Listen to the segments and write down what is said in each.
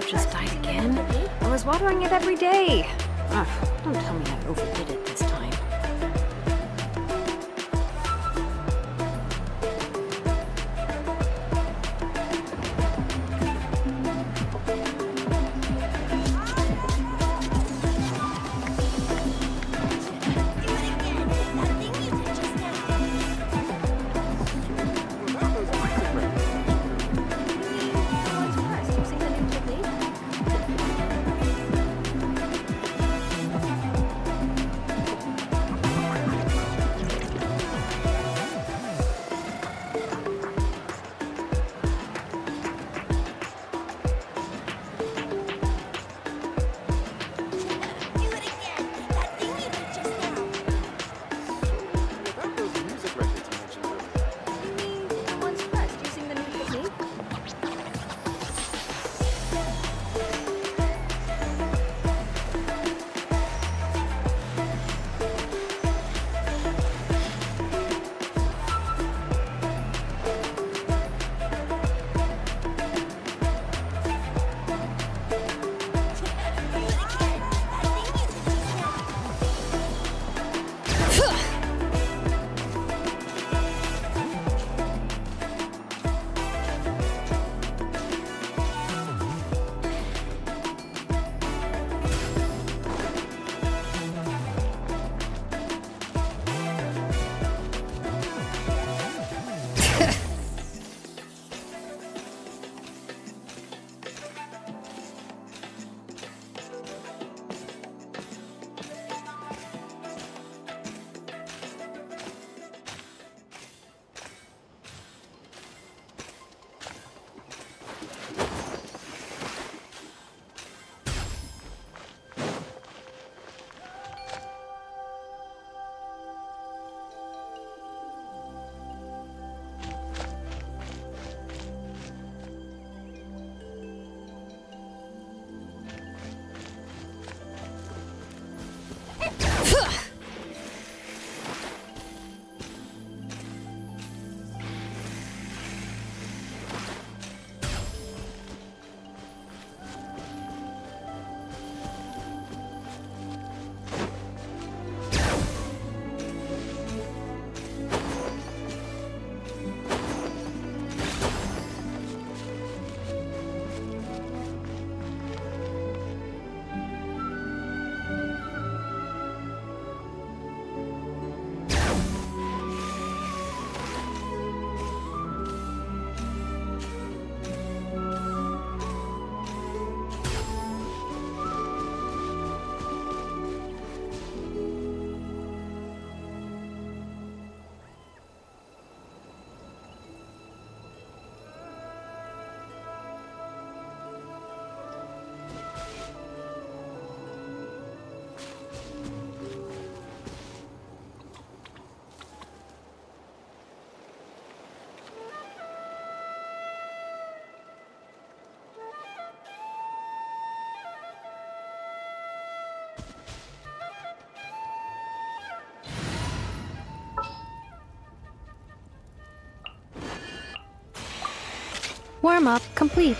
just died again? I was watering it every day. Ugh, don't tell me I overdid it this time. Warm-up complete.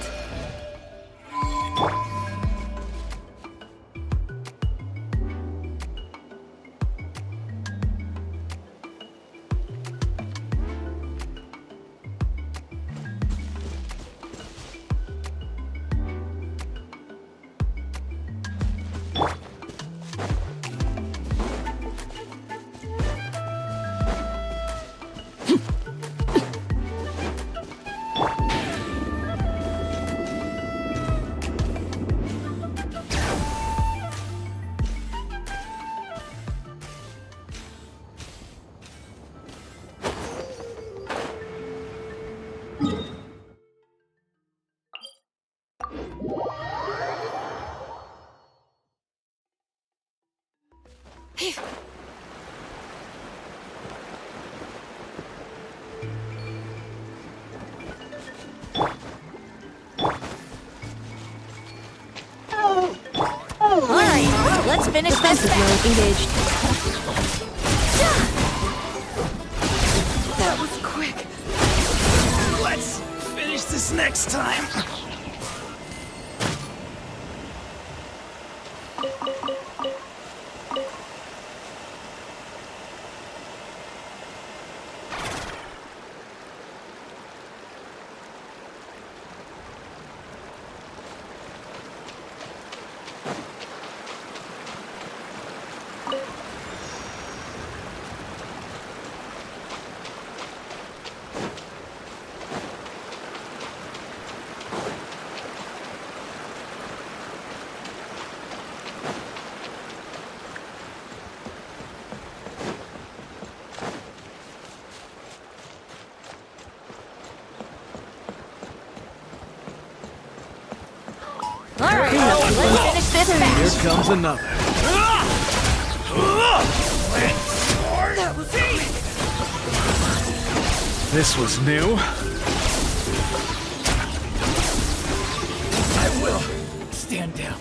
Alright, let's finish this. Defensive mode engaged. That was quick. Let's finish this next time. Alright, let's finish this batch. Here comes another. This was new. I will stand down.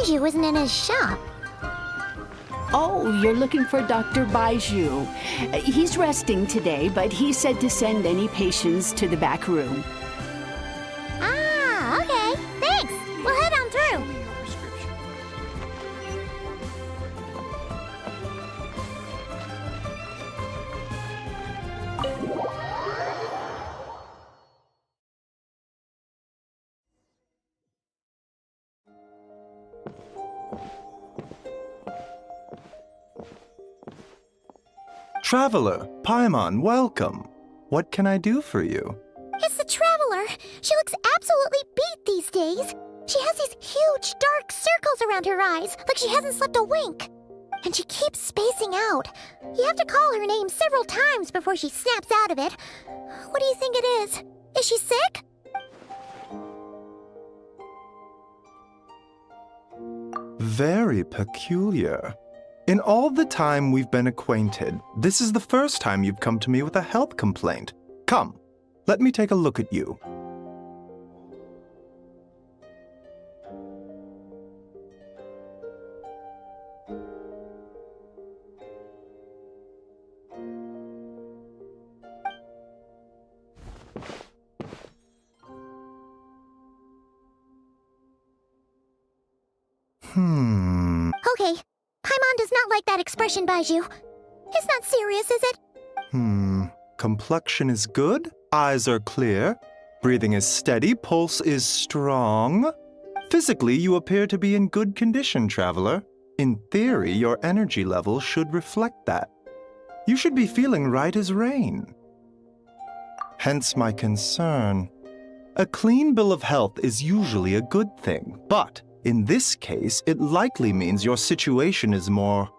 Baiju wasn't in his shop. Oh, you're looking for Dr. Baiju. He's resting today, but he said to send any patients to the back room. Ah, okay. Thanks. We'll head on through. Traveler, Paimon, welcome. What can I do for you? It's the Traveler. She looks absolutely beat these days. She has these huge dark circles around her eyes, like she hasn't slept a wink. And she keeps spacing out. You have to call her name several times before she snaps out of it. What do you think it is? Is she sick? Very peculiar. In all the time we've been acquainted, this is the first time you've come to me with a health complaint. Come, let me take a look at you. Okay, Paimon does not like that expression, Baizhu. It's not serious, is it? Complexion is good, eyes are clear, breathing is steady, pulse is strong. Physically, you appear to be in good condition, traveler. In theory, your energy level should reflect that. You should be feeling right as rain. Hence my concern. A clean bill of health is usually a good thing, but in this case, it likely means your situation is more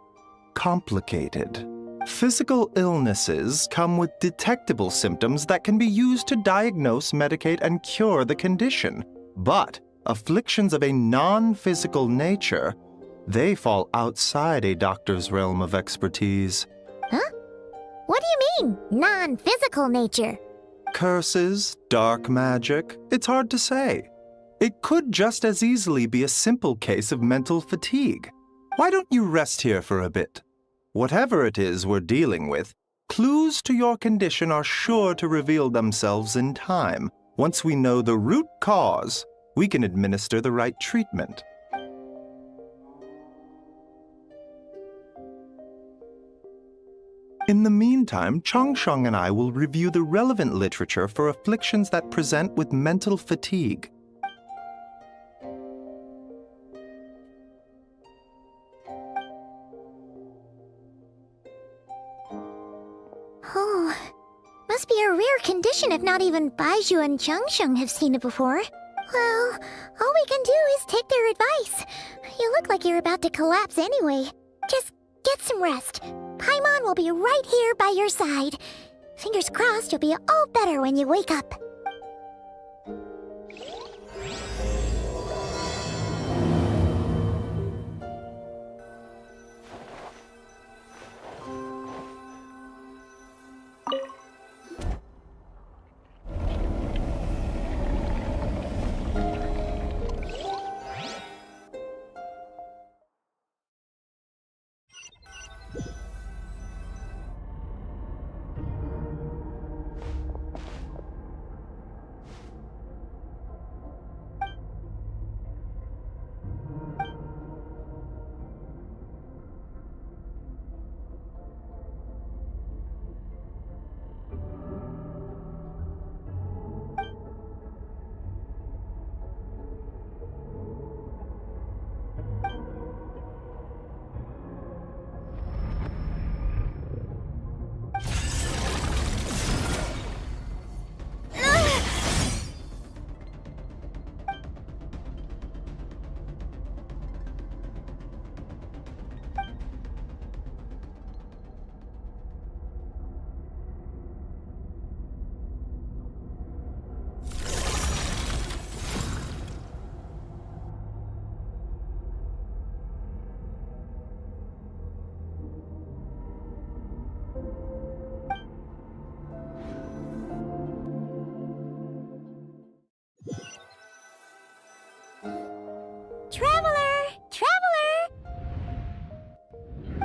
complicated. Physical illnesses come with detectable symptoms that can be used to diagnose, medicate, and cure the condition. But afflictions of a non-physical nature, they fall outside a doctor's realm of expertise. Huh? What do you mean, non-physical nature? Curses, dark magic, it's hard to say. It could just as easily be a simple case of mental fatigue. Why don't you rest here for a bit? Whatever it is we're dealing with, clues to your condition are sure to reveal themselves in time. Once we know the root cause, we can administer the right treatment. In the meantime, Changsheng and I will review the relevant literature for afflictions that present with mental fatigue. Oh, must be a rare condition if not even Baizhu and Changsheng have seen it before. Well, all we can do is take their advice. You look like you're about to collapse anyway. Just get some rest. Paimon will be right here by your side. Fingers crossed you'll be all better when you wake up.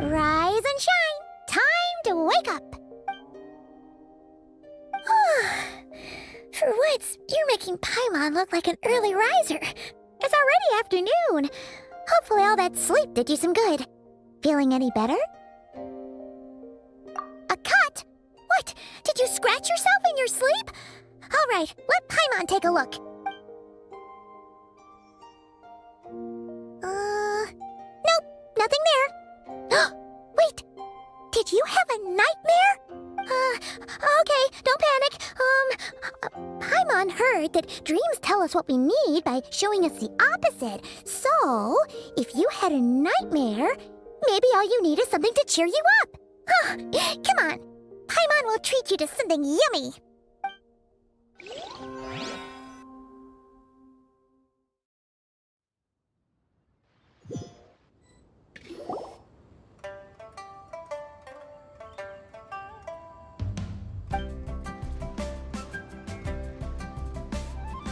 Rise and shine! Time to wake up! For once, you're making Paimon look like an early riser. It's already afternoon. Hopefully all that sleep did you some good. Feeling any better? A cut? What? Did you scratch yourself in your sleep? All right, let Paimon take a look. Nope, nothing there. Wait, did you have a nightmare? Okay, don't panic. Paimon heard that dreams tell us what we need by showing us the opposite. So, if you had a nightmare, maybe all you need is something to cheer you up. Come on, Paimon will treat you to something yummy.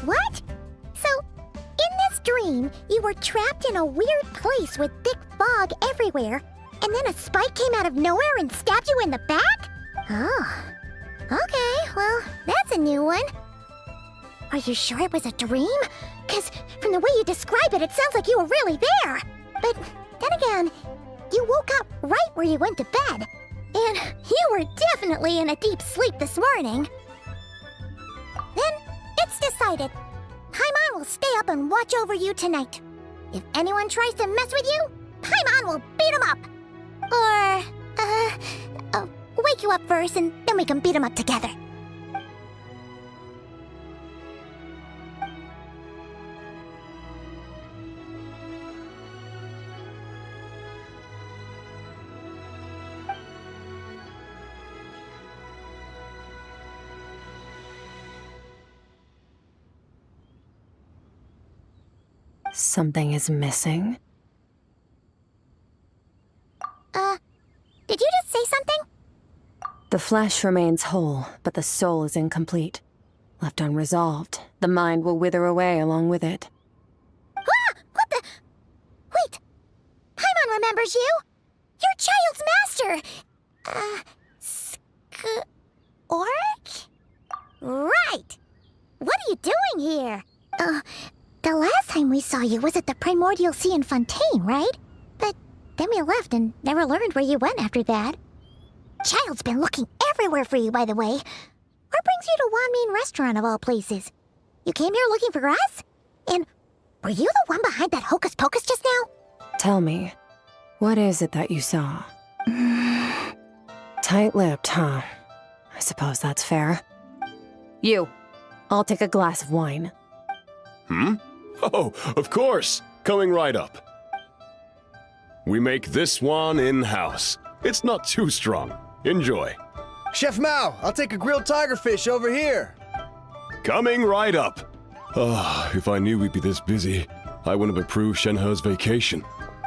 What? So, in this dream, you were trapped in a weird place with thick fog everywhere, and then a spike came out of nowhere and stabbed you in the back? Oh. Okay, well, that's a new one. Are you sure it was a dream? 'Cause from the way you describe it, it sounds like you were really there. But then again, you woke up right where you went to bed. And you were definitely in a deep sleep this morning. Then, it's decided. Paimon will stay up and watch over you tonight. If anyone tries to mess with you, Paimon will beat him up. Or, wake you up first and then we can beat him up together. Something is missing. Did you just say something? The flesh remains whole, but the soul is incomplete. Left unresolved, the mind will wither away along with it. Ah! What the? Wait! Paimon remembers you! Your child's master! Skork? Right! What are you doing here? The last time we saw you was at the Primordial Sea in Fontaine, right? But then we left and never learned where you went after that. Child's been looking everywhere for you, by the way. What brings you to Wanmin Restaurant of all places? You came here looking for us? And were you the one behind that hocus pocus just now? Tell me, what is it that you saw? Tight-lipped, huh? I suppose that's fair. You, I'll take a glass of wine. Oh, of course. Coming right up. We make this one in-house. It's not too strong. Enjoy. Chef Mao, I'll take a grilled tigerfish over here. Coming right up. If I knew we'd be this busy, I wouldn't have approved Shenhe's vacation.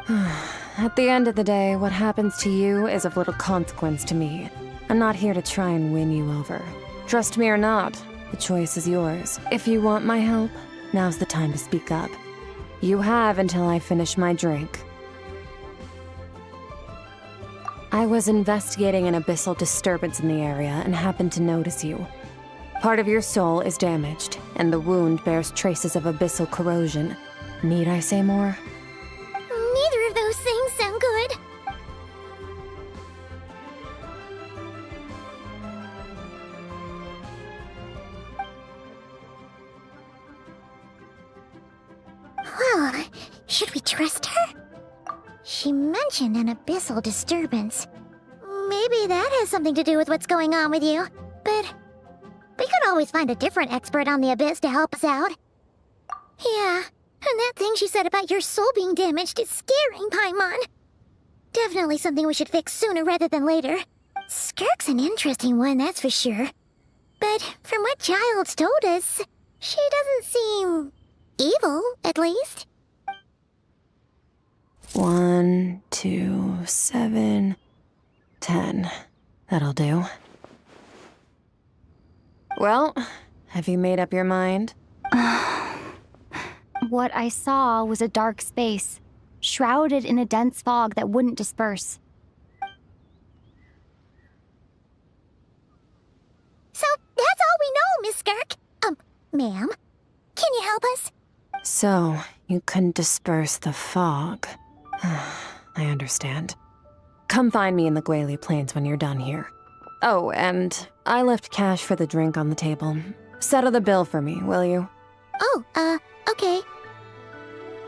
At the end of the day, what happens to you is of little consequence to me. I'm not here to try and win you over. Trust me or not, the choice is yours. If you want my help, now's the time to speak up. You have until I finish my drink. I was investigating an abyssal disturbance in the area and happened to notice you. Part of your soul is damaged, and the wound bears traces of abyssal corrosion. Need I say more? Neither of those things sound good. Well, should we trust her? She mentioned an abyssal disturbance. Maybe that has something to do with what's going on with you. But we could always find a different expert on the abyss to help us out. Yeah, and that thing she said about your soul being damaged is scaring Paimon. Definitely something we should fix sooner rather than later. Skirk's an interesting one, that's for sure. But from what Childs told us, she doesn't seem evil, at least. 1, 2, 7, 10. That'll do. Well, have you made up your mind? What I saw was a dark space, shrouded in a dense fog that wouldn't disperse. So that's all we know, Miss Skirk. Ma'am, can you help us? So, you couldn't disperse the fog. I understand. Come find me in the Guili Plains when you're done here. Oh, and I left cash for the drink on the table. Settle the bill for me, will you? Oh, okay.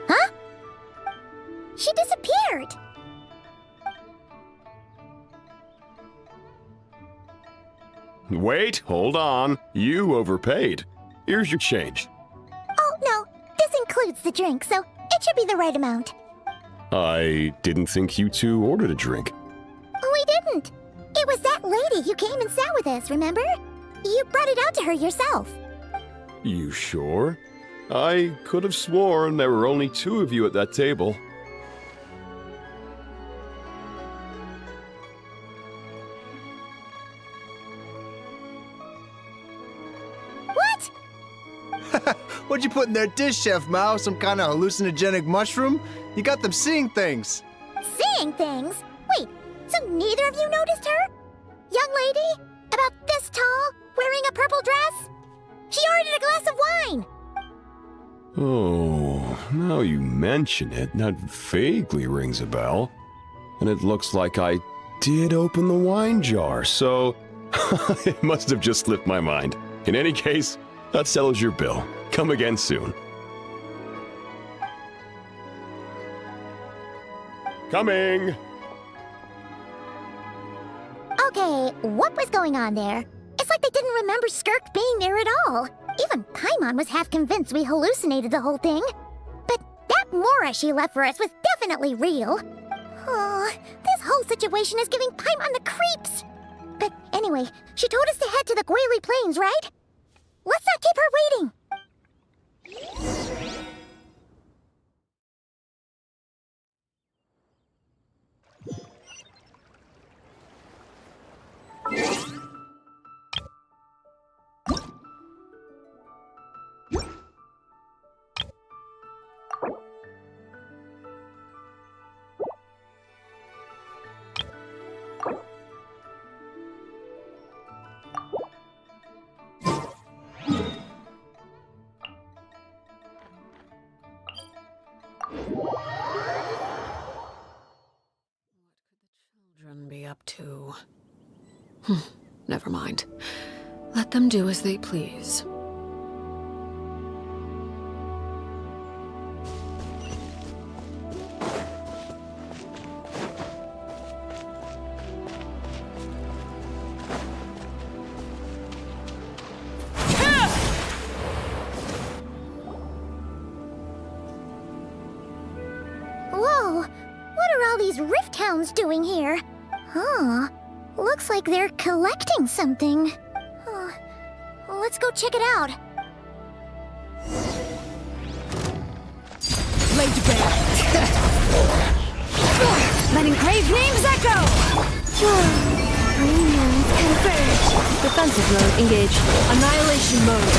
Huh? She disappeared! Wait, hold on. You overpaid. Here's your change. Oh, no. This includes the drink, so it should be the right amount. I didn't think you two ordered a drink. We didn't. It was that lady who came and sat with us, remember? You brought it out to her yourself. You sure? I could have sworn there were only 2 of you at that table. What? What'd you put in their dish, Chef Mao? Some kind of hallucinogenic mushroom? You got them seeing things. Seeing things? Wait, so neither of you noticed her? Young lady? About this tall? Wearing a purple dress? She ordered a glass of wine! Oh, now you mention it, that vaguely rings a bell. And it looks like I did open the wine jar, so it must have just slipped my mind. In any case, that settles your bill. Come again soon. Coming! Okay, what was going on there? It's like they didn't remember Skirk being there at all. Even Paimon was half convinced we hallucinated the whole thing. But that Mora she left for us was definitely real. Oh, this whole situation is giving Paimon the creeps. But anyway, she told us to head to the Guili Plains, right? Let's not keep her waiting. Children be up to? Never mind. Let them do as they please. Whoa, what are all these Rift Hounds doing here? Huh, looks like they're collecting something. Let's go check it out. Lay to bear. Letting crave names echo! Premiums converge. Defensive mode engaged. Annihilation mode.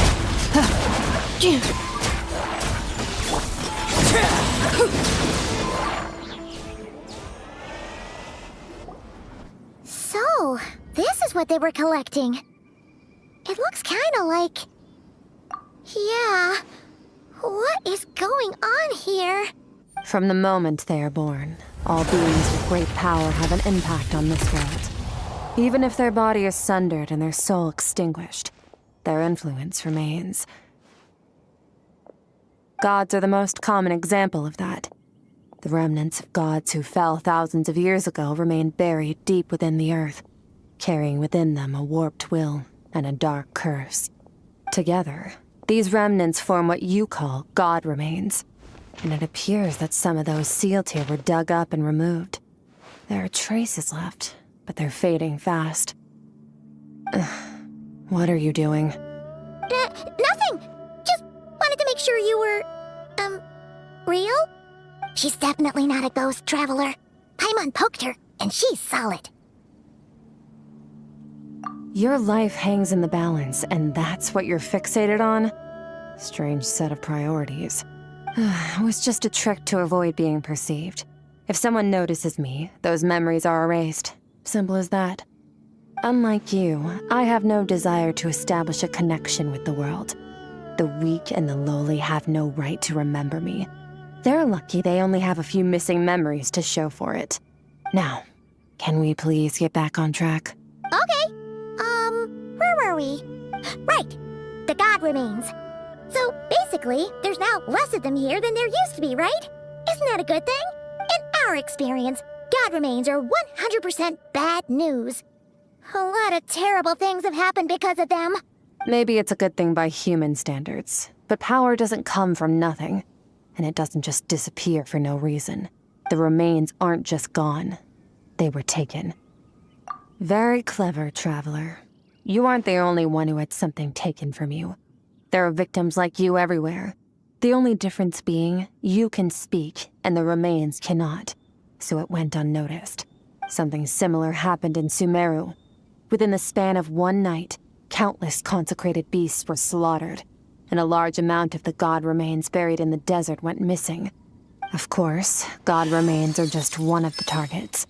So, this is what they were collecting. It looks kinda like... Yeah, what is going on here? From the moment they are born, all beings with great power have an impact on this world. Even if their body is sundered and their soul extinguished, their influence remains. Gods are the most common example of that. The remnants of gods who fell thousands of years ago remain buried deep within the earth, carrying within them a warped will and a dark curse. Together, these remnants form what you call god remains, and it appears that some of those sealed here were dug up and removed. There are traces left, but they're fading fast. What are you doing? Nothing! Just wanted to make sure you were, real? She's definitely not a ghost traveler. Paimon poked her, and she's solid. Your life hangs in the balance, and that's what you're fixated on? Strange set of priorities. It was just a trick to avoid being perceived. If someone notices me, those memories are erased. Simple as that. Unlike you, I have no desire to establish a connection with the world. The weak and the lowly have no right to remember me. They're lucky they only have a few missing memories to show for it. Now, can we please get back on track? Okay. Where were we? Right. The god remains. So, basically, there's now less of them here than there used to be, right? Isn't that a good thing? In our experience, god remains are 100% bad news. A lot of terrible things have happened because of them. Maybe it's a good thing by human standards, but power doesn't come from nothing, and it doesn't just disappear for no reason. The remains aren't just gone. They were taken. Very clever, traveler. You aren't the only one who had something taken from you. There are victims like you everywhere. The only difference being, you can speak, and the remains cannot. So it went unnoticed. Something similar happened in Sumeru. Within the span of one night, countless consecrated beasts were slaughtered, and a large amount of the god remains buried in the desert went missing. Of course, god remains are just one of the targets.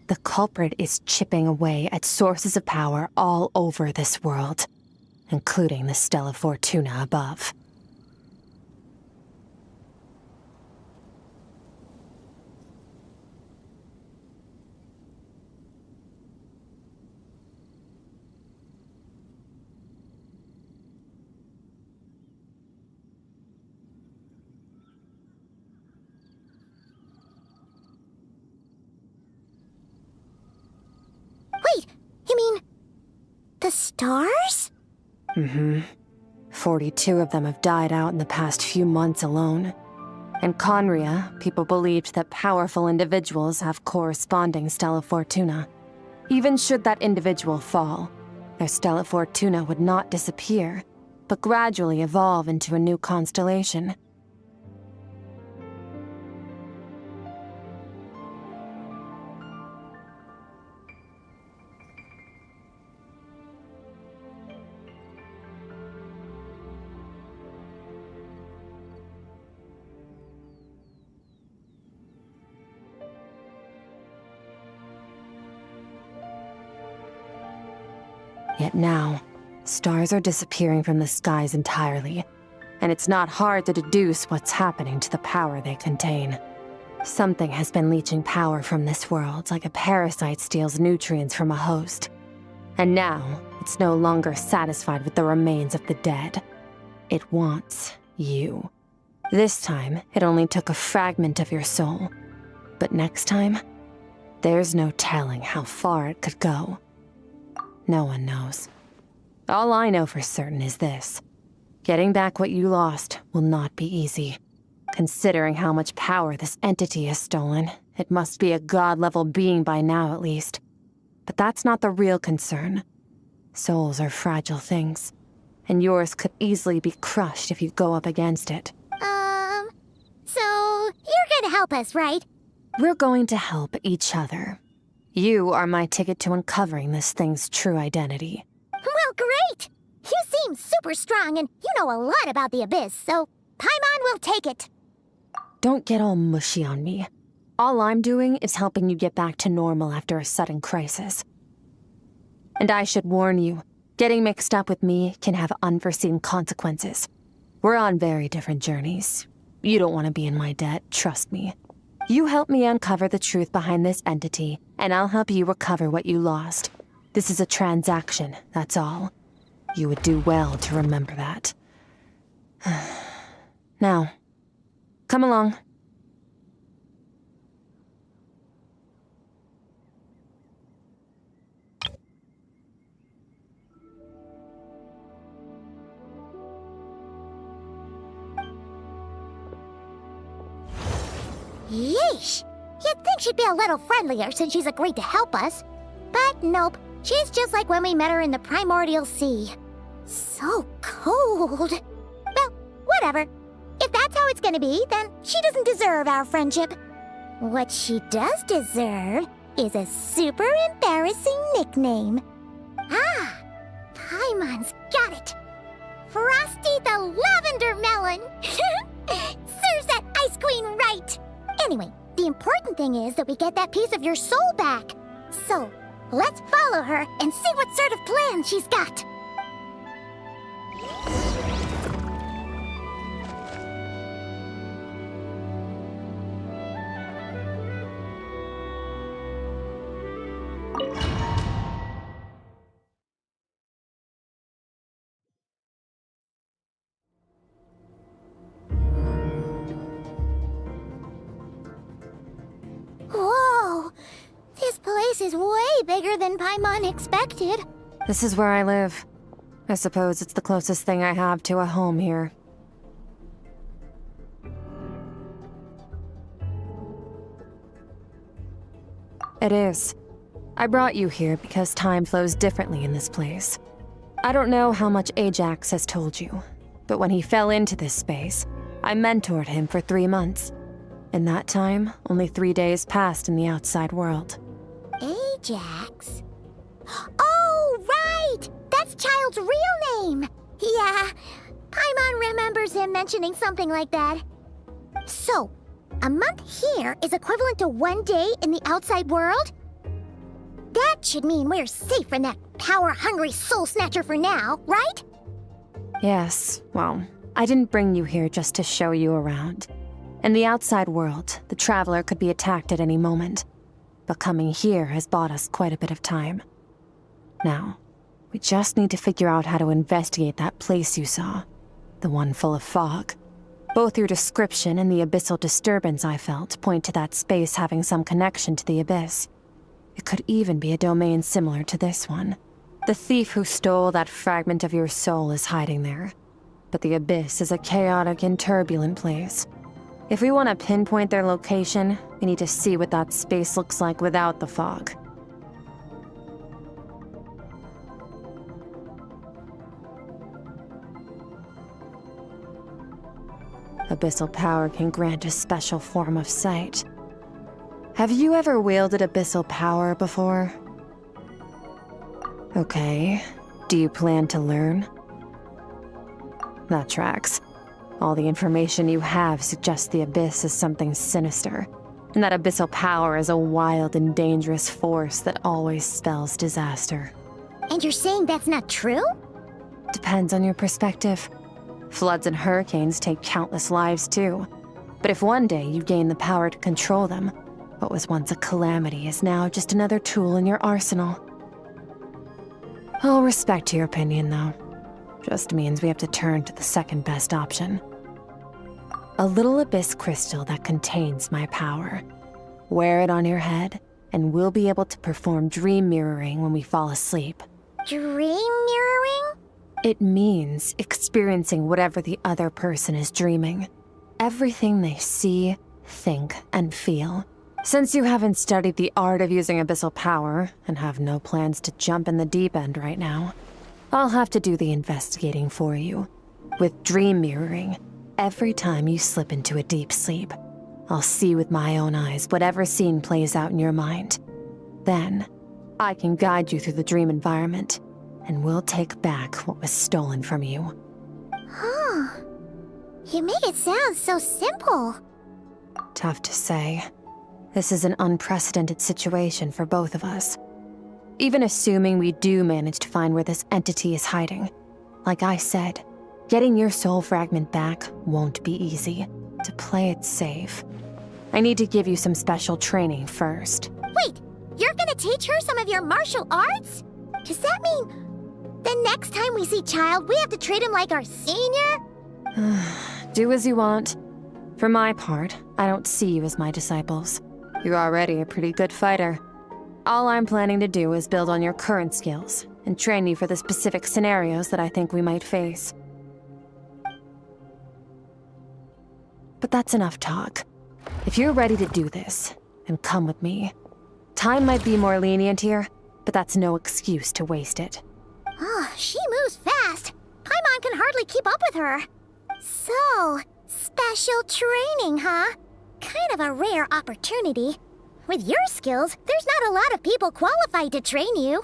The culprit is chipping away at sources of power all over this world, including the Stella Fortuna above. The stars? 42 of them have died out in the past few months alone. In Conria, people believed that powerful individuals have corresponding Stella Fortuna. Even should that individual fall, their Stella Fortuna would not disappear, but gradually evolve into a new constellation. Yet now, stars are disappearing from the skies entirely, and it's not hard to deduce what's happening to the power they contain. Something has been leeching power from this world like a parasite steals nutrients from a host. And now, it's no longer satisfied with the remains of the dead. It wants you. This time, it only took a fragment of your soul. But next time, there's no telling how far it could go. No one knows. All I know for certain is this. Getting back what you lost will not be easy. Considering how much power this entity has stolen, it must be a god-level being by now at least. But that's not the real concern. Souls are fragile things, and yours could easily be crushed if you go up against it. So you're gonna help us, right? We're going to help each other. You are my ticket to uncovering this thing's true identity. Well, great! You seem super strong and you know a lot about the Abyss, so Paimon will take it. Don't get all mushy on me. All I'm doing is helping you get back to normal after a sudden crisis. And I should warn you, getting mixed up with me can have unforeseen consequences. We're on very different journeys. You don't want to be in my debt, trust me. You help me uncover the truth behind this entity, and I'll help you recover what you lost. This is a transaction, that's all. You would do well to remember that. Now, come along. Yeesh! You'd think she'd be a little friendlier since she's agreed to help us. But nope, she's just like when we met her in the Primordial Sea. So cold. Well, whatever. If that's how it's gonna be, then she doesn't deserve our friendship. What she does deserve is a super embarrassing nickname. Ah, Paimon's got it. Frosty the Lavender Melon. Serves that Ice Queen right. Anyway, the important thing is that we get that piece of your soul back. So, let's follow her and see what sort of plan she's got. Whoa! This place is way bigger than Paimon expected. This is where I live. I suppose it's the closest thing I have to a home here. It is. I brought you here because time flows differently in this place. I don't know how much Ajax has told you, but when he fell into this space, I mentored him for 3 months. In that time, only 3 days passed in the outside world. Ajax? Oh, right! That's Child's real name! Yeah, Paimon remembers him mentioning something like that. So, a month here is equivalent to 1 day in the outside world? That should mean we're safe from that power-hungry soul snatcher for now, right? Yes, well, I didn't bring you here just to show you around. In the outside world, the Traveler could be attacked at any moment. But coming here has bought us quite a bit of time. Now, we just need to figure out how to investigate that place you saw. The one full of fog. Both your description and the abyssal disturbance I felt point to that space having some connection to the Abyss. It could even be a domain similar to this one. The thief who stole that fragment of your soul is hiding there. But the Abyss is a chaotic and turbulent place. If we want to pinpoint their location, we need to see what that space looks like without the fog. Abyssal power can grant a special form of sight. Have you ever wielded abyssal power before? Okay. Do you plan to learn? That tracks. All the information you have suggests the Abyss is something sinister, and that abyssal power is a wild and dangerous force that always spells disaster. And you're saying that's not true? Depends on your perspective. Floods and hurricanes take countless lives too. But if one day you gain the power to control them, what was once a calamity is now just another tool in your arsenal. I'll respect your opinion, though. Just means we have to turn to the second best option. A little abyss crystal that contains my power. Wear it on your head, and we'll be able to perform dream mirroring when we fall asleep. Dream mirroring? It means experiencing whatever the other person is dreaming. Everything they see, think, and feel. Since you haven't studied the art of using abyssal power, and have no plans to jump in the deep end right now, I'll have to do the investigating for you. With dream mirroring, every time you slip into a deep sleep, I'll see with my own eyes whatever scene plays out in your mind. Then, I can guide you through the dream environment, and we'll take back what was stolen from you. Huh. You make it sound so simple. Tough to say. This is an unprecedented situation for both of us. Even assuming we do manage to find where this entity is hiding, like I said, getting your soul fragment back won't be easy. To play it safe, I need to give you some special training first. Wait, you're gonna teach her some of your martial arts? Does that mean the next time we see Child, we have to treat him like our senior? Do as you want. For my part, I don't see you as my disciples. You're already a pretty good fighter. All I'm planning to do is build on your current skills and train you for the specific scenarios that I think we might face. But that's enough talk. If you're ready to do this, then come with me. Time might be more lenient here, but that's no excuse to waste it. Oh, she moves fast. Paimon can hardly keep up with her. So, special training, huh? Kind of a rare opportunity. With your skills, there's not a lot of people qualified to train you.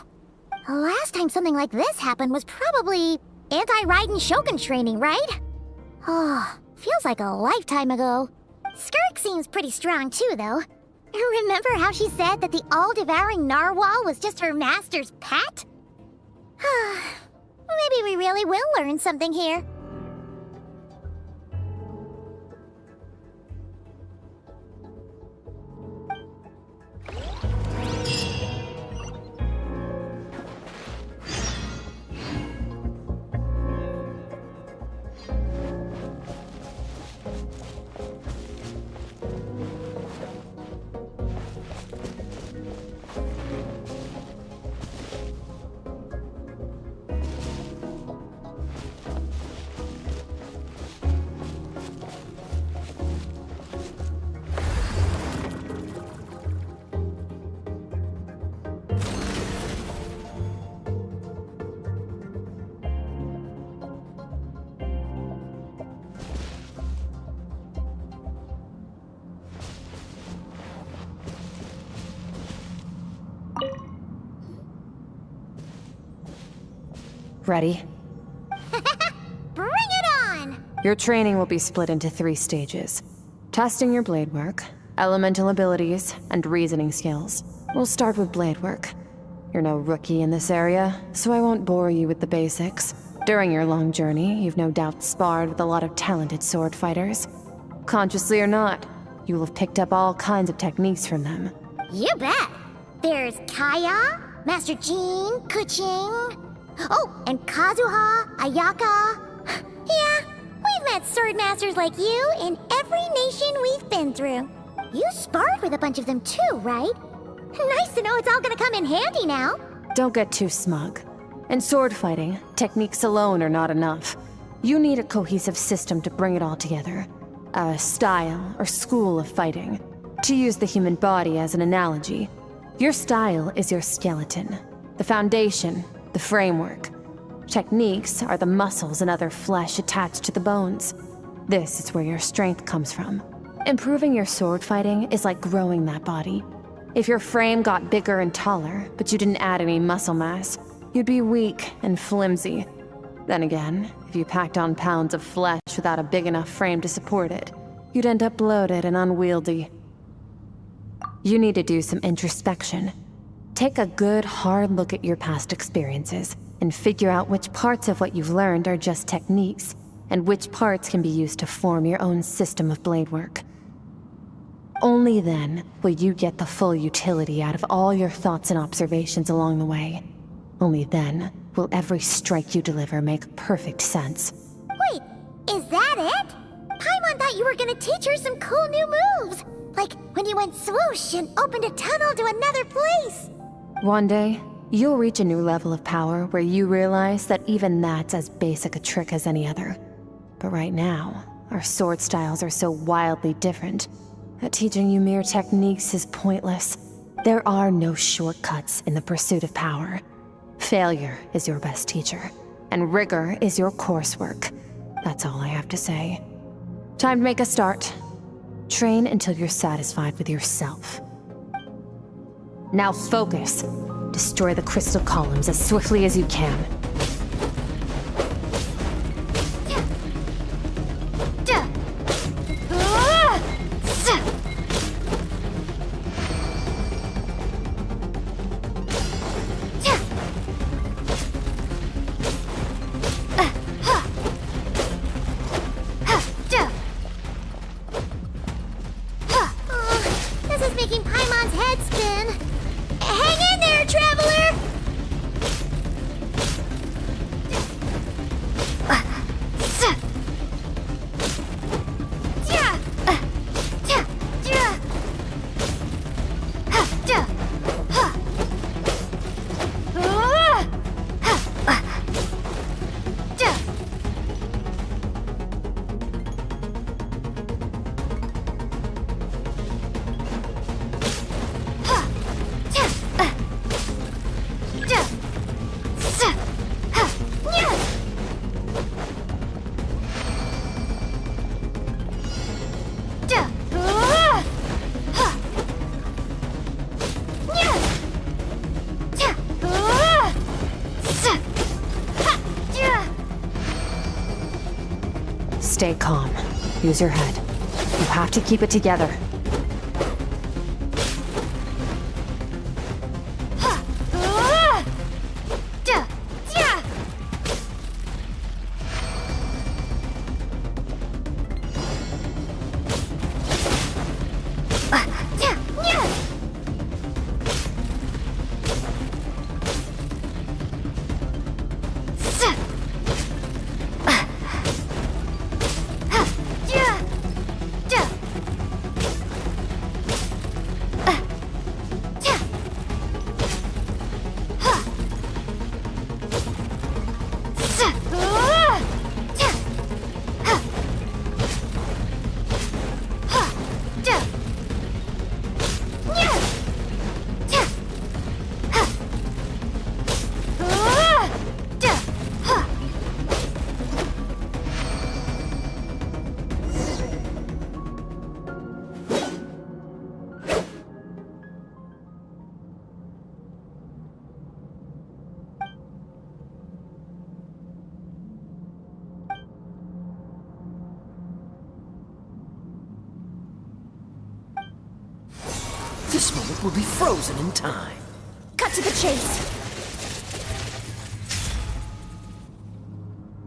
The last time something like this happened was probably anti-Raiden Shogun training, right? Oh, feels like a lifetime ago. Skirk seems pretty strong too, though. Remember how she said that the all-devouring narwhal was just her master's pet? Maybe we really will learn something here. Ready? Bring it on! Your training will be split into 3 stages. Testing your blade work, elemental abilities, and reasoning skills. We'll start with blade work. You're no rookie in this area, so I won't bore you with the basics. During your long journey, you've no doubt sparred with a lot of talented sword fighters. Consciously or not, you'll have picked up all kinds of techniques from them. You bet! There's Kaya, Master Jean, Kuching... Oh, and Kazuha, Ayaka. Yeah, we've met sword masters like you in every nation we've been through. You sparred with a bunch of them too, right? Nice to know it's all gonna come in handy now. Don't get too smug. In sword fighting, techniques alone are not enough. You need a cohesive system to bring it all together. A style or school of fighting. To use the human body as an analogy, your style is your skeleton, the foundation, the framework. Techniques are the muscles and other flesh attached to the bones. This is where your strength comes from. Improving your sword fighting is like growing that body. If your frame got bigger and taller, but you didn't add any muscle mass, you'd be weak and flimsy. Then again, if you packed on pounds of flesh without a big enough frame to support it, you'd end up bloated and unwieldy. You need to do some introspection. Take a good, hard look at your past experiences and figure out which parts of what you've learned are just techniques, and which parts can be used to form your own system of blade work. Only then will you get the full utility out of all your thoughts and observations along the way. Only then will every strike you deliver make perfect sense. Wait, is that it? Paimon thought you were gonna teach her some cool new moves. Like when you went swoosh and opened a tunnel to another place. One day, you'll reach a new level of power where you realize that even that's as basic a trick as any other. But right now, our sword styles are so wildly different that teaching you mere techniques is pointless. There are no shortcuts in the pursuit of power. Failure is your best teacher, and rigor is your coursework. That's all I have to say. Time to make a start. Train until you're satisfied with yourself. Now focus. Destroy the crystal columns as swiftly as you can. This is making Paimon's head spin. Hang in there, traveler! Stay calm. Use your head. You have to keep it together. This moment will be frozen in time. Cut to the chase.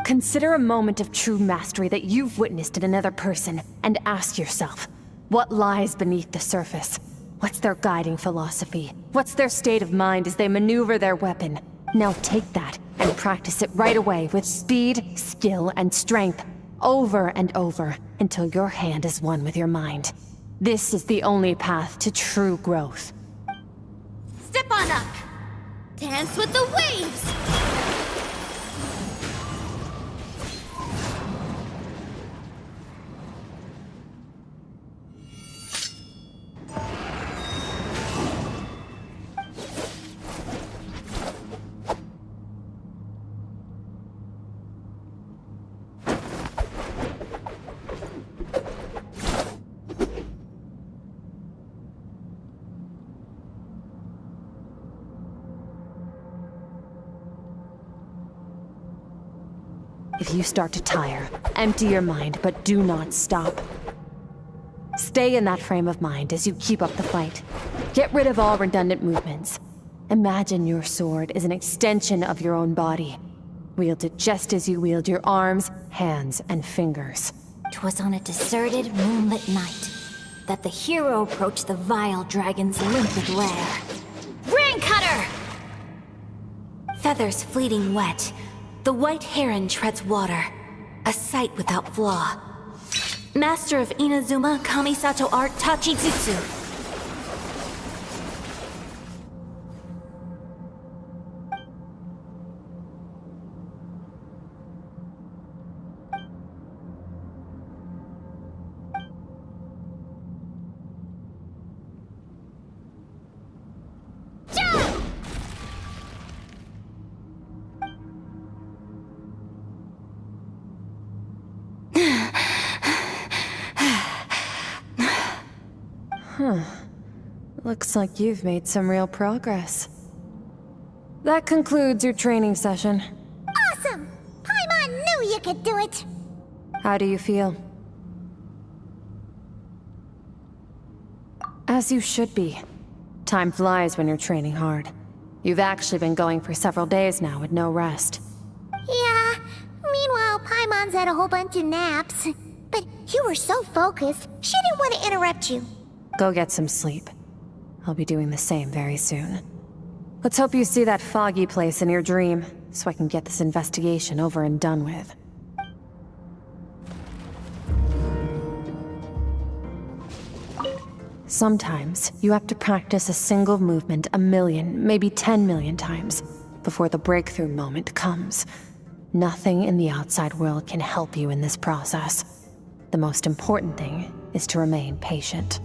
Consider a moment of true mastery that you've witnessed in another person, and ask yourself, what lies beneath the surface? What's their guiding philosophy? What's their state of mind as they maneuver their weapon? Now take that and practice it right away with speed, skill, and strength, over and over, until your hand is one with your mind. This is the only path to true growth. Step on up. Dance with the waves. if you start to tire. Empty your mind, but do not stop. Stay in that frame of mind as you keep up the fight. Get rid of all redundant movements. Imagine your sword is an extension of your own body. Wield it just as you wield your arms, hands, and fingers. 'Twas on a deserted, moonlit night that the hero approached the vile dragon's limpid lair. Ring cutter! Feathers fleeting wet, the white heron treads water, a sight without flaw. Master of Inazuma Kamisato art Tachijutsu. Looks like you've made some real progress. That concludes your training session. Awesome! Paimon knew you could do it! How do you feel? As you should be. Time flies when you're training hard. You've actually been going for several days now with no rest. Yeah, meanwhile Paimon's had a whole bunch of naps. But you were so focused, she didn't want to interrupt you. Go get some sleep. I'll be doing the same very soon. Let's hope you see that foggy place in your dream, so I can get this investigation over and done with. Sometimes, you have to practice a single movement 1,000,000, maybe 10,000,000 times, before the breakthrough moment comes. Nothing in the outside world can help you in this process. The most important thing is to remain patient.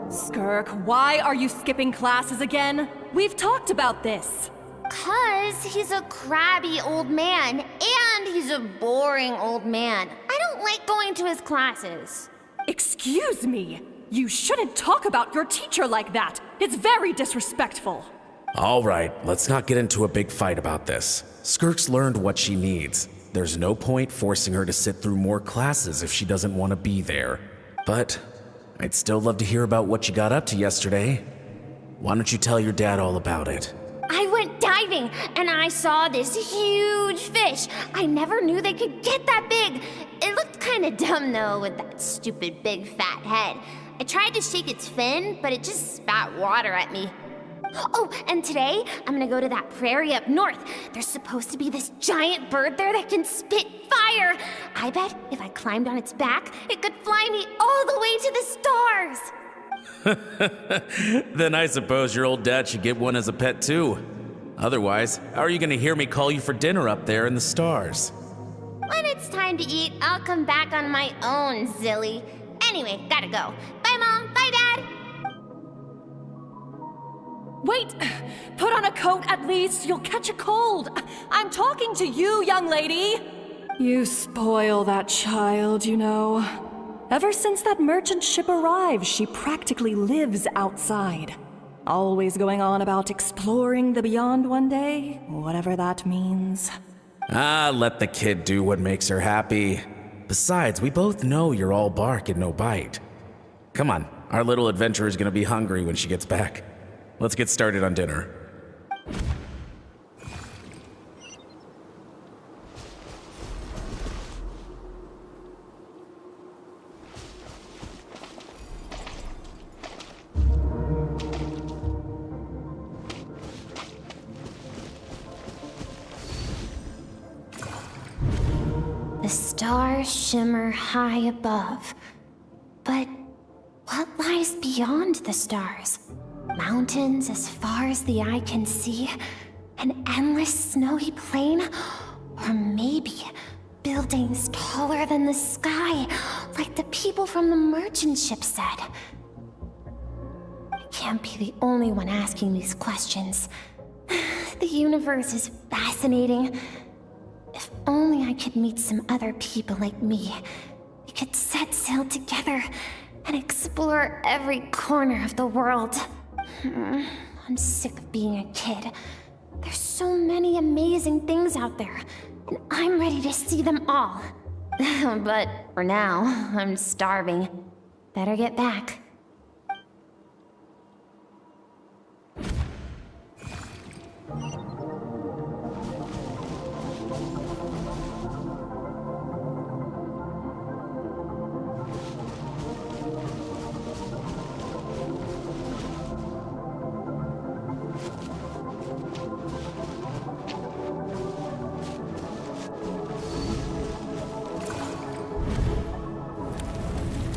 Skirk, why are you skipping classes again? We've talked about this. 'Cause he's a crabby old man, and he's a boring old man. I don't like going to his classes. Excuse me. You shouldn't talk about your teacher like that. It's very disrespectful. All right, let's not get into a big fight about this. Skirk's learned what she needs. There's no point forcing her to sit through more classes if she doesn't want to be there. But I'd still love to hear about what you got up to yesterday. Why don't you tell your dad all about it? I went diving, and I saw this huge fish. I never knew they could get that big. It looked kinda dumb, though, with that stupid big fat head. I tried to shake its fin, but it just spat water at me. Oh, and today, I'm gonna go to that prairie up north. There's supposed to be this giant bird there that can spit fire. I bet if I climbed on its back, it could fly me all the way to the stars. Then I suppose your old dad should get one as a pet too. Otherwise, how are you gonna hear me call you for dinner up there in the stars? When it's time to eat, I'll come back on my own, Zilly. Anyway, gotta go. Bye, Mom. Bye, Dad. Wait! Put on a coat at least. You'll catch a cold. I'm talking to you, young lady. You spoil that child, you know. Ever since that merchant ship arrived, she practically lives outside. Always going on about exploring the beyond one day, whatever that means. Let the kid do what makes her happy. Besides, we both know you're all bark and no bite. Come on, our little adventurer is gonna be hungry when she gets back. Let's get started on dinner. The stars shimmer high above. But what lies beyond the stars? Mountains as far as the eye can see? An endless snowy plain? Or maybe buildings taller than the sky, like the people from the merchant ship said? I can't be the only one asking these questions. The universe is fascinating. If only I could meet some other people like me. We could set sail together and explore every corner of the world. I'm sick of being a kid. There's so many amazing things out there, and I'm ready to see them all. But for now, I'm starving. Better get back.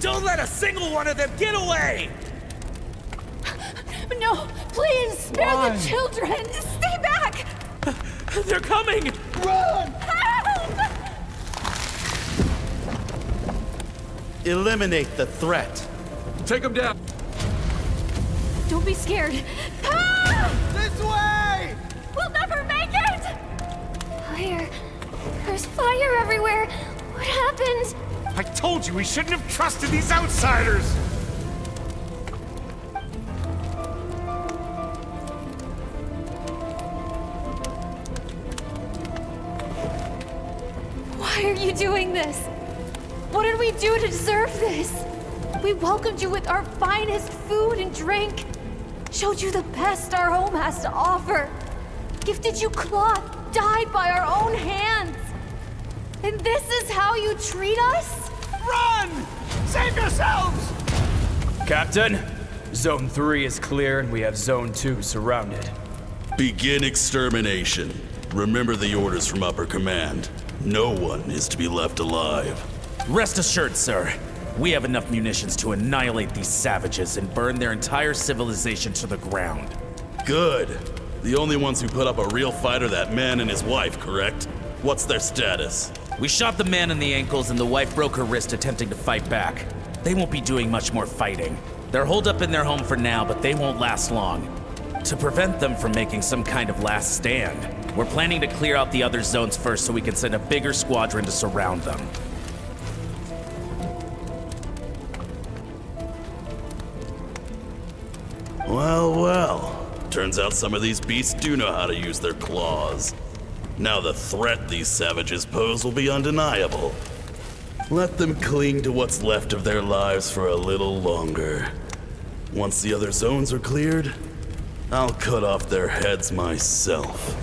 Don't let a single one of them get away! No, please, spare Why? the children! Stay back! They're coming! Run! Help! Eliminate the threat. Take them down. Don't be scared. Ah! This way! We'll never make it! Fire. There's fire everywhere. What happened? I told you we shouldn't have trusted these outsiders! Why are you doing this? What did we do to deserve this? We welcomed you with our finest food and drink, showed you the best our home has to offer, gifted you cloth dyed by our own hands. And this is how you treat us? Run! Save yourselves! Captain, Zone 3 is clear and we have Zone 2 surrounded. Begin extermination. Remember the orders from upper command. No one is to be left alive. Rest assured, sir. We have enough munitions to annihilate these savages and burn their entire civilization to the ground. Good. The only ones who put up a real fight are that man and his wife, correct? What's their status? We shot the man in the ankles and the wife broke her wrist attempting to fight back. They won't be doing much more fighting. They're holed up in their home for now, but they won't last long. To prevent them from making some kind of last stand, we're planning to clear out the other zones first so we can send a bigger squadron to surround them. Well, well. Turns out some of these beasts do know how to use their claws. Now the threat these savages pose will be undeniable. Let them cling to what's left of their lives for a little longer. Once the other zones are cleared, I'll cut off their heads myself.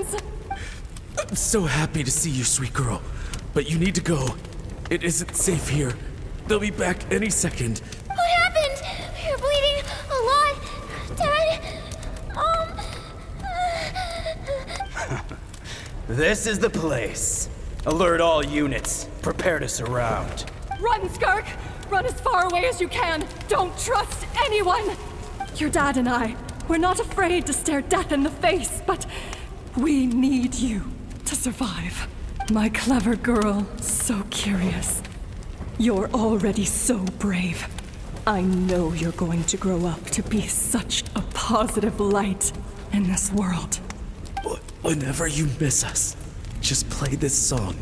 please! I'm so happy to see you, sweet girl. But you need to go. It isn't safe here. They'll be back any second. What happened? You're bleeding a lot. Dad? This is the place. Alert all units. Prepare to surround. Run, Skirk! Run as far away as you can! Don't trust anyone! Your dad and I, we're not afraid to stare death in the face, but we need you to survive. My clever girl, so curious. You're already so brave. I know you're going to grow up to be such a positive light in this world. Whenever you miss us, just play this song.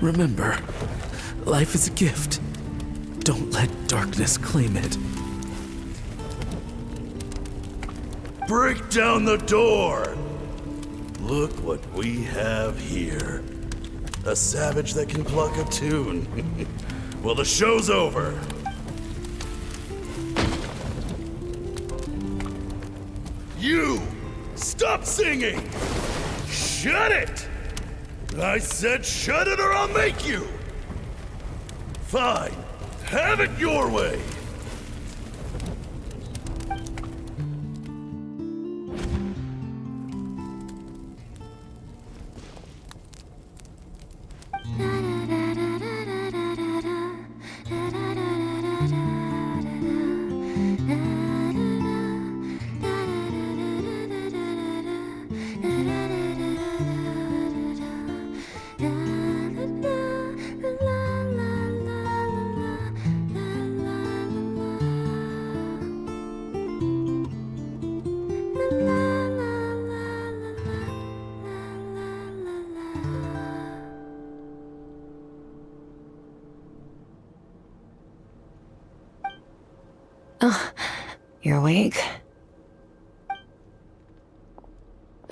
Remember, life is a gift. Don't let darkness claim it. Break down the door! Look what we have here. A savage that can pluck a tune. Well, the show's over. You! Stop singing! Shut it! I said shut it or I'll make you! Fine. Have it your way! You're awake?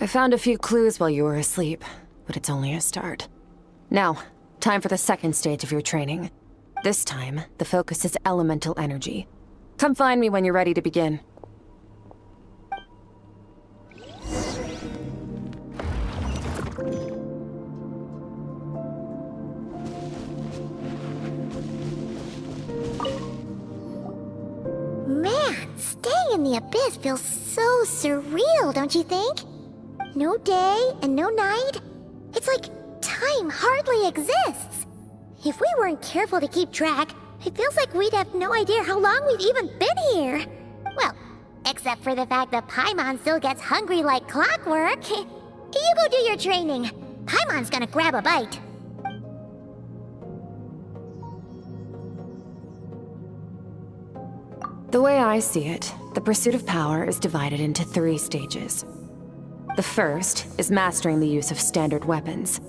I found a few clues while you were asleep, but it's only a start. Now, time for the second stage of your training. This time, the focus is elemental energy. Come find me when you're ready to begin. Man, staying in the abyss feels so surreal, don't you think? No day and no night. It's like time hardly exists. If we weren't careful to keep track, it feels like we'd have no idea how long we've even been here. Well, except for the fact that Paimon still gets hungry like clockwork. You go do your training. Paimon's gonna grab a bite. The way I see it, the pursuit of power is divided into 3 stages. The first is mastering the use of standard weapons.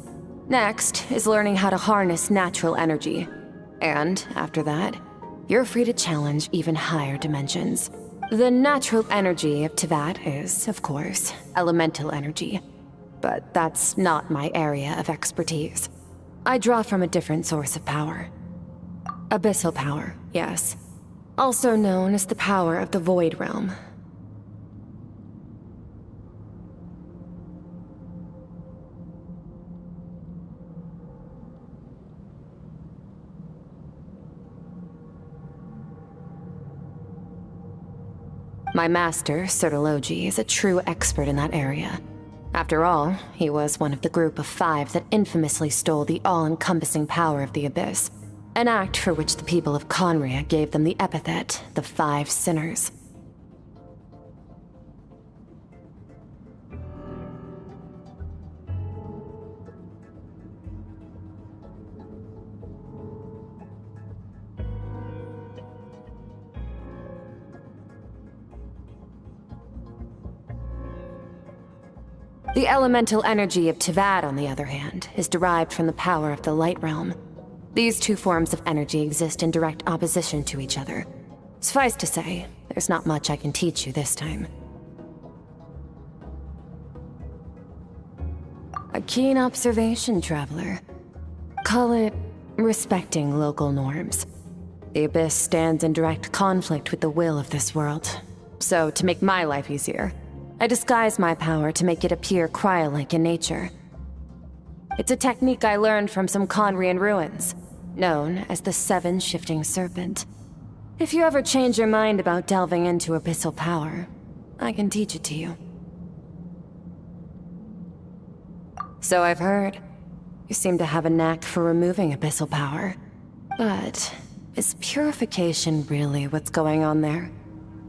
Next is learning how to harness natural energy. And after that, you're free to challenge even higher dimensions. The natural energy of Teyvat is, of course, elemental energy. But that's not my area of expertise. I draw from a different source of power. Abyssal power, yes. Also known as the power of the Void Realm. My master, Sertologi, is a true expert in that area. After all, he was one of the group of 5 that infamously stole the all-encompassing power of the Abyss. An act for which the people of Khaenri'ah gave them the epithet, the 5 Sinners. The elemental energy of Teyvat, on the other hand, is derived from the power of the Light Realm. These 2 forms of energy exist in direct opposition to each other. Suffice to say, there's not much I can teach you this time. A keen observation, traveler. Call it respecting local norms. The Abyss stands in direct conflict with the will of this world. So, to make my life easier, I disguise my power to make it appear cryo-like in nature. It's a technique I learned from some Conrian ruins, known as the Seven Shifting Serpent. If you ever change your mind about delving into abyssal power, I can teach it to you. So I've heard. You seem to have a knack for removing abyssal power. But is purification really what's going on there?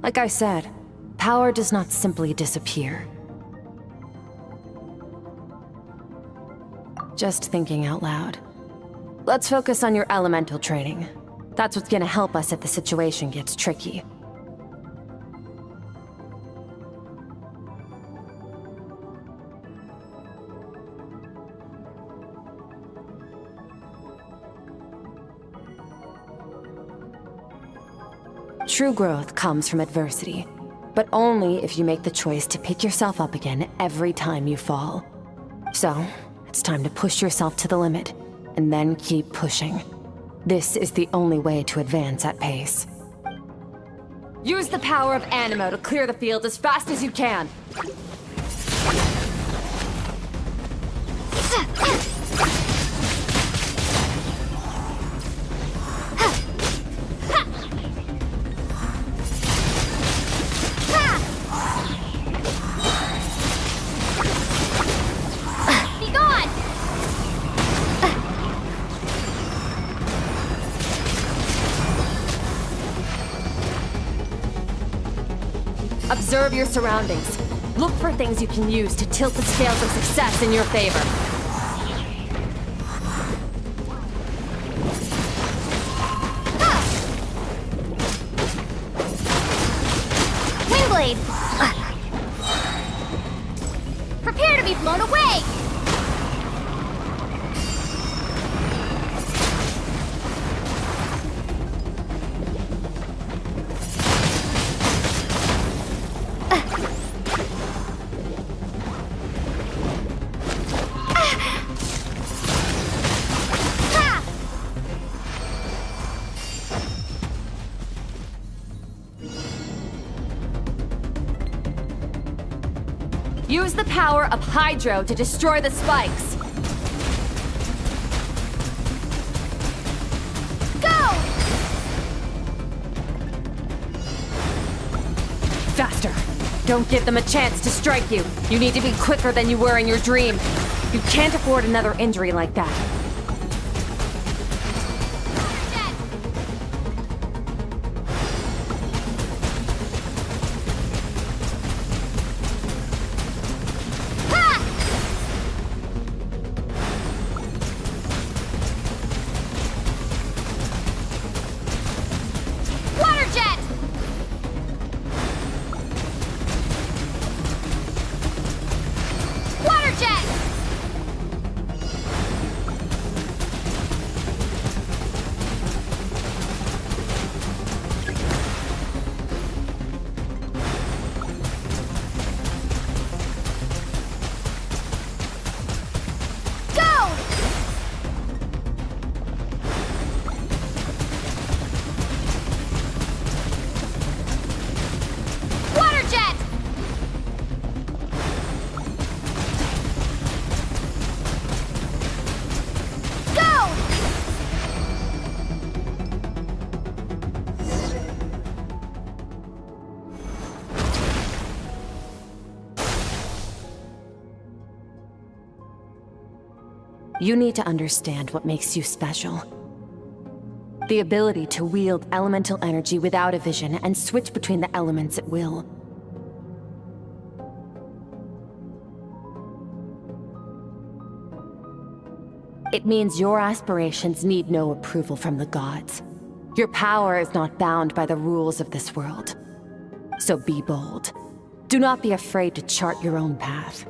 Like I said, power does not simply disappear. Just thinking out loud. Let's focus on your elemental training. That's what's gonna help us if the situation gets tricky. True growth comes from adversity, but only if you make the choice to pick yourself up again every time you fall. So, it's time to push yourself to the limit, and then keep pushing. This is the only way to advance at pace. Use the power of Animo to clear the field as fast as you can! Observe your surroundings. Look for things you can use to tilt the scales of success in your favor. Wingblade! Prepare to be blown away! Use the power of Hydro to destroy the spikes. Go! Faster! Don't give them a chance to strike you. You need to be quicker than you were in your dream. You can't afford another injury like that. You need to understand what makes you special. The ability to wield elemental energy without a vision and switch between the elements at will. It means your aspirations need no approval from the gods. Your power is not bound by the rules of this world. So be bold. Do not be afraid to chart your own path.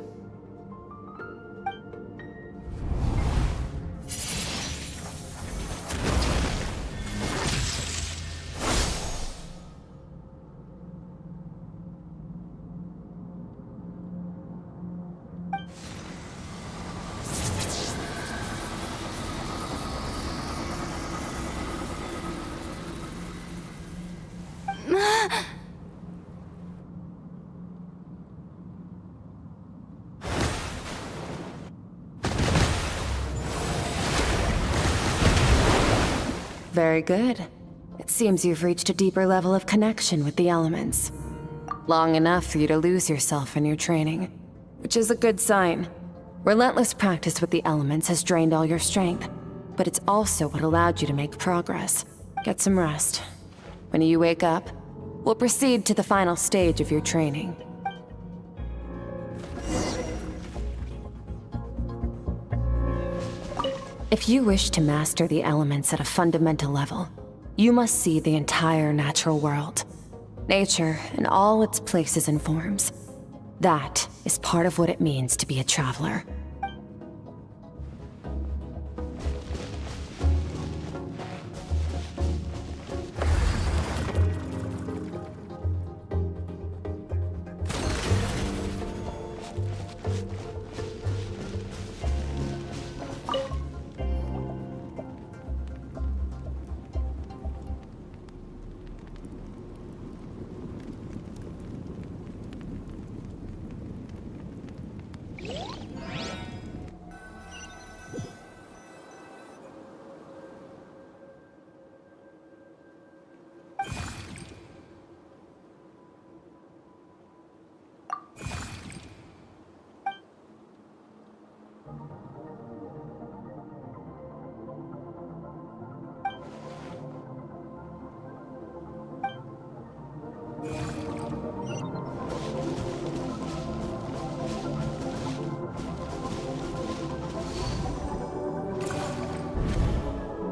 Very good. It seems you've reached a deeper level of connection with the elements. Long enough for you to lose yourself in your training, which is a good sign. Relentless practice with the elements has drained all your strength, but it's also what allowed you to make progress. Get some rest. When you wake up, we'll proceed to the final stage of your training. If you wish to master the elements at a fundamental level, you must see the entire natural world. Nature in all its places and forms. That is part of what it means to be a traveler.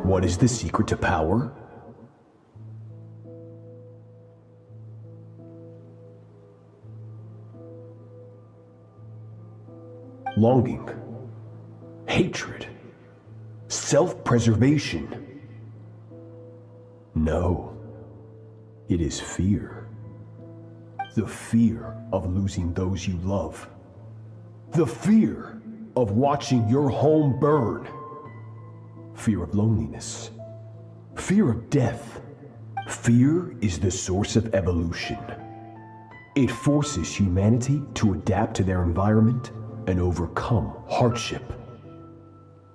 What is the secret to power? Longing, hatred, self-preservation. No, it is fear. The fear of losing those you love. The fear of watching your home burn. Fear of loneliness. Fear of death. Fear is the source of evolution. It forces humanity to adapt to their environment and overcome hardship.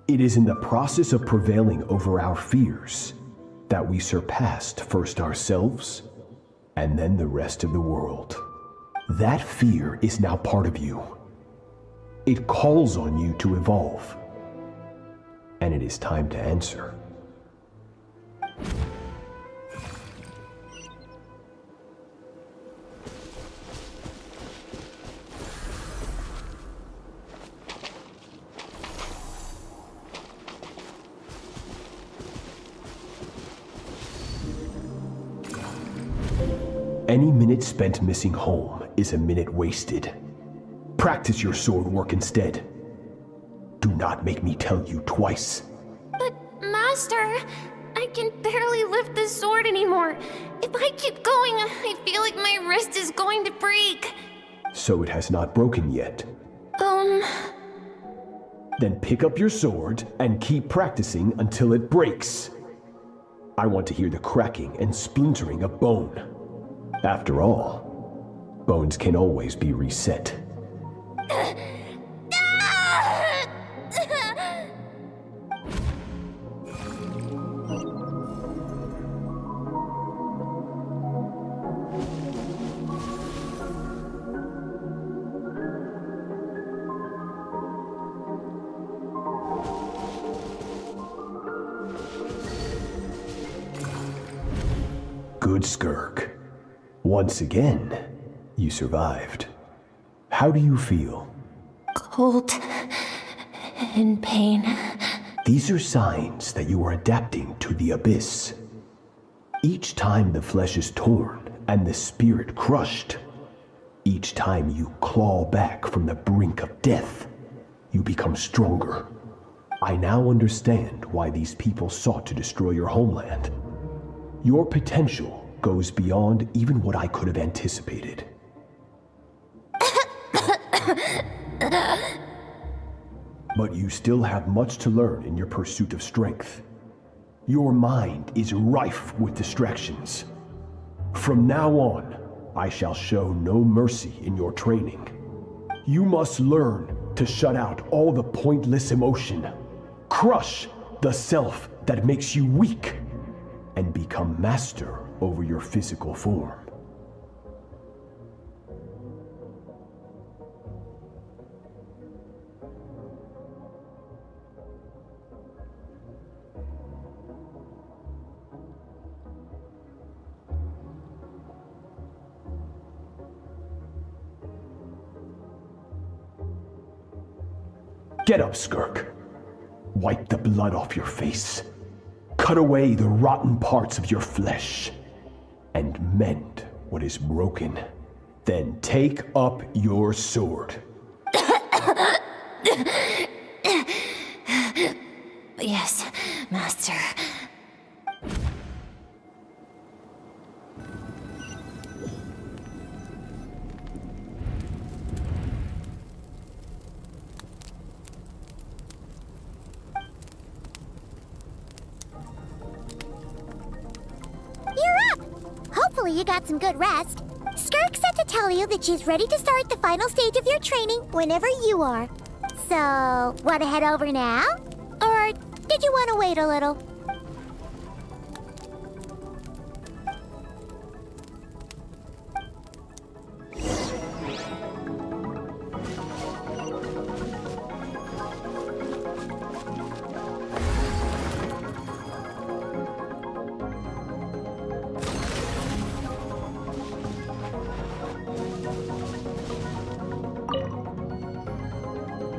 It is in the process of prevailing over our fears that we surpassed first ourselves and then the rest of the world. That fear is now part of you. It calls on you to evolve. And it is time to answer. Any minute spent missing home is a minute wasted. Practice your sword work instead. Do not make me tell you twice. But, Master, I can barely lift the sword anymore. If I keep going, I feel like my wrist is going to break. So it has not broken yet. Then pick up your sword and keep practicing until it breaks. I want to hear the cracking and splintering of bone. After all, bones can always be reset. Good, Skirk. Once again, you survived. How do you feel? Cold and pain. These are signs that you are adapting to the abyss. Each time the flesh is torn and the spirit crushed, each time you claw back from the brink of death, you become stronger. I now understand why these people sought to destroy your homeland. Your potential goes beyond even what I could have anticipated. But you still have much to learn in your pursuit of strength. Your mind is rife with distractions. From now on, I shall show no mercy in your training. You must learn to shut out all the pointless emotion. Crush the self that makes you weak. and become master over your physical form. Get up, Skirk. Wipe the blood off your face. Cut away the rotten parts of your flesh. And mend what is broken. Then take up your sword. Yes, Master. You're up! Hopefully you got some good rest. Skirk said to tell you that she's ready to start the final stage of your training whenever you are. So, want to head over now? Or did you want to wait a little?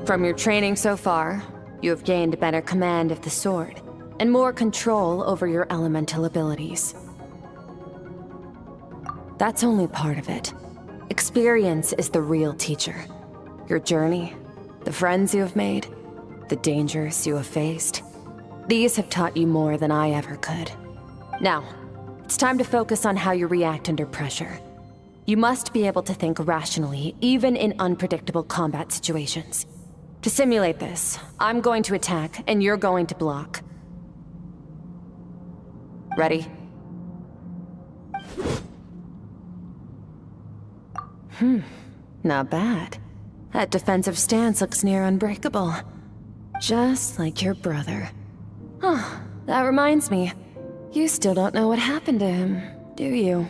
From your training so far, you have gained better command of the sword, and more control over your elemental abilities. That's only part of it. Experience is the real teacher. Your journey, the friends you have made, the dangers you have faced. These have taught you more than I ever could. Now, it's time to focus on how you react under pressure. You must be able to think rationally, even in unpredictable combat situations. To simulate this, I'm going to attack, and you're going to block. Ready? Not bad. That defensive stance looks near unbreakable. Just like your brother. Huh, that reminds me. You still don't know what happened to him, do you?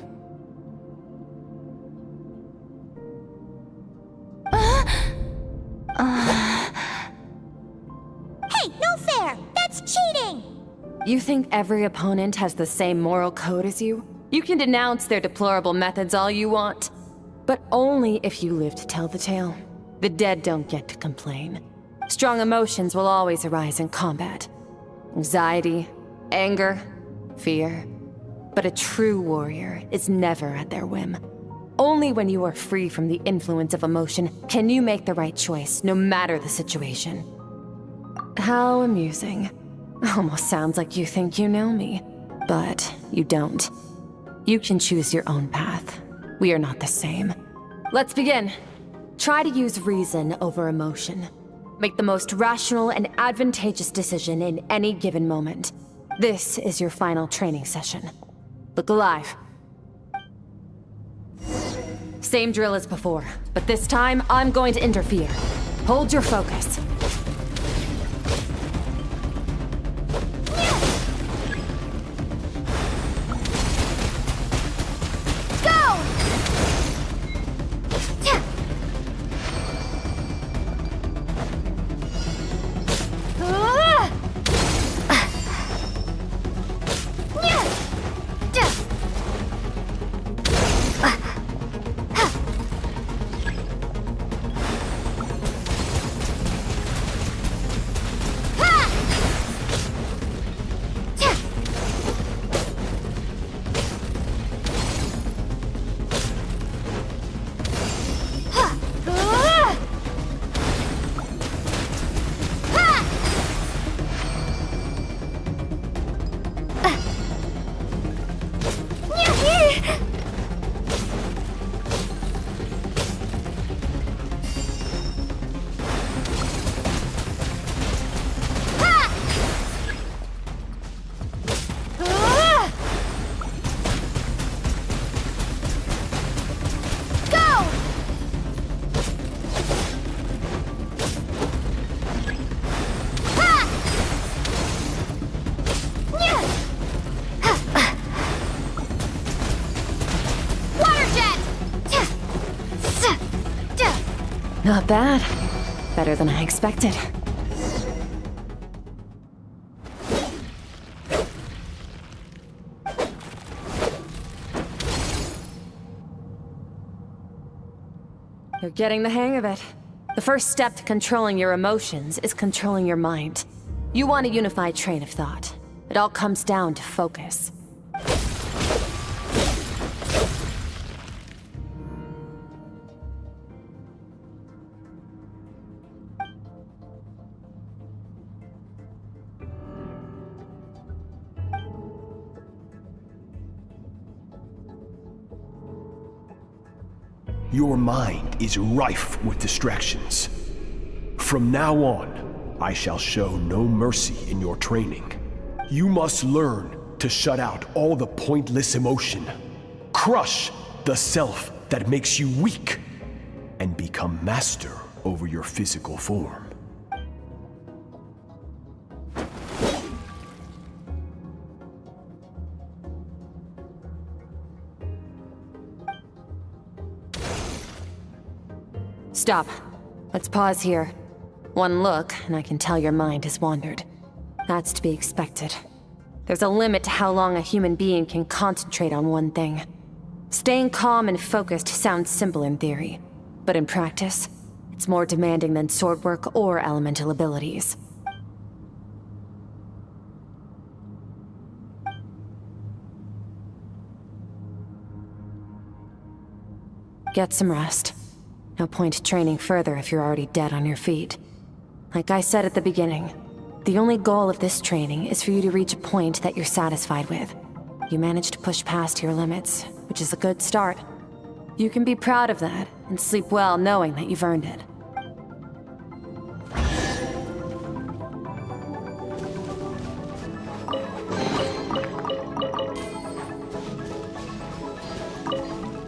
Hey, no fair! That's cheating! You think every opponent has the same moral code as you? You can denounce their deplorable methods all you want, but only if you live to tell the tale. The dead don't get to complain. Strong emotions will always arise in combat. Anxiety, anger, fear. But a true warrior is never at their whim. Only when you are free from the influence of emotion can you make the right choice, no matter the situation. How amusing. Almost sounds like you think you know me. But you don't. You can choose your own path. We are not the same. Let's begin. Try to use reason over emotion. Make the most rational and advantageous decision in any given moment. This is your final training session. Look alive. Same drill as before, but this time I'm going to interfere. Hold your focus. Not bad. Better than I expected. You're getting the hang of it. The first step to controlling your emotions is controlling your mind. You want a unified train of thought. It all comes down to focus. Your mind is rife with distractions. From now on, I shall show no mercy in your training. You must learn to shut out all the pointless emotion, crush the self that makes you weak, and become master over your physical form. Stop. Let's pause here. One look, and I can tell your mind has wandered. That's to be expected. There's a limit to how long a human being can concentrate on one thing. Staying calm and focused sounds simple in theory, but in practice, it's more demanding than sword work or elemental abilities. Get some rest. No point training further if you're already dead on your feet. Like I said at the beginning, the only goal of this training is for you to reach a point that you're satisfied with. You managed to push past your limits, which is a good start. You can be proud of that, and sleep well knowing that you've earned it.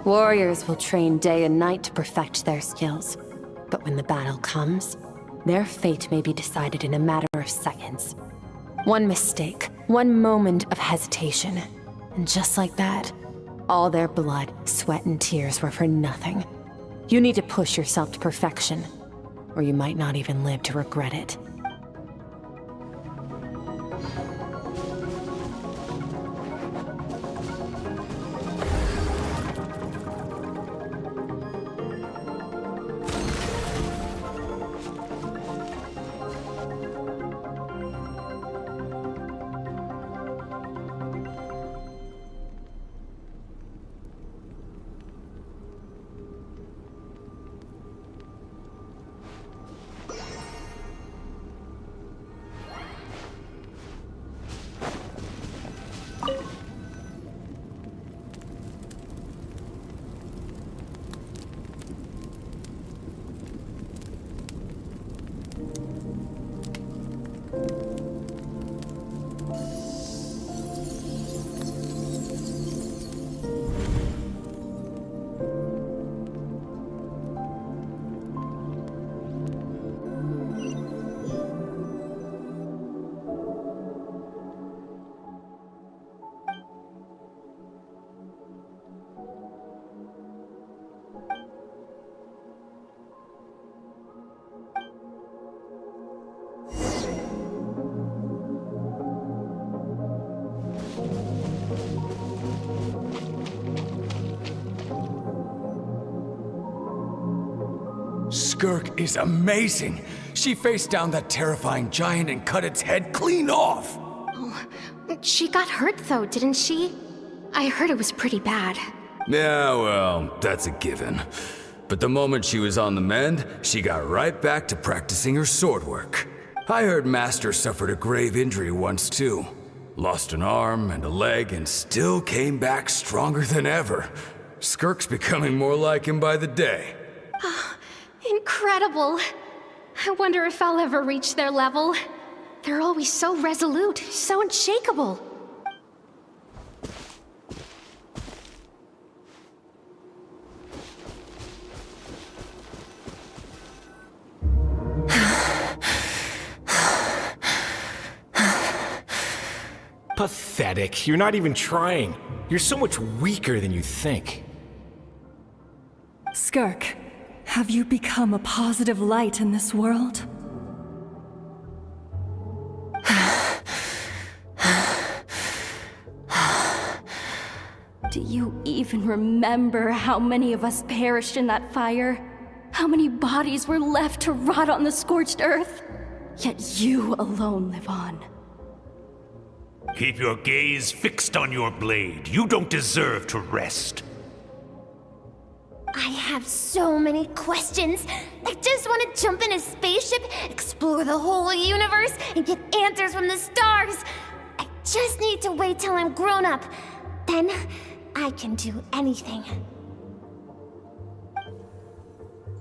Warriors will train day and night to perfect their skills. But when the battle comes, their fate may be decided in a matter of seconds. One mistake, one moment of hesitation, and just like that, all their blood, sweat, and tears were for nothing. You need to push yourself to perfection, or you might not even live to regret it. Skirk is amazing. She faced down that terrifying giant and cut its head clean off. Oh, she got hurt though, didn't she? I heard it was pretty bad. Yeah, well, that's a given. But the moment she was on the mend, she got right back to practicing her sword work. I heard Master suffered a grave injury once too. Lost an arm and a leg and still came back stronger than ever. Skirk's becoming more like him by the day. Incredible! I wonder if I'll ever reach their level. They're always so resolute, so unshakable. Pathetic. You're not even trying. You're so much weaker than you think. Skirk, Have you become a positive light in this world? Do you even remember how many of us perished in that fire? How many bodies were left to rot on the scorched earth? Yet you alone live on. Keep your gaze fixed on your blade. You don't deserve to rest. I have so many questions. I just want to jump in a spaceship, explore the whole universe, and get answers from the stars. I just need to wait till I'm grown up. Then I can do anything.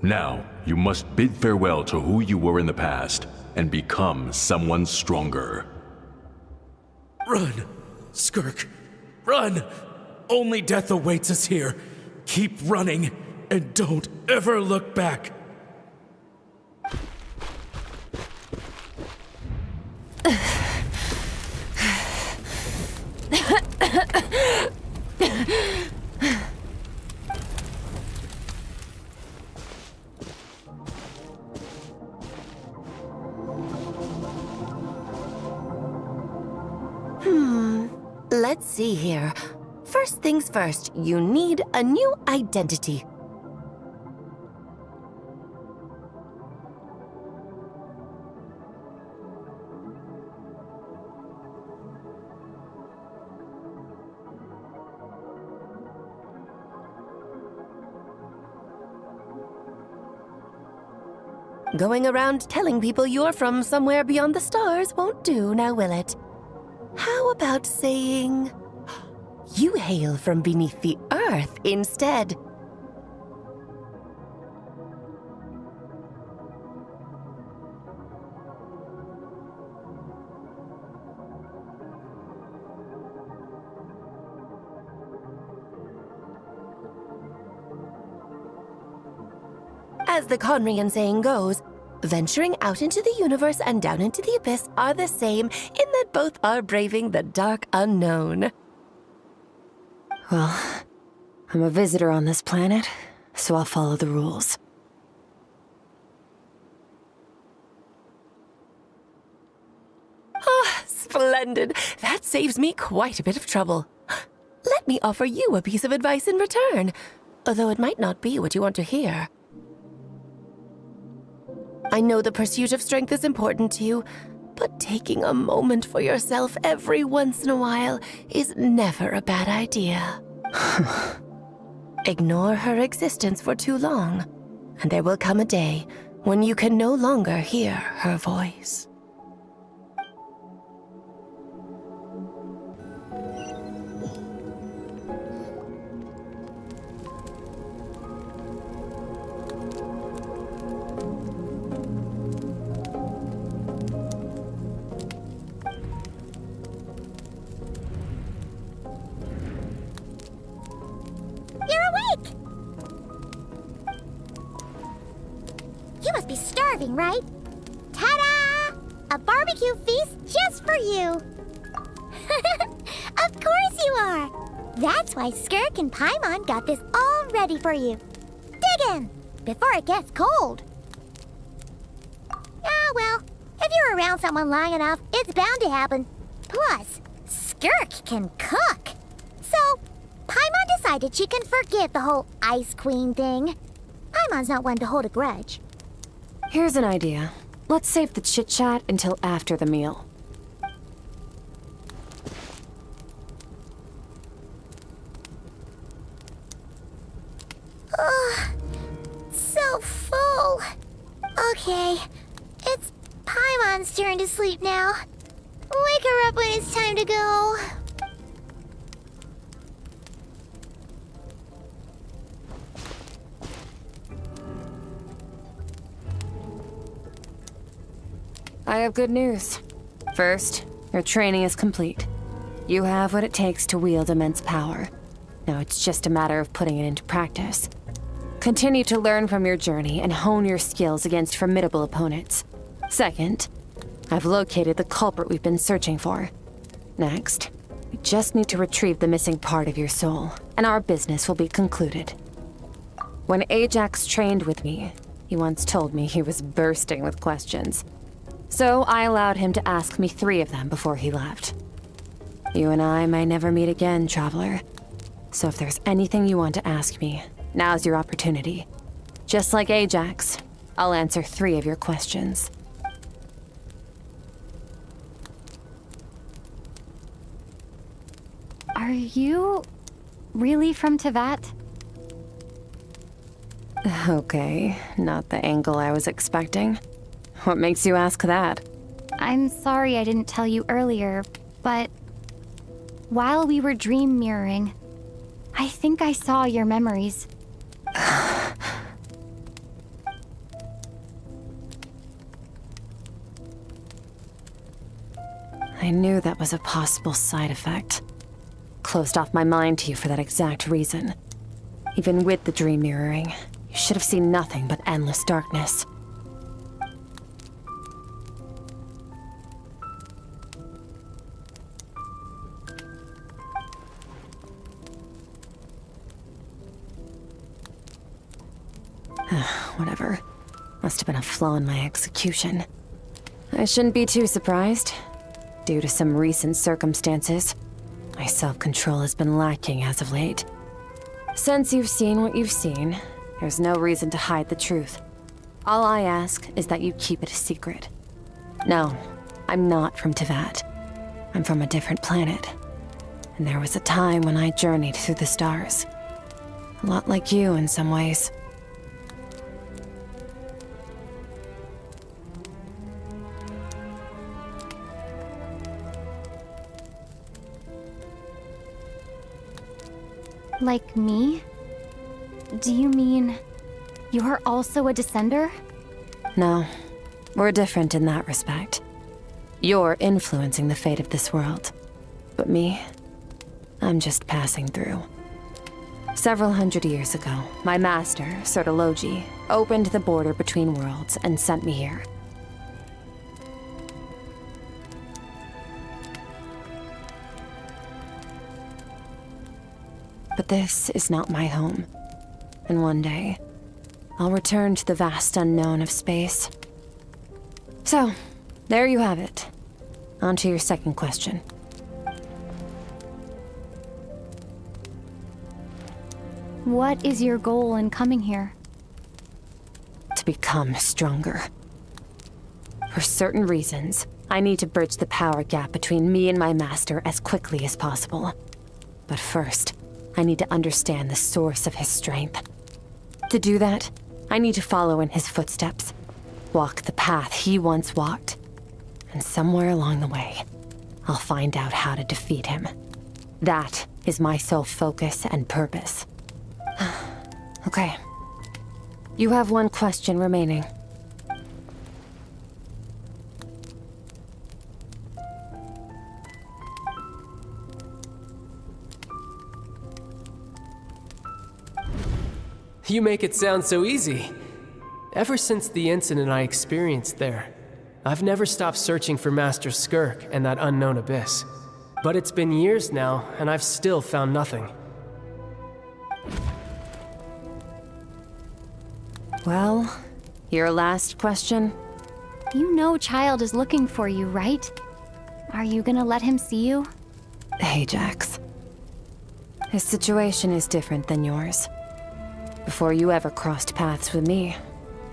Now, you must bid farewell to who you were in the past and become someone stronger. Run, Skirk, run! Only death awaits us here. Keep running, and don't ever look back. Let's see here. First things first, you need a new identity. Going around telling people you're from somewhere beyond the stars won't do, now will it? How about saying you hail from beneath the earth instead? As the Conrian saying goes, venturing out into the universe and down into the abyss are the same in that both are braving the dark unknown. Well, I'm a visitor on this planet, so I'll follow the rules. Ah, splendid. That saves me quite a bit of trouble. Let me offer you a piece of advice in return, although it might not be what you want to hear. I know the pursuit of strength is important to you, but taking a moment for yourself every once in a while is never a bad idea. Ignore her existence for too long, and there will come a day when you can no longer hear her voice. You must be starving, right? Ta-da! A barbecue feast just for you! Of course you are! That's why Skirk and Paimon got this all ready for you. Dig in, before it gets cold. Ah, well, if you're around someone long enough, it's bound to happen. Plus, Skirk can cook. So, Paimon decided she can forget the whole Ice Queen thing. Paimon's not one to hold a grudge. Here's an idea. Let's save the chit-chat until after the meal. Ugh, so full. Okay, it's Paimon's turn to sleep now. Wake her up when it's time to go. I have good news. First, your training is complete. You have what it takes to wield immense power. Now it's just a matter of putting it into practice. Continue to learn from your journey and hone your skills against formidable opponents. Second, I've located the culprit we've been searching for. Next, we just need to retrieve the missing part of your soul, and our business will be concluded. When Ajax trained with me, he once told me he was bursting with questions. So I allowed him to ask me 3 of them before he left. You and I may never meet again, Traveler. So if there's anything you want to ask me, now's your opportunity. Just like Ajax, I'll answer 3 of your questions. Are you really from Teyvat? Okay, not the angle I was expecting. What makes you ask that? I'm sorry I didn't tell you earlier, but while we were dream mirroring, I think I saw your memories. I knew that was a possible side effect. Closed off my mind to you for that exact reason. Even with the dream mirroring, you should have seen nothing but endless darkness. Whatever. Must have been a flaw in my execution. I shouldn't be too surprised. Due to some recent circumstances, my self-control has been lacking as of late. Since you've seen what you've seen, there's no reason to hide the truth. All I ask is that you keep it a secret. No, I'm not from Teyvat. I'm from a different planet. And there was a time when I journeyed through the stars. A lot like you in some ways. Like me? Do you mean you're also a Descender? No, we're different in that respect. You're influencing the fate of this world. But me, I'm just passing through. Several hundred years ago, my master, Sertologi, opened the border between worlds and sent me here. But this is not my home. And one day, I'll return to the vast unknown of space. So, there you have it. On to your second question. What is your goal in coming here? To become stronger. For certain reasons, I need to bridge the power gap between me and my master as quickly as possible. But first, I need to understand the source of his strength. To do that, I need to follow in his footsteps, walk the path he once walked, and somewhere along the way, I'll find out how to defeat him. That is my sole focus and purpose. Okay. You have one question remaining. You make it sound so easy. Ever since the incident I experienced there, I've never stopped searching for Master Skirk and that unknown abyss. But it's been years now, and I've still found nothing. Well, your last question? You know Childe is looking for you, right? Are you gonna let him see you? Ajax. His situation is different than yours. Before you ever crossed paths with me,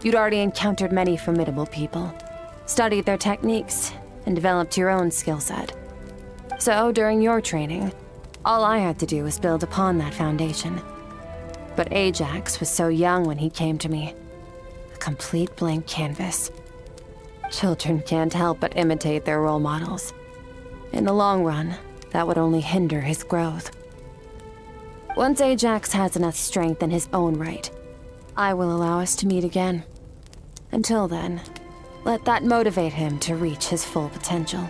you'd already encountered many formidable people, studied their techniques, and developed your own skill set. So, during your training, all I had to do was build upon that foundation. But Ajax was so young when he came to me. A complete blank canvas. Children can't help but imitate their role models. In the long run, that would only hinder his growth. Once Ajax has enough strength in his own right, I will allow us to meet again. Until then, let that motivate him to reach his full potential.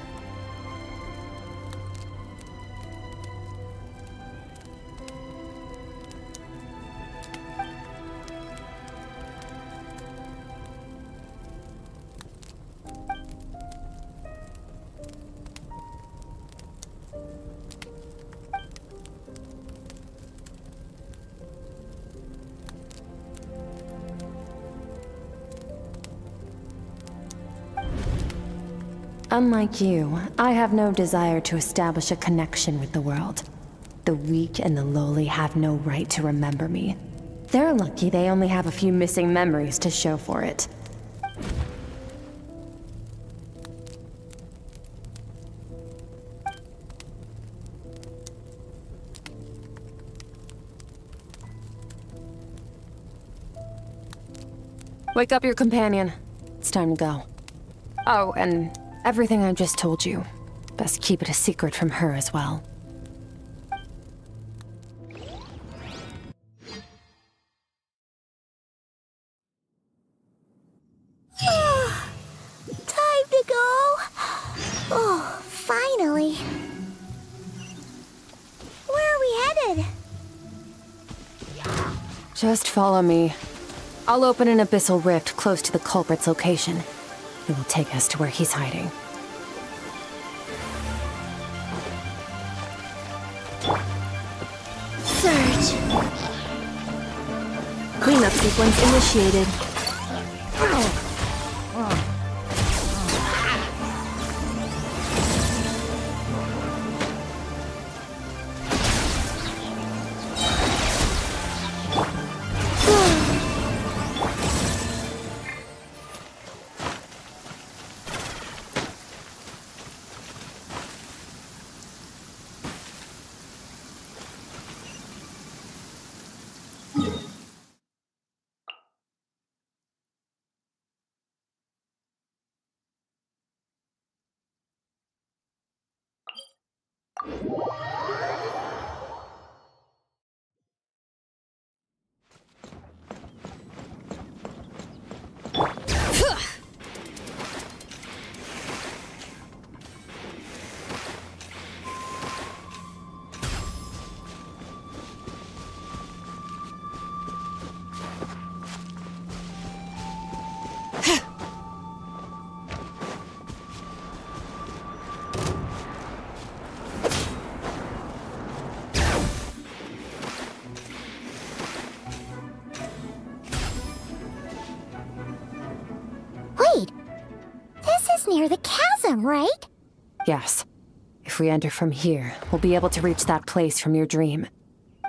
Unlike you, I have no desire to establish a connection with the world. The weak and the lowly have no right to remember me. They're lucky they only have a few missing memories to show for it. Wake up your companion. It's time to go. Oh, and everything I just told you. Best keep it a secret from her as well. Time to go. Oh, finally. Where are we headed? Just follow me. I'll open an abyssal rift close to the culprit's location. It will take us to where he's hiding. Surge. Cleanup sequence initiated. Wait, this is near the chasm, right? Yes. If we enter from here, we'll be able to reach that place from your dream.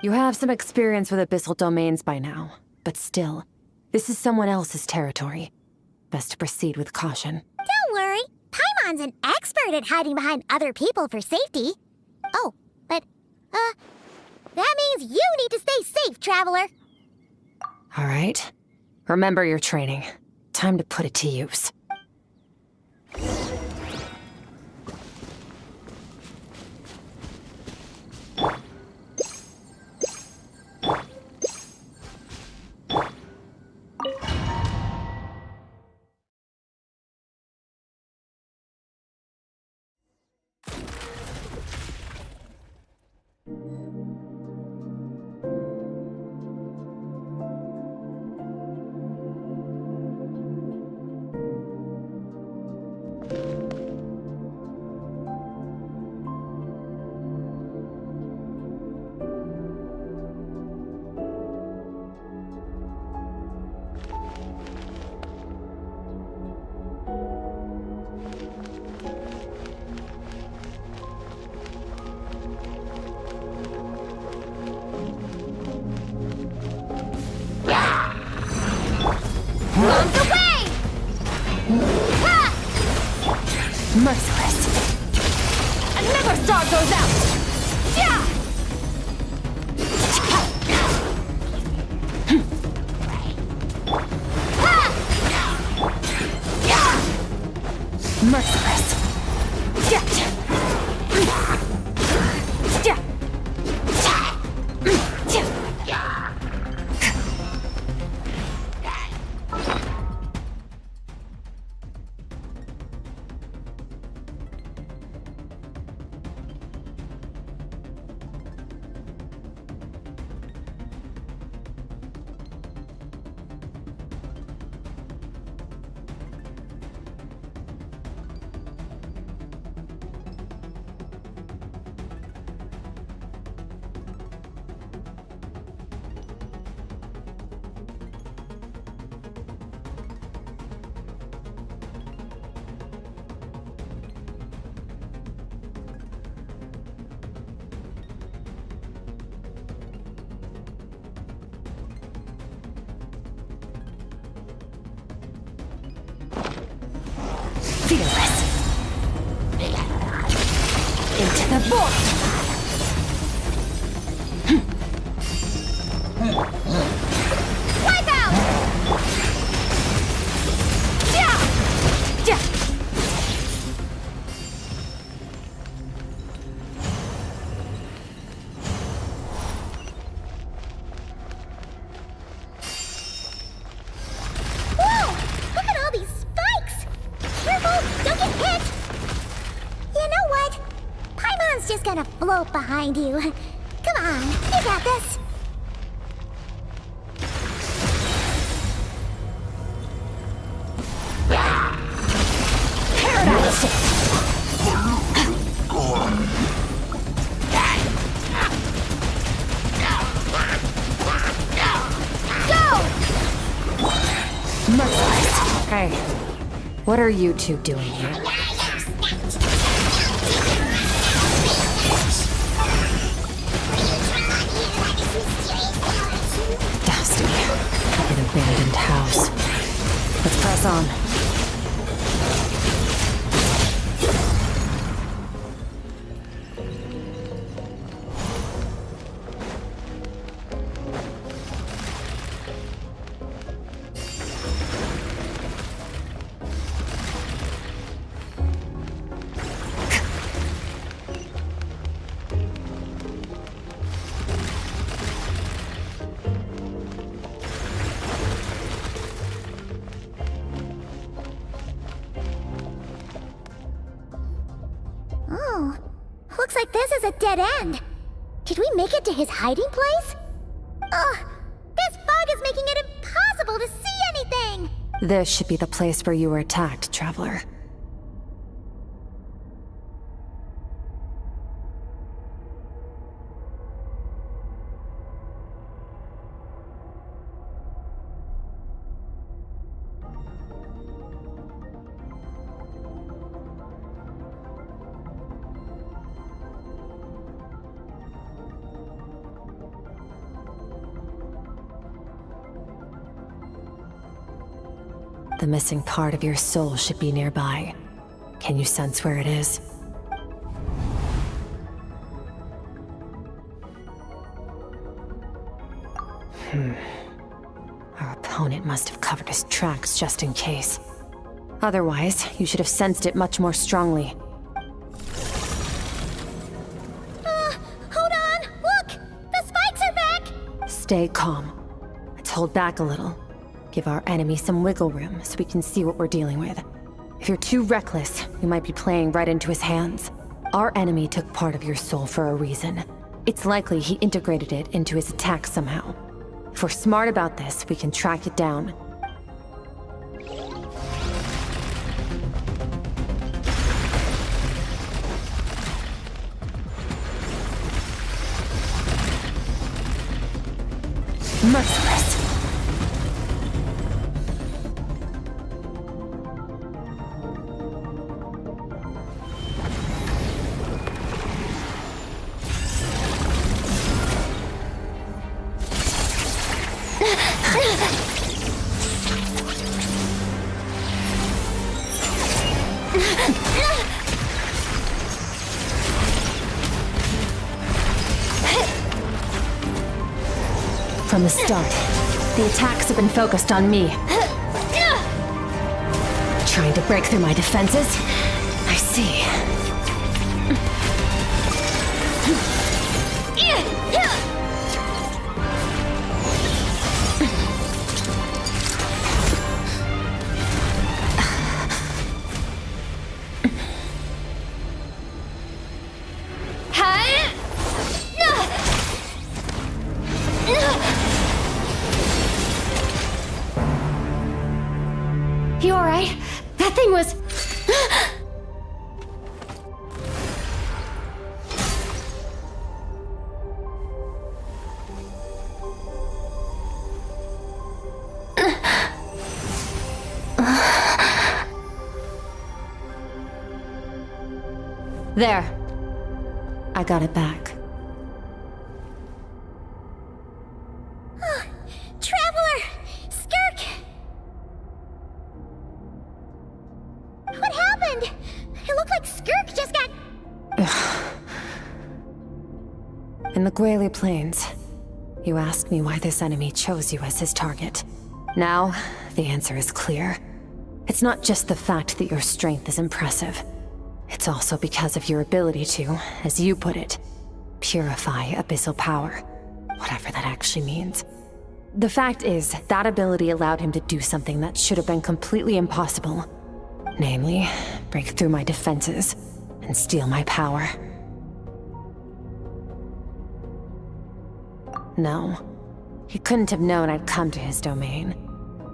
You have some experience with abyssal domains by now, but still, this is someone else's territory. Best to proceed with caution. Don't worry, Paimon's an expert at hiding behind other people for safety. Oh, but, that means you need to stay safe, traveler. All right. Remember your training. Time to put it to use. the void! Wipe out! Yeah! Yeah! Whoa! Look at all these spikes! Careful! Don't get hit! You know what? Paimon's just gonna float behind you. Come on, you got this! Merciless. Hey, what are you two doing here? Dusty. An abandoned house. Let's press on. Oh, looks like this is a dead end. Did we make it to his hiding place? Ugh, this fog is making it impossible to see anything! This should be the place where you were attacked, Traveler. The missing part of your soul should be nearby. Can you sense where it is? Our opponent must have covered his tracks just in case. Otherwise, you should have sensed it much more strongly. Hold on! Look! The spikes are back! Stay calm. Let's hold back a little. Give our enemy some wiggle room so we can see what we're dealing with. If you're too reckless, you might be playing right into his hands. Our enemy took part of your soul for a reason. It's likely he integrated it into his attack somehow. If we're smart about this, we can track it down. Merciless. From the start, the attacks have been focused on me. Trying to break through my defenses? I see. You alright? That thing was... There. I got it back. Traveler! Skirk! What happened? It looked like Skirk just got... In the Guili Plains, you asked me why this enemy chose you as his target. Now, the answer is clear. It's not just the fact that your strength is impressive. It's also because of your ability to, as you put it, purify abyssal power. Whatever that actually means. The fact is, that ability allowed him to do something that should have been completely impossible. Namely, break through my defenses and steal my power. No, he couldn't have known I'd come to his domain.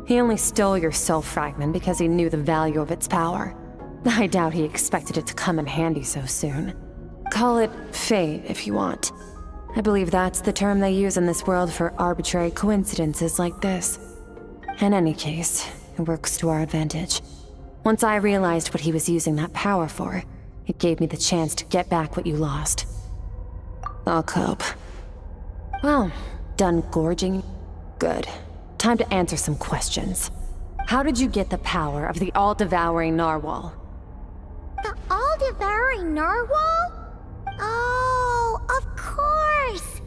He only stole your soul fragment because he knew the value of its power. I doubt he expected it to come in handy so soon. Call it fate if you want. I believe that's the term they use in this world for arbitrary coincidences like this. In any case, it works to our advantage. Once I realized what he was using that power for, it gave me the chance to get back what you lost. I'll cope. Well, done gorging? Good. Time to answer some questions. How did you get the power of the all-devouring narwhal? The all-devouring narwhal? Oh, of course!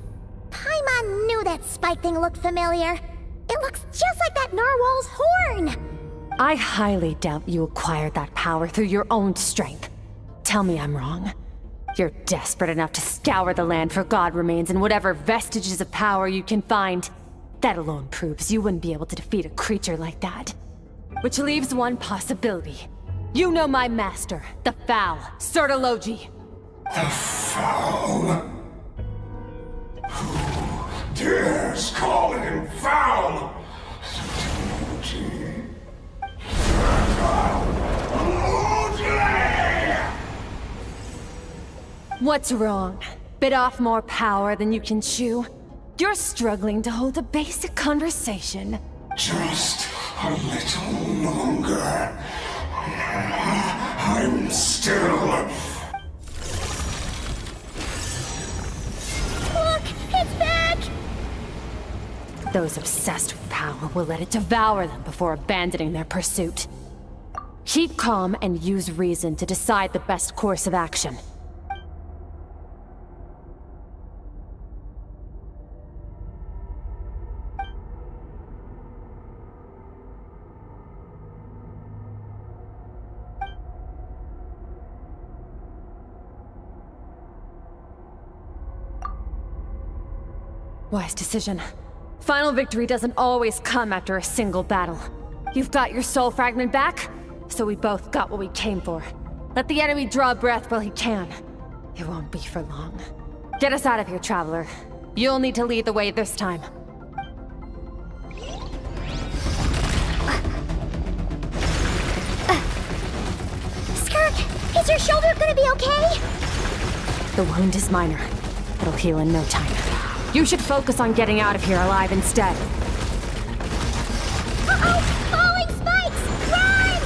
Paimon knew that spike thing looked familiar. It looks just like that narwhal's horn! I highly doubt you acquired that power through your own strength. Tell me I'm wrong. You're desperate enough to scour the land for god remains and whatever vestiges of power you can find. That alone proves you wouldn't be able to defeat a creature like that. Which leaves one possibility. You know my master, the Foul, Sertologi. The Foul? Who dares call him Foul? Sertologi. What's wrong? Bit off more power than you can chew? You're struggling to hold a basic conversation. Just a little longer. I'm still... Look! It's back! Those obsessed with power will let it devour them before abandoning their pursuit. Keep calm and use reason to decide the best course of action. Wise decision. Final victory doesn't always come after a single battle. You've got your soul fragment back, so we both got what we came for. Let the enemy draw breath while he can. It won't be for long. Get us out of here, Traveler. You'll need to lead the way this time. Skirk, is your shoulder gonna be okay? The wound is minor. It'll heal in no time. You should focus on getting out of here alive instead. Uh-oh! Falling spikes! Run!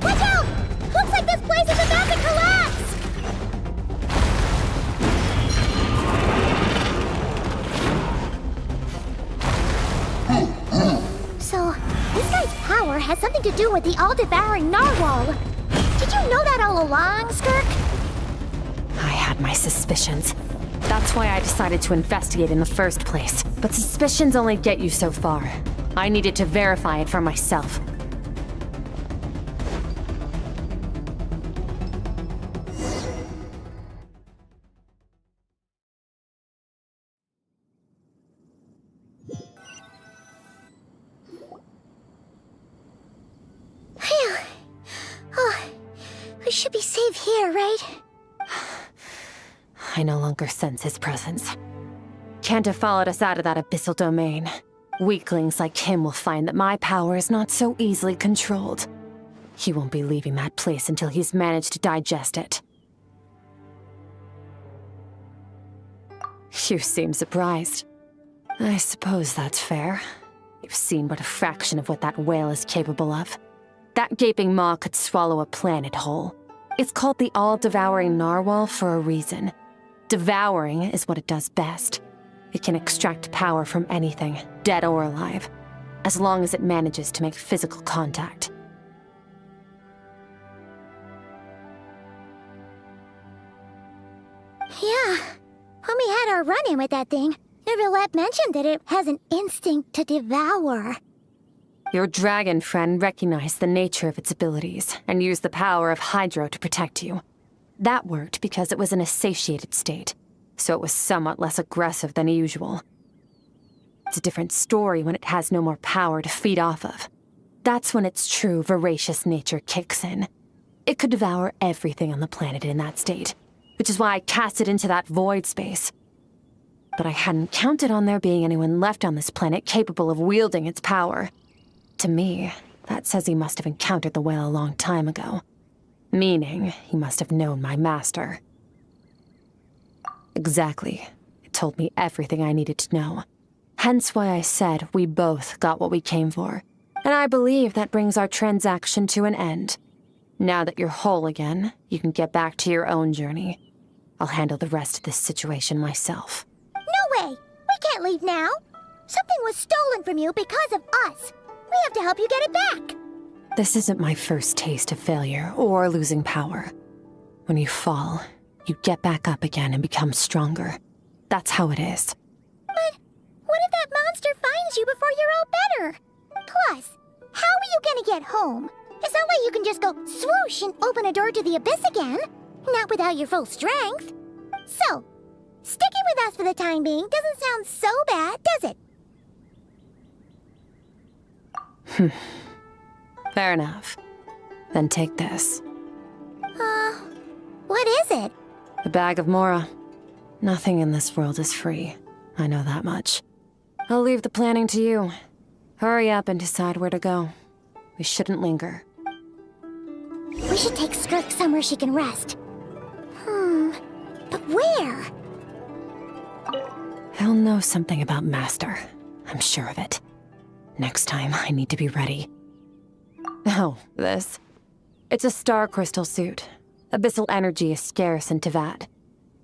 Watch out! Looks like this place is about to collapse! So, this guy's power has something to do with the all-devouring narwhal. Did you know that all along, Skirk? I had my suspicions. That's why I decided to investigate in the first place. But suspicions only get you so far. I needed to verify it for myself. Phew. Oh, we should be safe here, right? I no longer sense his presence. Can't have followed us out of that abyssal domain. Weaklings like him will find that my power is not so easily controlled. He won't be leaving that place until he's managed to digest it. You seem surprised. I suppose that's fair. You've seen but a fraction of what that whale is capable of. That gaping maw could swallow a planet whole. It's called the all-devouring narwhal for a reason. Devouring is what it does best. It can extract power from anything, dead or alive, as long as it manages to make physical contact. Yeah, when we had our run-in with that thing, Neuvillette mentioned that it has an instinct to devour. Your dragon friend recognized the nature of its abilities and used the power of Hydro to protect you. That worked because it was in a satiated state, so it was somewhat less aggressive than usual. It's a different story when it has no more power to feed off of. That's when its true voracious nature kicks in. It could devour everything on the planet in that state, which is why I cast it into that void space. But I hadn't counted on there being anyone left on this planet capable of wielding its power. To me, that says he must have encountered the whale a long time ago. Meaning, he must have known my master. Exactly. It told me everything I needed to know. Hence why I said we both got what we came for. And I believe that brings our transaction to an end. Now that you're whole again, you can get back to your own journey. I'll handle the rest of this situation myself. No way! We can't leave now! Something was stolen from you because of us! We have to help you get it back! This isn't my first taste of failure or losing power. When you fall, you get back up again and become stronger. That's how it is. But what if that monster finds you before you're all better? Plus, how are you gonna get home? It's not like you can just go swoosh and open a door to the abyss again. Not without your full strength. So, sticking with us for the time being doesn't sound so bad, does it? Fair enough. Then take this. What is it? A bag of Mora. Nothing in this world is free. I know that much. I'll leave the planning to you. Hurry up and decide where to go. We shouldn't linger. We should take Skirk somewhere she can rest. But where? He'll know something about Master. I'm sure of it. Next time, I need to be ready. Oh, this. It's a star crystal suit. Abyssal energy is scarce in Teyvat.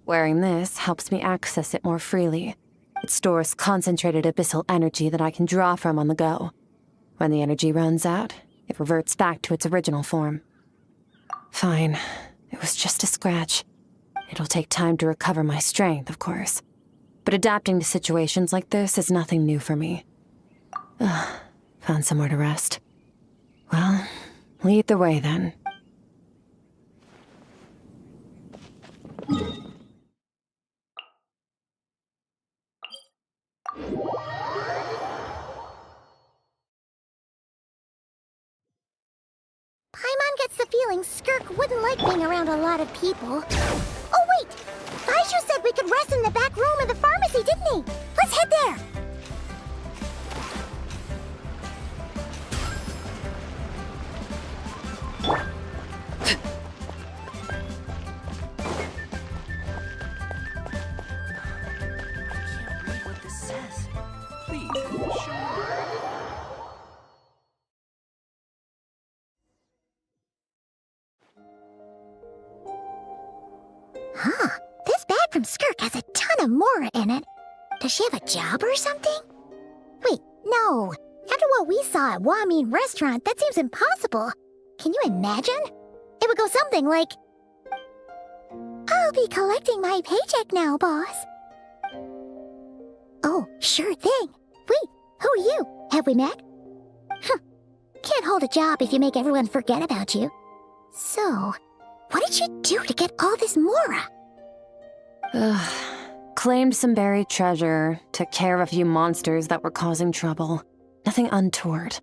Wearing this helps me access it more freely. It stores concentrated abyssal energy that I can draw from on the go. When the energy runs out, it reverts back to its original form. Fine. It was just a scratch. It'll take time to recover my strength, of course. But adapting to situations like this is nothing new for me. Found somewhere to rest. Well, lead the way then. Paimon gets the feeling Skirk wouldn't like being around a lot of people. Oh wait! Kaiju said we could rest in the back room of the pharmacy, didn't he? Let's head there! This bag from Skirk has a ton of Mora in it. Does she have a job or something? Wait, no. After what we saw at Wamin Restaurant, that seems impossible. Can you imagine? It would go something like, I'll be collecting my paycheck now, boss. Oh, sure thing. Wait, who are you? Have we met? Can't hold a job if you make everyone forget about you. So, what did you do to get all this Mora? Claimed some buried treasure, took care of a few monsters that were causing trouble. Nothing untoward.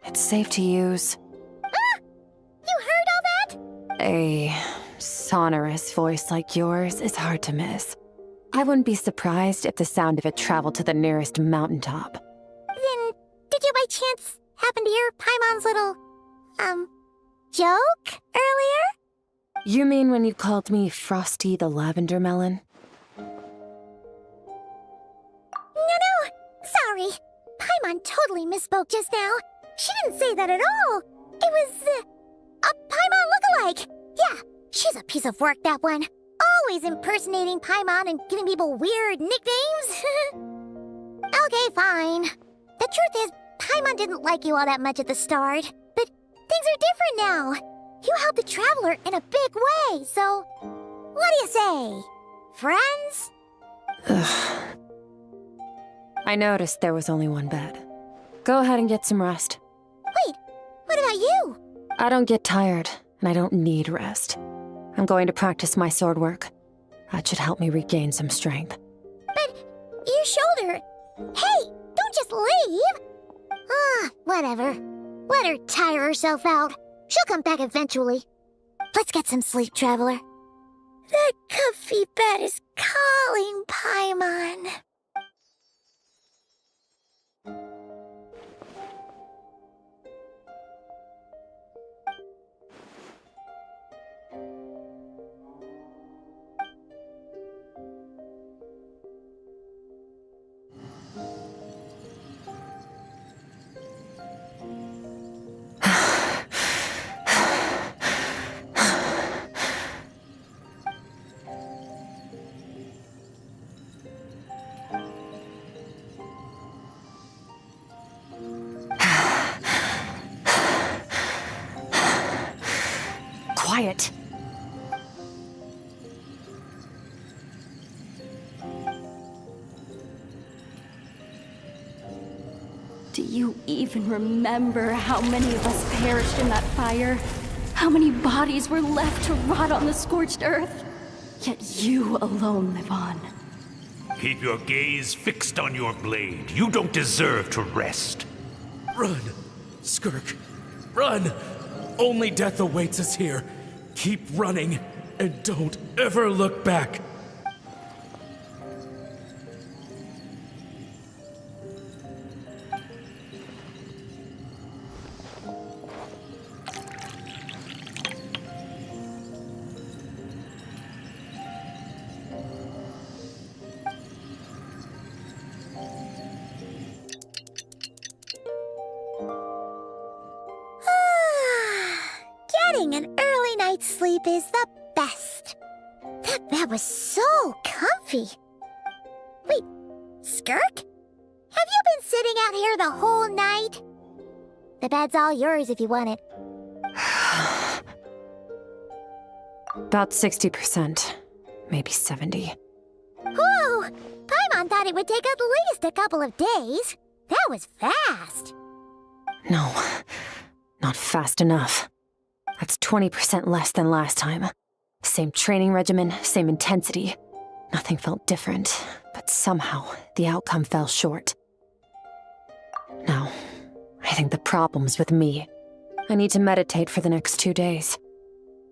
It's safe to use. You heard all that? A sonorous voice like yours is hard to miss. I wouldn't be surprised if the sound of it traveled to the nearest mountaintop. Then, did you by chance happen to hear Paimon's little, joke earlier? You mean when you called me Frosty the Lavender Melon? No, sorry. Paimon totally misspoke just now. She didn't say that at all. It was a Paimon lookalike. Yeah, she's a piece of work, that one. Always impersonating Paimon and giving people weird nicknames. Okay, fine. The truth is, Paimon didn't like you all that much at the start, but things are different now. You helped the Traveler in a big way, so what do you say? Friends? I noticed there was only one bed. Go ahead and get some rest. Wait, what about you? I don't get tired, and I don't need rest. I'm going to practice my sword work. That should help me regain some strength. But your shoulder... Hey, don't just leave! Whatever. Let her tire herself out. She'll come back eventually. Let's get some sleep, Traveler. That comfy bed is calling, Paimon. Quiet. Do you even remember how many of us perished in that fire? How many bodies were left to rot on the scorched earth? Yet you alone live on. Keep your gaze fixed on your blade. You don't deserve to rest. Run, Skirk. Run! Only death awaits us here. Keep running, and don't ever look back. Getting an early night's sleep is the best. That bed was so comfy. Wait, Skirk? Have you been sitting out here the whole night? The bed's all yours if you want it. About 60%. Maybe 70. Whew! Paimon thought it would take at least a couple of days. That was fast. No, not fast enough. That's 20% less than last time. Same training regimen, same intensity. Nothing felt different, but somehow the outcome fell short. No, I think the problem's with me. I need to meditate for the next 2 days.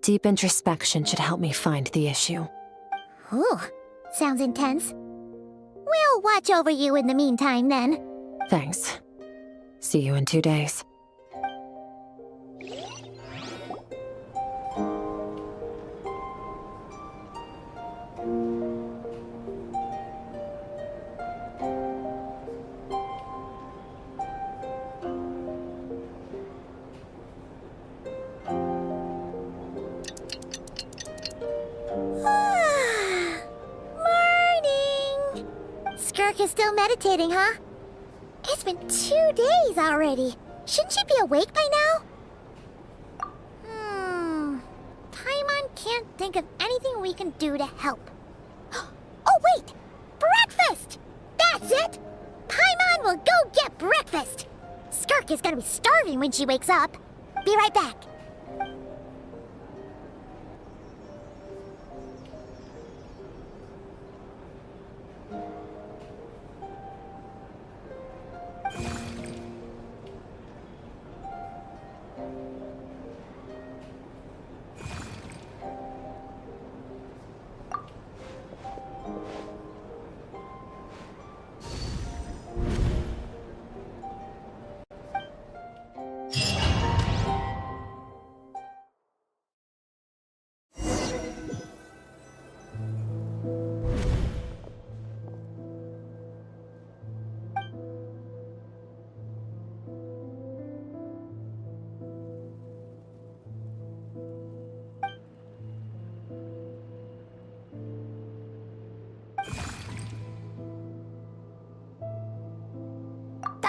Deep introspection should help me find the issue. Ooh, sounds intense. We'll watch over you in the meantime, then. Thanks. See you in 2 days. Morning! Skirk is still meditating, huh? It's been 2 days already. Shouldn't she be awake by now? Paimon can't think of anything we can do to help. Oh, wait! Breakfast! That's it! Paimon will go get breakfast! Skirk is gonna be starving when she wakes up. Be right back.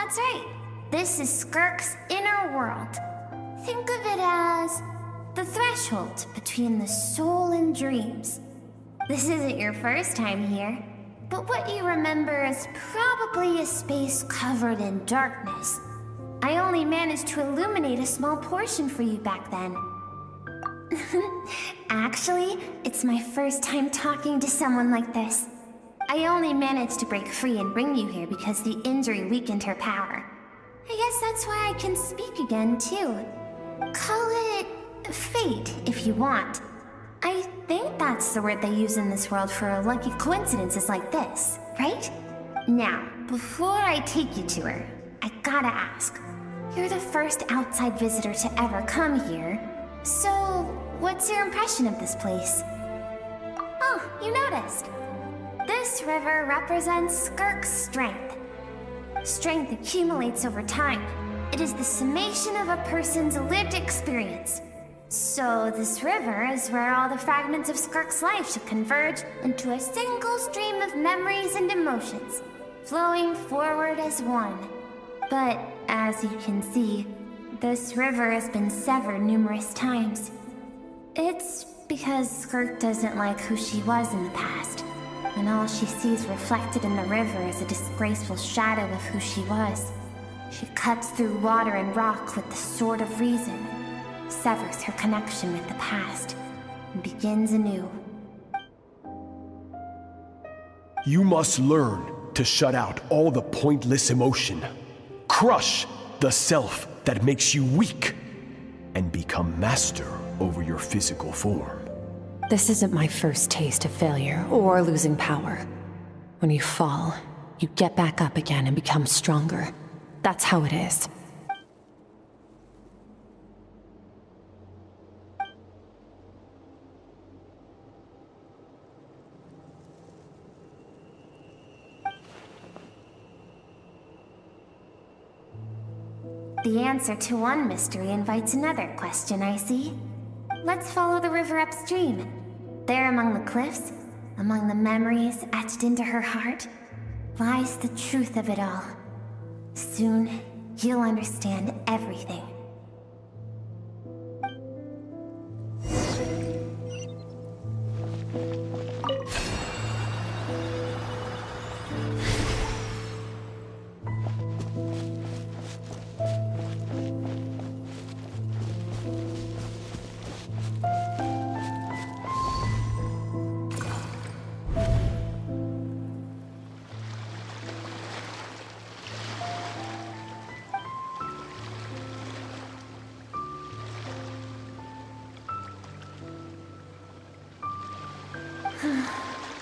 That's right. This is Skirk's inner world. Think of it as the threshold between the soul and dreams. This isn't your first time here, but what you remember is probably a space covered in darkness. I only managed to illuminate a small portion for you back then. Actually, it's my first time talking to someone like this. I only managed to break free and bring you here because the injury weakened her power. I guess that's why I can speak again, too. Call it fate, if you want. I think that's the word they use in this world for lucky coincidences like this, right? Now, before I take you to her, I gotta ask. You're the first outside visitor to ever come here, so what's your impression of this place? Oh, you noticed. This river represents Skirk's strength. Strength accumulates over time. It is the summation of a person's lived experience. So this river is where all the fragments of Skirk's life should converge into a single stream of memories and emotions, flowing forward as one. But as you can see, this river has been severed numerous times. It's because Skirk doesn't like who she was in the past, and all she sees reflected in the river is a disgraceful shadow of who she was. She cuts through water and rock with the sword of reason, severs her connection with the past, and begins anew. You must learn to shut out all the pointless emotion. Crush the self that makes you weak, and become master over your physical form. This isn't my first taste of failure or losing power. When you fall, you get back up again and become stronger. That's how it is. The answer to one mystery invites another question, I see. Let's follow the river upstream. There among the cliffs, among the memories etched into her heart, lies the truth of it all. Soon, you'll understand everything.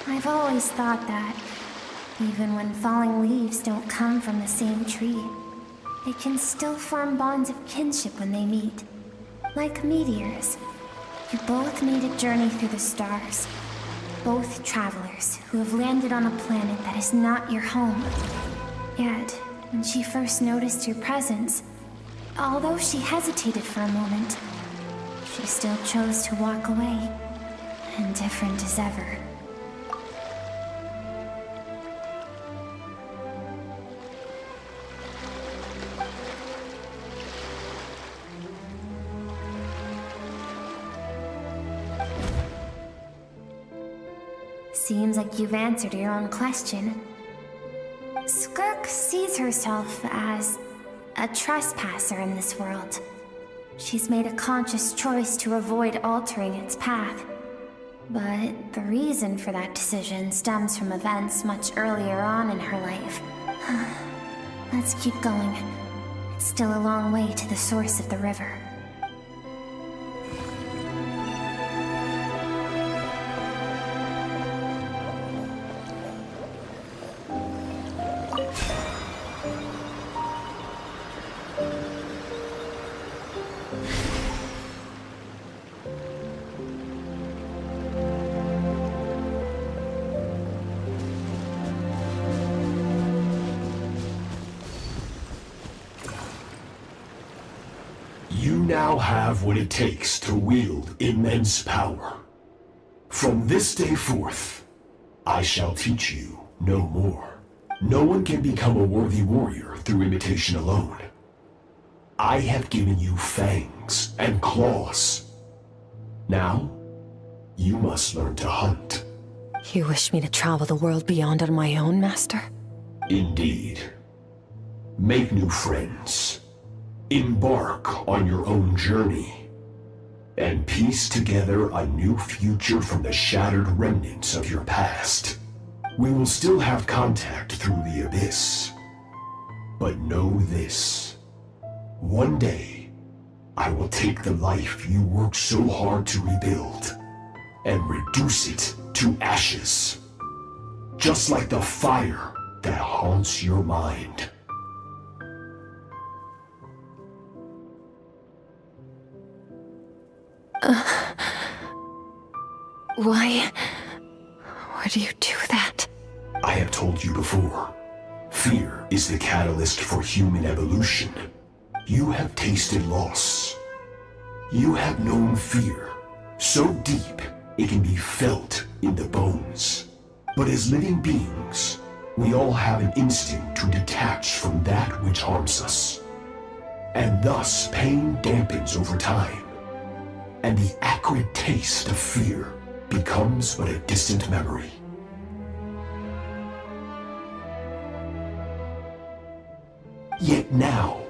I've always thought that, even when falling leaves don't come from the same tree, they can still form bonds of kinship when they meet. Like meteors, you both made a journey through the stars. Both travelers who have landed on a planet that is not your home. Yet, when she first noticed your presence, although she hesitated for a moment, she still chose to walk away, indifferent as ever. Seems like you've answered your own question. Skirk sees herself as a trespasser in this world. She's made a conscious choice to avoid altering its path. But the reason for that decision stems from events much earlier on in her life. Let's keep going. It's still a long way to the source of the river. You now have what it takes to wield immense power. From this day forth, I shall teach you no more. No one can become a worthy warrior through imitation alone. I have given you fangs and claws. Now, you must learn to hunt. You wish me to travel the world beyond on my own, Master? Indeed. Make new friends. Embark on your own journey. And piece together a new future from the shattered remnants of your past. We will still have contact through the Abyss. But know this. One day, I will take the life you worked so hard to rebuild and reduce it to ashes. Just like the fire that haunts your mind. Why do you do that? I have told you before. Fear is the catalyst for human evolution. You have tasted loss. You have known fear, so deep it can be felt in the bones. But as living beings, we all have an instinct to detach from that which harms us. And thus pain dampens over time, and the acrid taste of fear becomes but a distant memory. Yet now,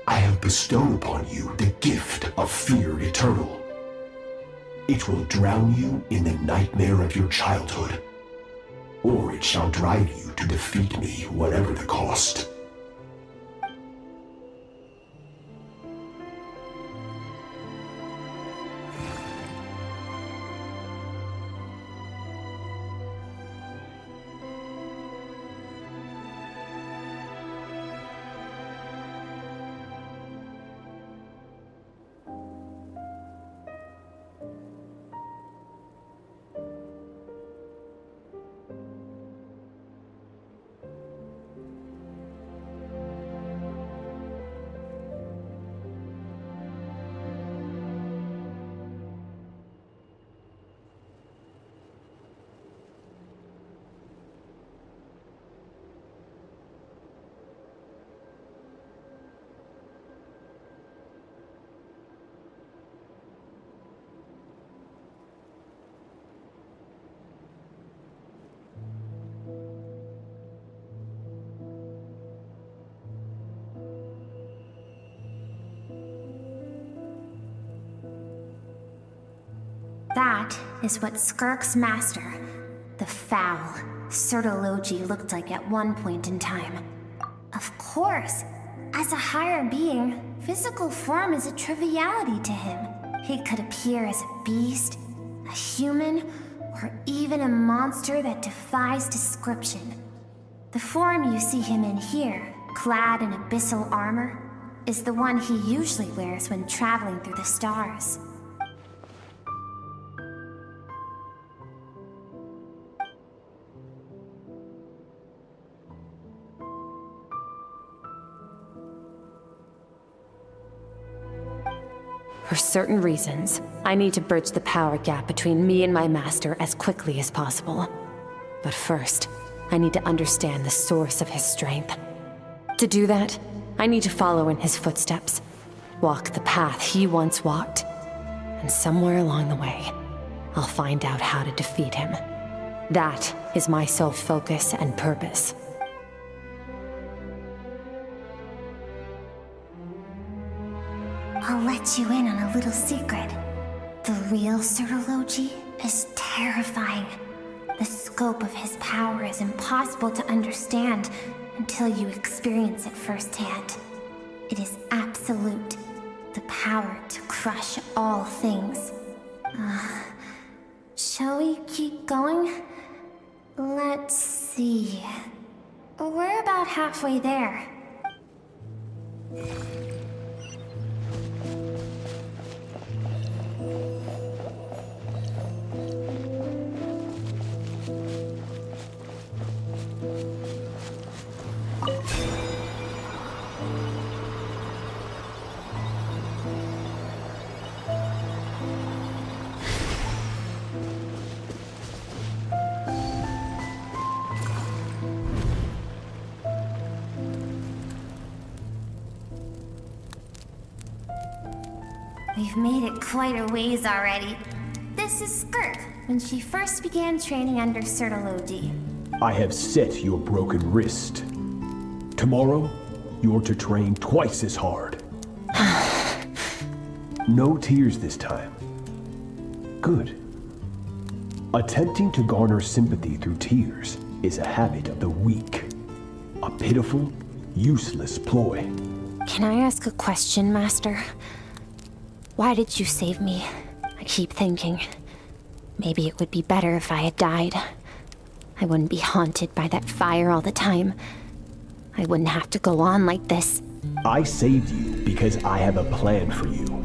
I have bestowed upon you the gift of fear eternal. It will drown you in the nightmare of your childhood, or it shall drive you to defeat me, whatever the cost. That is what Skirk's master, the foul Sertologi, looked like at one point in time. Of course, as a higher being, physical form is a triviality to him. He could appear as a beast, a human, or even a monster that defies description. The form you see him in here, clad in abyssal armor, is the one he usually wears when traveling through the stars. For certain reasons, I need to bridge the power gap between me and my master as quickly as possible. But first, I need to understand the source of his strength. To do that, I need to follow in his footsteps, walk the path he once walked, and somewhere along the way, I'll find out how to defeat him. That is my sole focus and purpose. I'll let you in on a little secret. The real Sertologi is terrifying. The scope of his power is impossible to understand until you experience it firsthand. It is absolute. The power to crush all things. Shall we keep going? Let's see. We're about halfway there. We've made it quite a ways already. This is Skirk, when she first began training under Sertologi. I have set your broken wrist. Tomorrow, you're to train twice as hard. No tears this time. Good. Attempting to garner sympathy through tears is a habit of the weak. A pitiful, useless ploy. Can I ask a question, Master? Why did you save me? I keep thinking, maybe it would be better if I had died. I wouldn't be haunted by that fire all the time. I wouldn't have to go on like this. I saved you because I have a plan for you.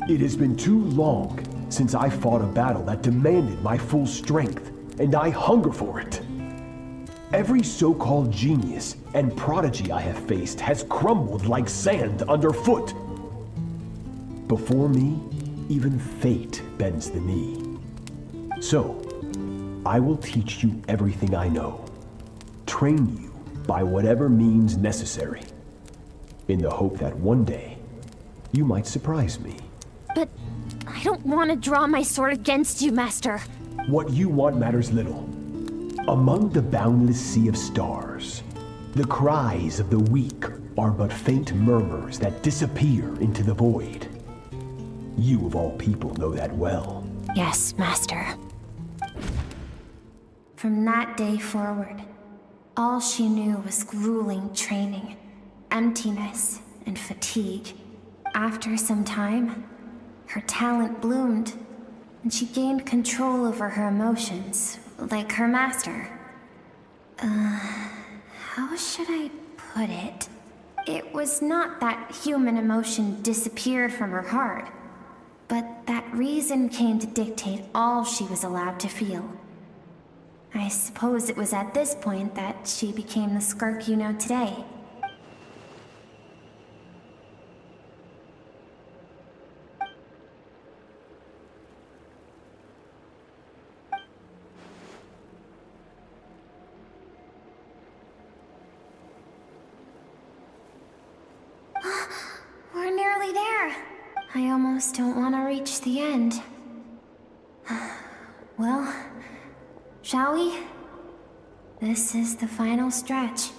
It has been too long since I fought a battle that demanded my full strength, and I hunger for it. Every so-called genius and prodigy I have faced has crumbled like sand underfoot. Before me, even fate bends the knee. So, I will teach you everything I know. Train you by whatever means necessary, in the hope that one day, you might surprise me. But I don't want to draw my sword against you, Master. What you want matters little. Among the boundless sea of stars, the cries of the weak are but faint murmurs that disappear into the void. You of all people know that well. Yes, Master. From that day forward, all she knew was grueling training, emptiness, and fatigue. After some time, her talent bloomed, and she gained control over her emotions, like her master. How should I put it? It was not that human emotion disappeared from her heart, but that reason came to dictate all she was allowed to feel. I suppose it was at this point that she became the Skirk you know today. We're nearly there. I almost don't want to reach the end. Well, shall we? This is the final stretch.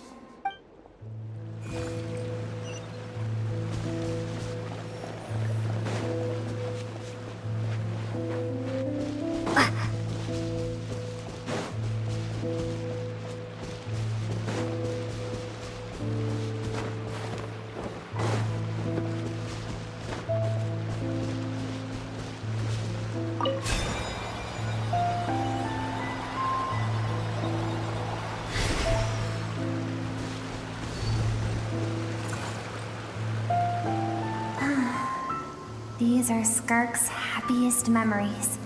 These are Skirk's happiest memories.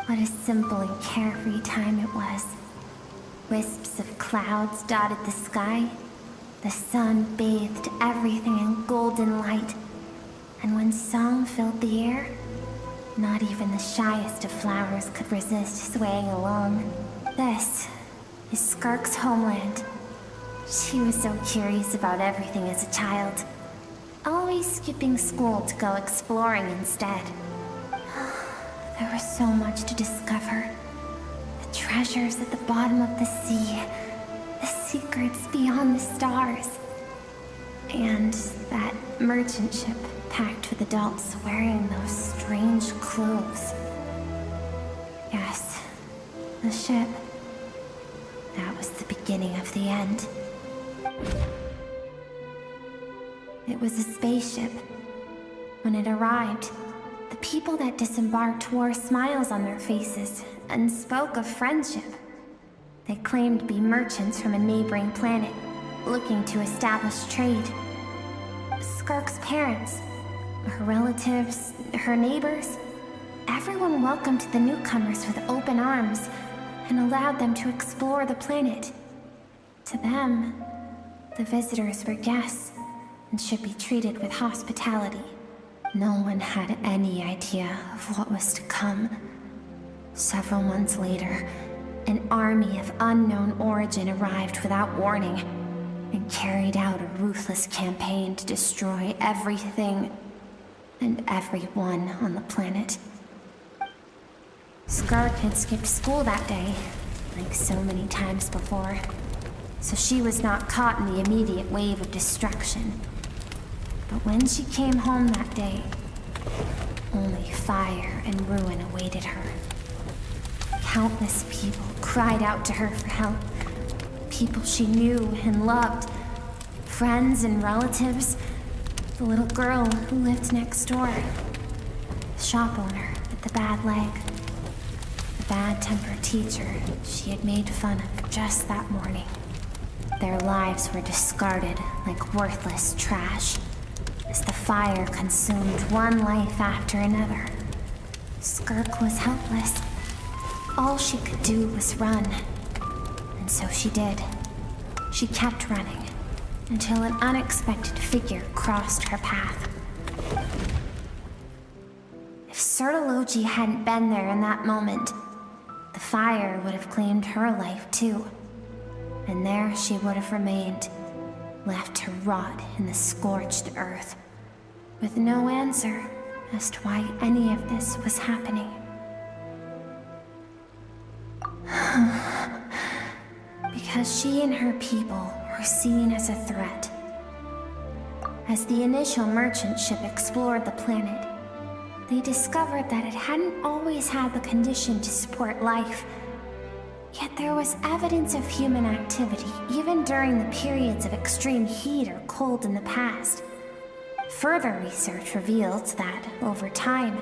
What a simple and carefree time it was. Wisps of clouds dotted the sky. The sun bathed everything in golden light. And when song filled the air, not even the shyest of flowers could resist swaying along. This is Skirk's homeland. She was so curious about everything as a child. Always skipping school to go exploring instead. There was so much to discover. The treasures at the bottom of the sea. The secrets beyond the stars. And that merchant ship packed with adults wearing those strange clothes. Yes, the ship. That was the beginning of the end. It was a spaceship. When it arrived, the people that disembarked wore smiles on their faces and spoke of friendship. They claimed to be merchants from a neighboring planet, looking to establish trade. Skirk's parents, her relatives, her neighbors. Everyone welcomed the newcomers with open arms and allowed them to explore the planet. To them, the visitors were guests and should be treated with hospitality. No one had any idea of what was to come. Several months later, an army of unknown origin arrived without warning and carried out a ruthless campaign to destroy everything and everyone on the planet. Skirk had skipped school that day, like so many times before, so she was not caught in the immediate wave of destruction. But when she came home that day, only fire and ruin awaited her. Countless people cried out to her for help. People she knew and loved. Friends and relatives. The little girl who lived next door. The shop owner with the bad leg. The bad-tempered teacher she had made fun of just that morning. Their lives were discarded like worthless trash as the fire consumed one life after another. Skirk was helpless. All she could do was run. And so she did. She kept running until an unexpected figure crossed her path. If Sertology hadn't been there in that moment, the fire would have claimed her life too. And there she would have remained, left to rot in the scorched earth, with no answer as to why any of this was happening. Because she and her people were seen as a threat. As the initial merchant ship explored the planet, they discovered that it hadn't always had the condition to support life. Yet there was evidence of human activity, even during the periods of extreme heat or cold in the past. Further research revealed that, over time,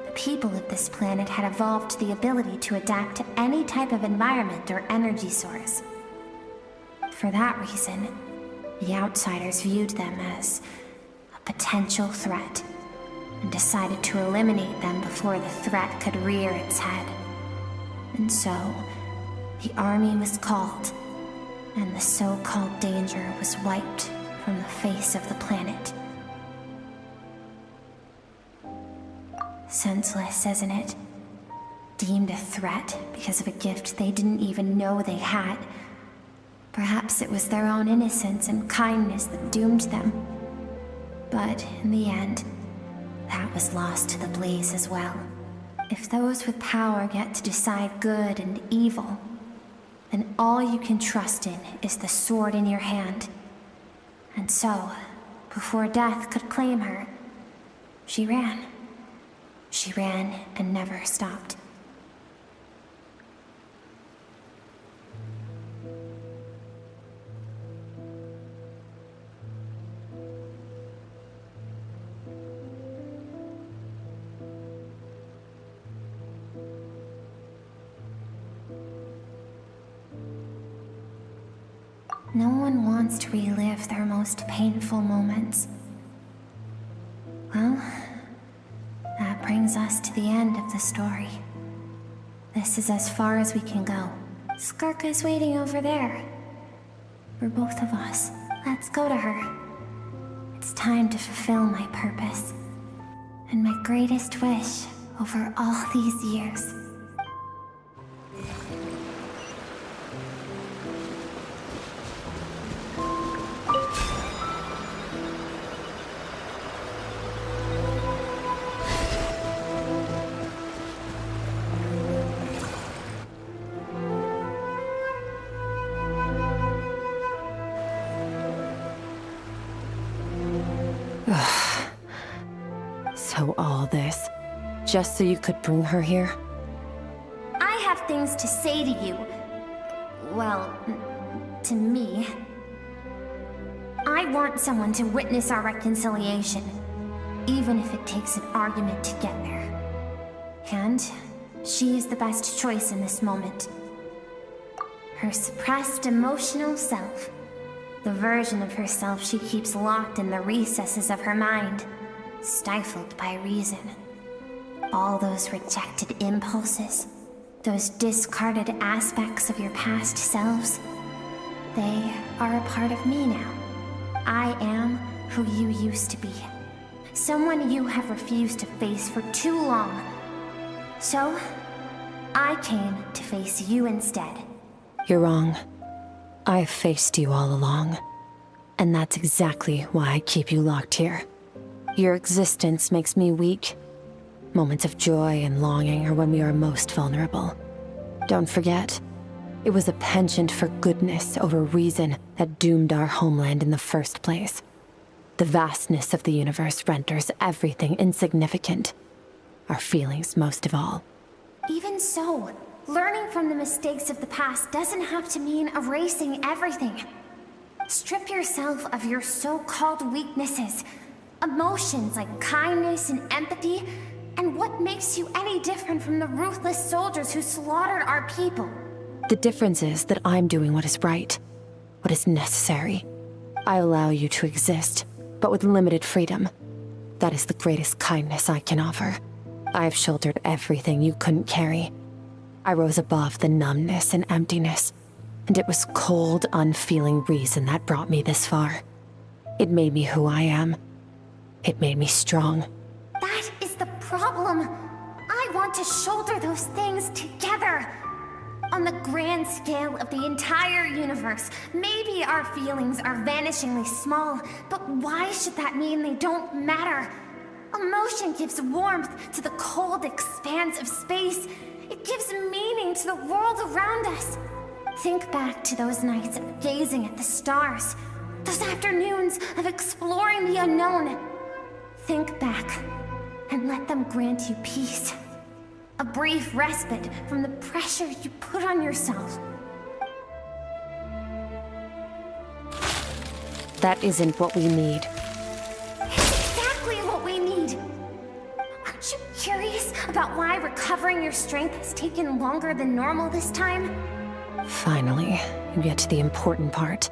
the people of this planet had evolved the ability to adapt to any type of environment or energy source. For that reason, the outsiders viewed them as a potential threat and decided to eliminate them before the threat could rear its head. And so, the army was called, and the so-called danger was wiped from the face of the planet. Senseless, isn't it? Deemed a threat because of a gift they didn't even know they had. Perhaps it was their own innocence and kindness that doomed them. But in the end, that was lost to the blaze as well. If those with power get to decide good and evil, then all you can trust in is the sword in your hand. And so, before death could claim her, she ran. She ran and never stopped. No one wants to relive their most painful moments. Well, that brings us to the end of the story. This is as far as we can go. Skirk is waiting over there. For both of us. Let's go to her. It's time to fulfill my purpose. And my greatest wish over all these years. So all this, just so you could bring her here? I have things to say to you. Well, to me. I want someone to witness our reconciliation, even if it takes an argument to get there. And she is the best choice in this moment. Her suppressed emotional self The version of herself she keeps locked in the recesses of her mind, stifled by reason. All those rejected impulses, those discarded aspects of your past selves, they are a part of me now. I am who you used to be. Someone you have refused to face for too long. So, I came to face you instead. You're wrong. I've faced you all along. And that's exactly why I keep you locked here. Your existence makes me weak. Moments of joy and longing are when we are most vulnerable. Don't forget, it was a penchant for goodness over reason that doomed our homeland in the first place. The vastness of the universe renders everything insignificant. Our feelings most of all. Even so, learning from the mistakes of the past doesn't have to mean erasing everything. Strip yourself of your so-called weaknesses, emotions like kindness and empathy, and what makes you any different from the ruthless soldiers who slaughtered our people? The difference is that I'm doing what is right, what is necessary. I allow you to exist, but with limited freedom. That is the greatest kindness I can offer. I have shouldered everything you couldn't carry. I rose above the numbness and emptiness, and it was cold, unfeeling reason that brought me this far. It made me who I am. It made me strong. That is the problem. I want to shoulder those things together. On the grand scale of the entire universe, maybe our feelings are vanishingly small, but why should that mean they don't matter? Emotion gives warmth to the cold expanse of space. It gives meaning to the world around us. Think back to those nights of gazing at the stars, those afternoons of exploring the unknown. Think back and let them grant you peace. A brief respite from the pressure you put on yourself. That isn't what we need. It's exactly what we need. Aren't you curious about why recovering your strength has taken longer than normal this time? Finally, you get to the important part.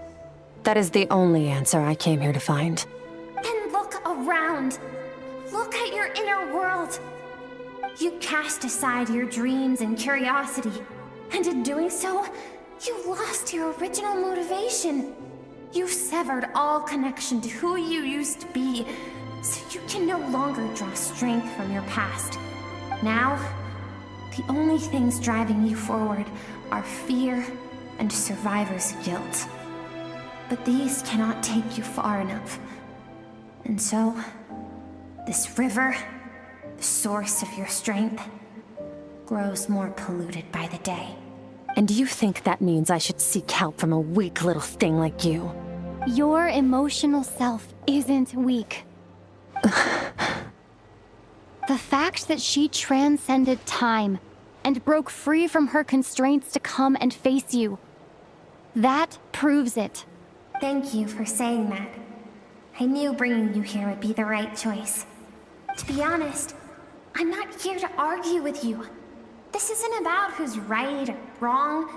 That is the only answer I came here to find. Then look around. Look at your inner world. You cast aside your dreams and curiosity, and in doing so, you lost your original motivation. You severed all connection to who you used to be, so you can no longer draw strength from your past. Now, the only things driving you forward are fear and survivor's guilt. But these cannot take you far enough. And so, this river, the source of your strength, grows more polluted by the day. And you think that means I should seek help from a weak little thing like you? Your emotional self isn't weak. The fact that she transcended time and broke free from her constraints to come and face you, that proves it. Thank you for saying that. I knew bringing you here would be the right choice. To be honest, I'm not here to argue with you. This isn't about who's right or wrong.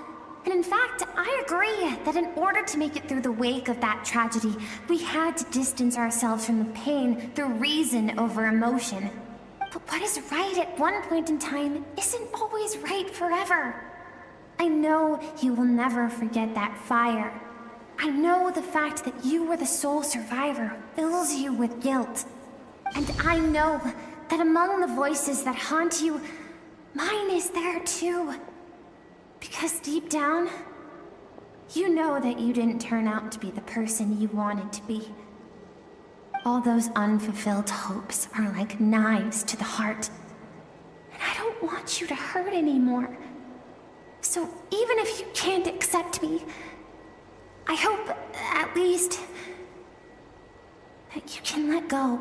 And in fact, I agree that in order to make it through the wake of that tragedy, we had to distance ourselves from the pain through reason over emotion. But what is right at one point in time isn't always right forever. I know you will never forget that fire. I know the fact that you were the sole survivor fills you with guilt. And I know that among the voices that haunt you, mine is there too. Because deep down, you know that you didn't turn out to be the person you wanted to be. All those unfulfilled hopes are like knives to the heart. And I don't want you to hurt anymore. So even if you can't accept me, I hope, at least, that you can let go.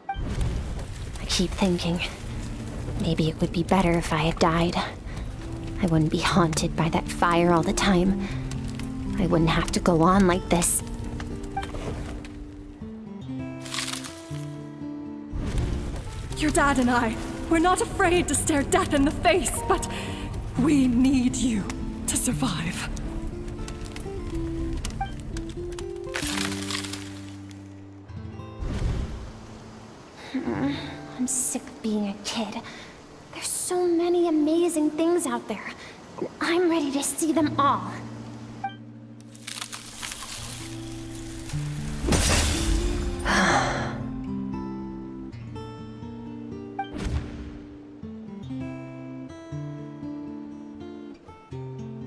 I keep thinking, maybe it would be better if I had died. I wouldn't be haunted by that fire all the time. I wouldn't have to go on like this. Your dad and I, we're not afraid to stare death in the face, but we need you to survive. I'm sick of being a kid. There's so many amazing things out there, and I'm ready to see them all.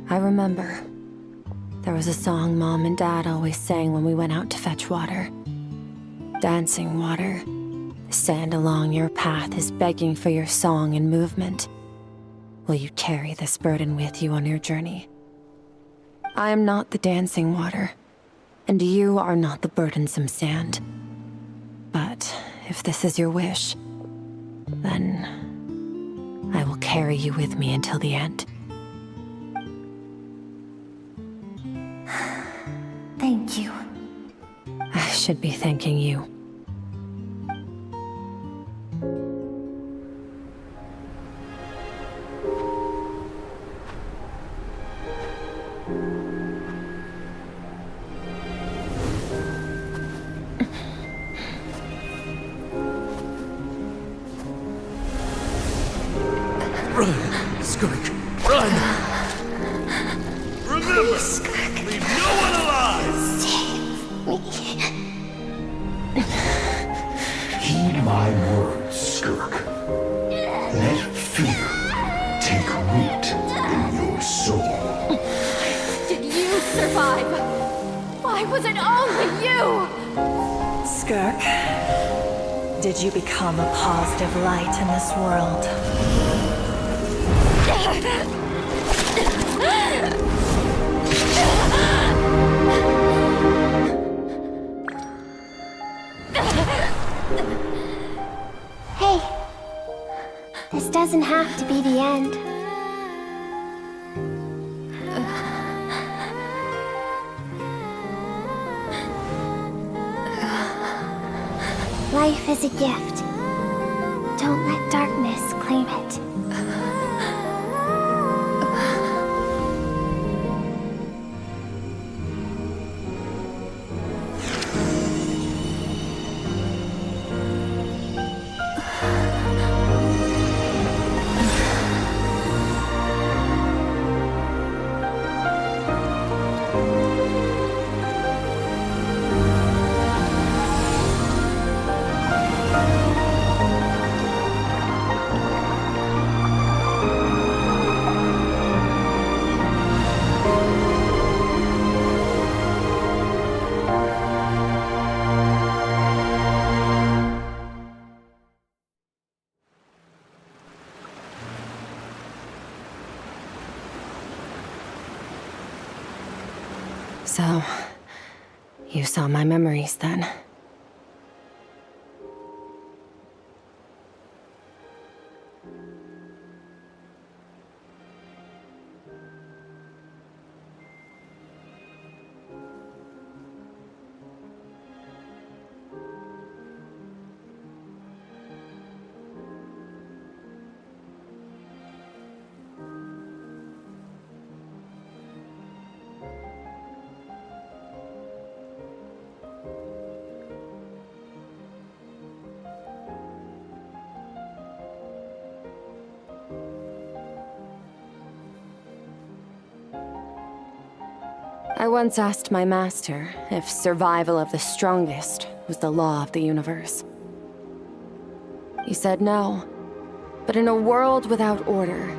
I remember. There was a song Mom and Dad always sang when we went out to fetch water. Dancing water. The sand along your path is begging for your song and movement. Will you carry this burden with you on your journey? I am not the dancing water, and you are not the burdensome sand. But if this is your wish, then I will carry you with me until the end. Thank you. I should be thanking you. Run, Skirk, run! Remember, leave no one alive! Heed my words, Skirk. Let fear take root in your soul. Did you survive? Why was it only you? Skirk, did you become a positive light in this world? Hey, this doesn't have to be the end. Life is a gift. Don't let darkness claim it. So, you saw my memories then. I once asked my master if survival of the strongest was the law of the universe. He said no, but in a world without order,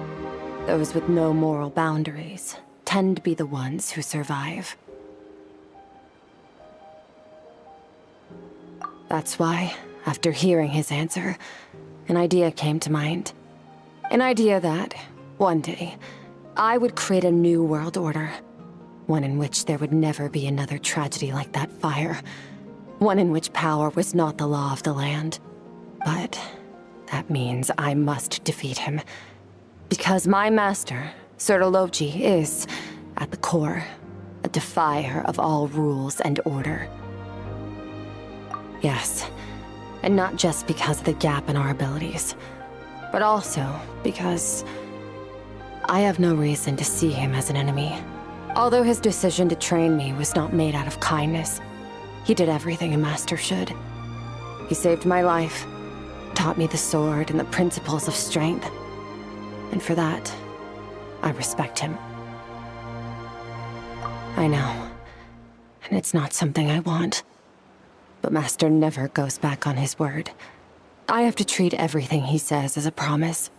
those with no moral boundaries tend to be the ones who survive. That's why, after hearing his answer, an idea came to mind. An idea that, one day, I would create a new world order. One in which there would never be another tragedy like that fire. One in which power was not the law of the land. But that means I must defeat him. Because my master, Surtology, is, at the core, a defier of all rules and order. Yes, and not just because of the gap in our abilities, but also because I have no reason to see him as an enemy. Although his decision to train me was not made out of kindness, he did everything a master should. He saved my life, taught me the sword and the principles of strength. And for that, I respect him. I know, and it's not something I want. But Master never goes back on his word. I have to treat everything he says as a promise.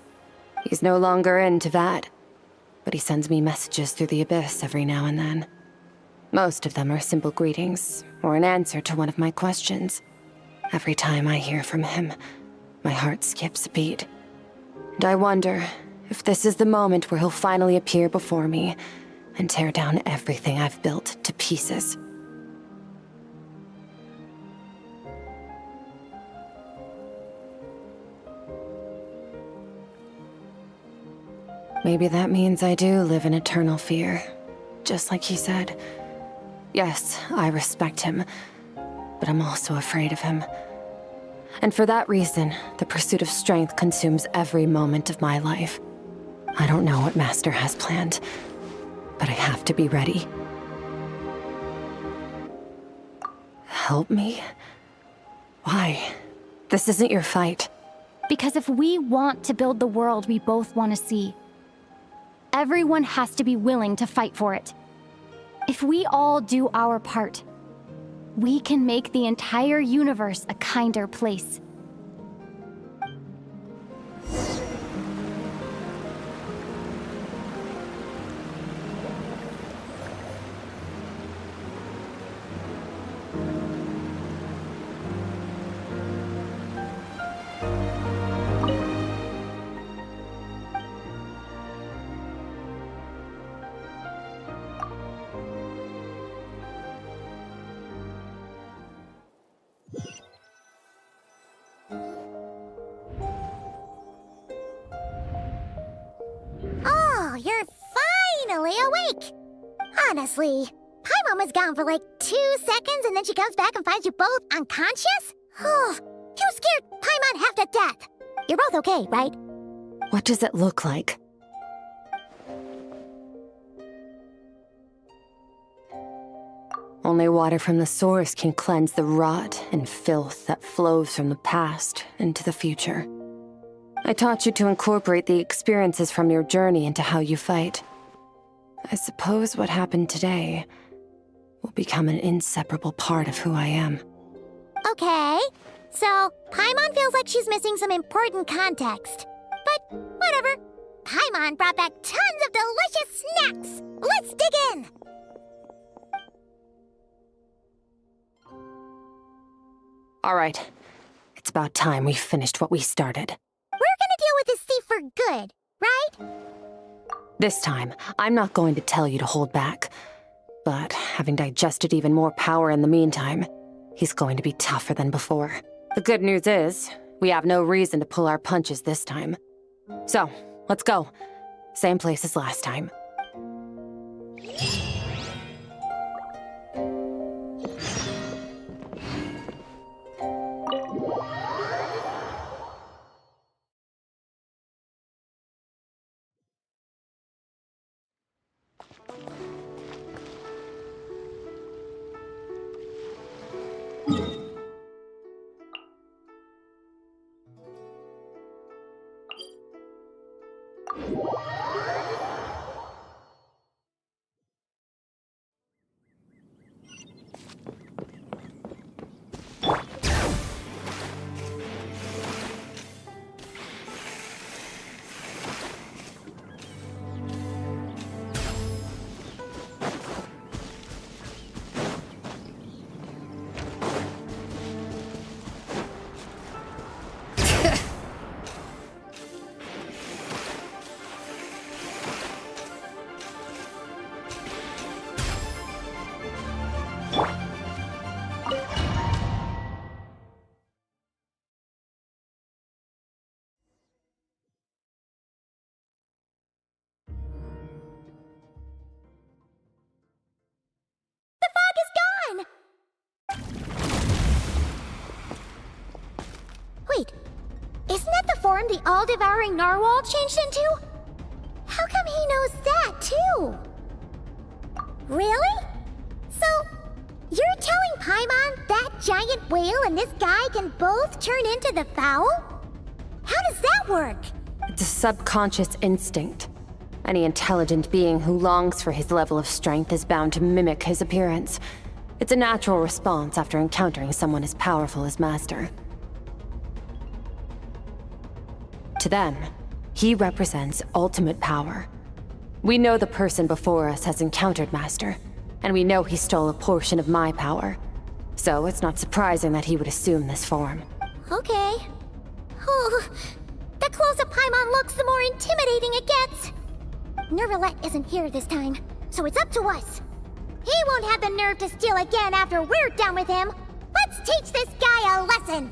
He's no longer into that, but he sends me messages through the Abyss every now and then. Most of them are simple greetings, or an answer to one of my questions. Every time I hear from him, my heart skips a beat. And I wonder if this is the moment where he'll finally appear before me and tear down everything I've built to pieces. Maybe that means I do live in eternal fear, just like he said. Yes, I respect him, but I'm also afraid of him. And for that reason, the pursuit of strength consumes every moment of my life. I don't know what Master has planned, but I have to be ready. Help me? Why? This isn't your fight. Because if we want to build the world we both want to see, everyone has to be willing to fight for it. If we all do our part, we can make the entire universe a kinder place. Oh, you're finally awake! Honestly, Paimon was gone for like 2 seconds and then she comes back and finds you both unconscious? Oh, you scared Paimon half to death! You're both okay, right? What does it look like? Only water from the source can cleanse the rot and filth that flows from the past into the future. I taught you to incorporate the experiences from your journey into how you fight. I suppose what happened today will become an inseparable part of who I am. Okay, so Paimon feels like she's missing some important context. But whatever. Paimon brought back tons of delicious snacks! Let's dig in! All right, it's about time we finished what we started. We're gonna deal with this thief for good, right? This time, I'm not going to tell you to hold back. But having digested even more power in the meantime, he's going to be tougher than before. The good news is, we have no reason to pull our punches this time. So, let's go. Same place as last time. Wait, isn't that the form the all-devouring narwhal changed into? How come he knows that, too? Really? So, you're telling Paimon that giant whale and this guy can both turn into the fowl? How does that work? It's a subconscious instinct. Any intelligent being who longs for his level of strength is bound to mimic his appearance. It's a natural response after encountering someone as powerful as Master. To them, he represents ultimate power. We know the person before us has encountered Master, and we know he stole a portion of my power. So it's not surprising that he would assume this form. Okay. Oh, the closer Paimon looks, the more intimidating it gets. Nervalette isn't here this time, so it's up to us. He won't have the nerve to steal again after we're done with him. Let's teach this guy a lesson.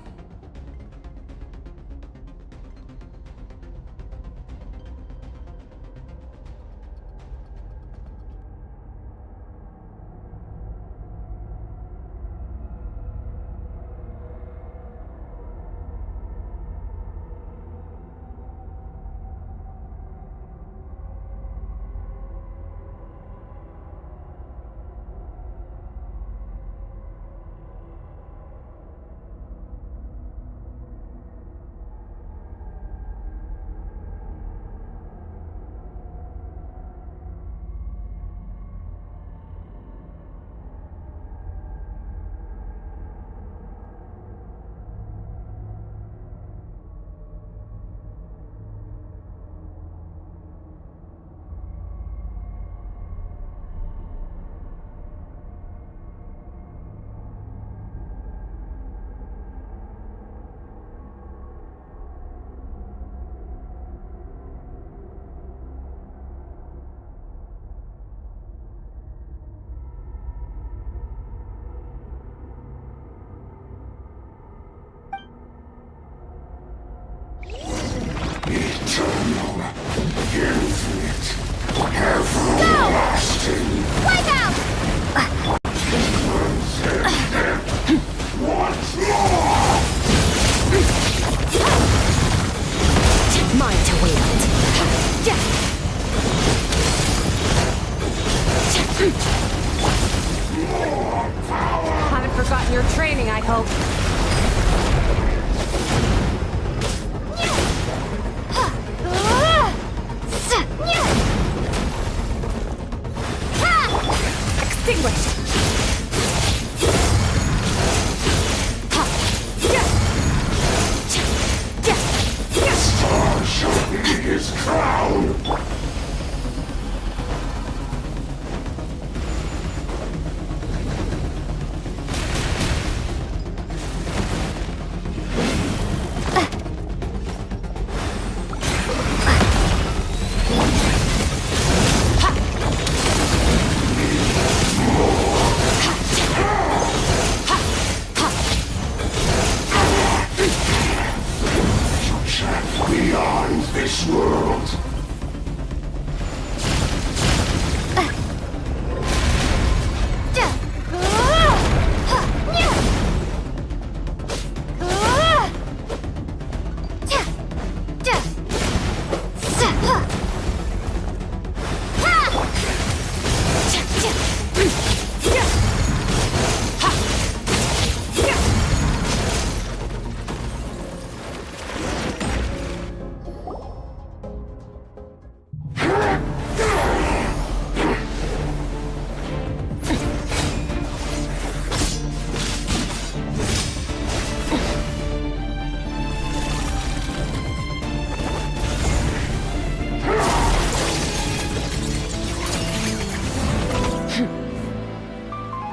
Haven't forgotten your training, I hope. Extinguished! Star shall be his crown. Beyond this world.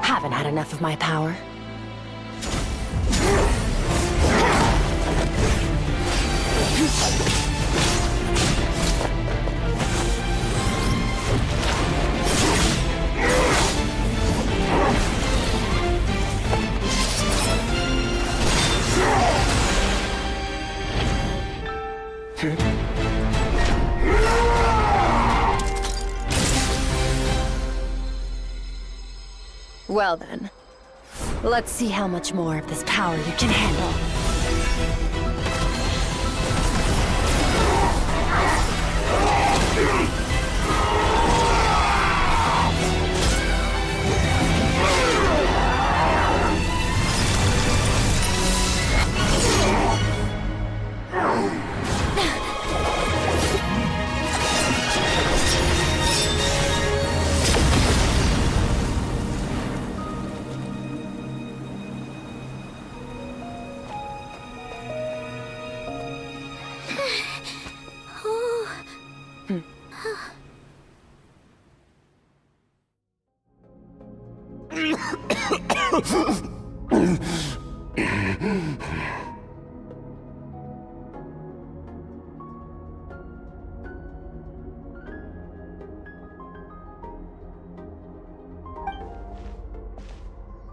Haven't had enough of my power. Well then, let's see how much more of this power you can handle.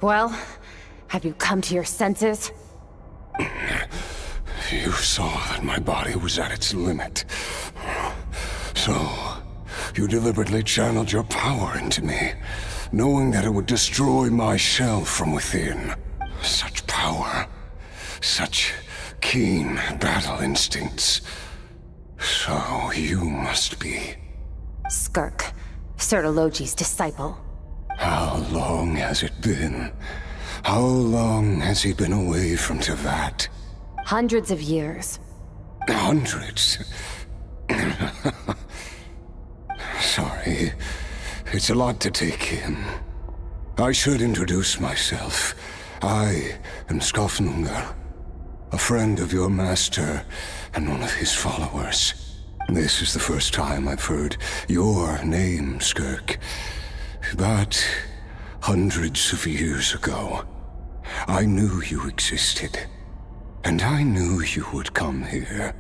Well, have you come to your senses? You saw that my body was at its limit. So, you deliberately channeled your power into me, knowing that it would destroy my shell from within. Such power, such keen battle instincts. So you must be... Skirk, Sertologi's disciple. How long has it been? How long has he been away from Teyvat? Hundreds of years. Hundreds? Sorry, it's a lot to take in. I should introduce myself. I am Skofnungar, a friend of your master and one of his followers. This is the first time I've heard your name, Skirk. But hundreds of years ago, I knew you existed. And I knew you would come here.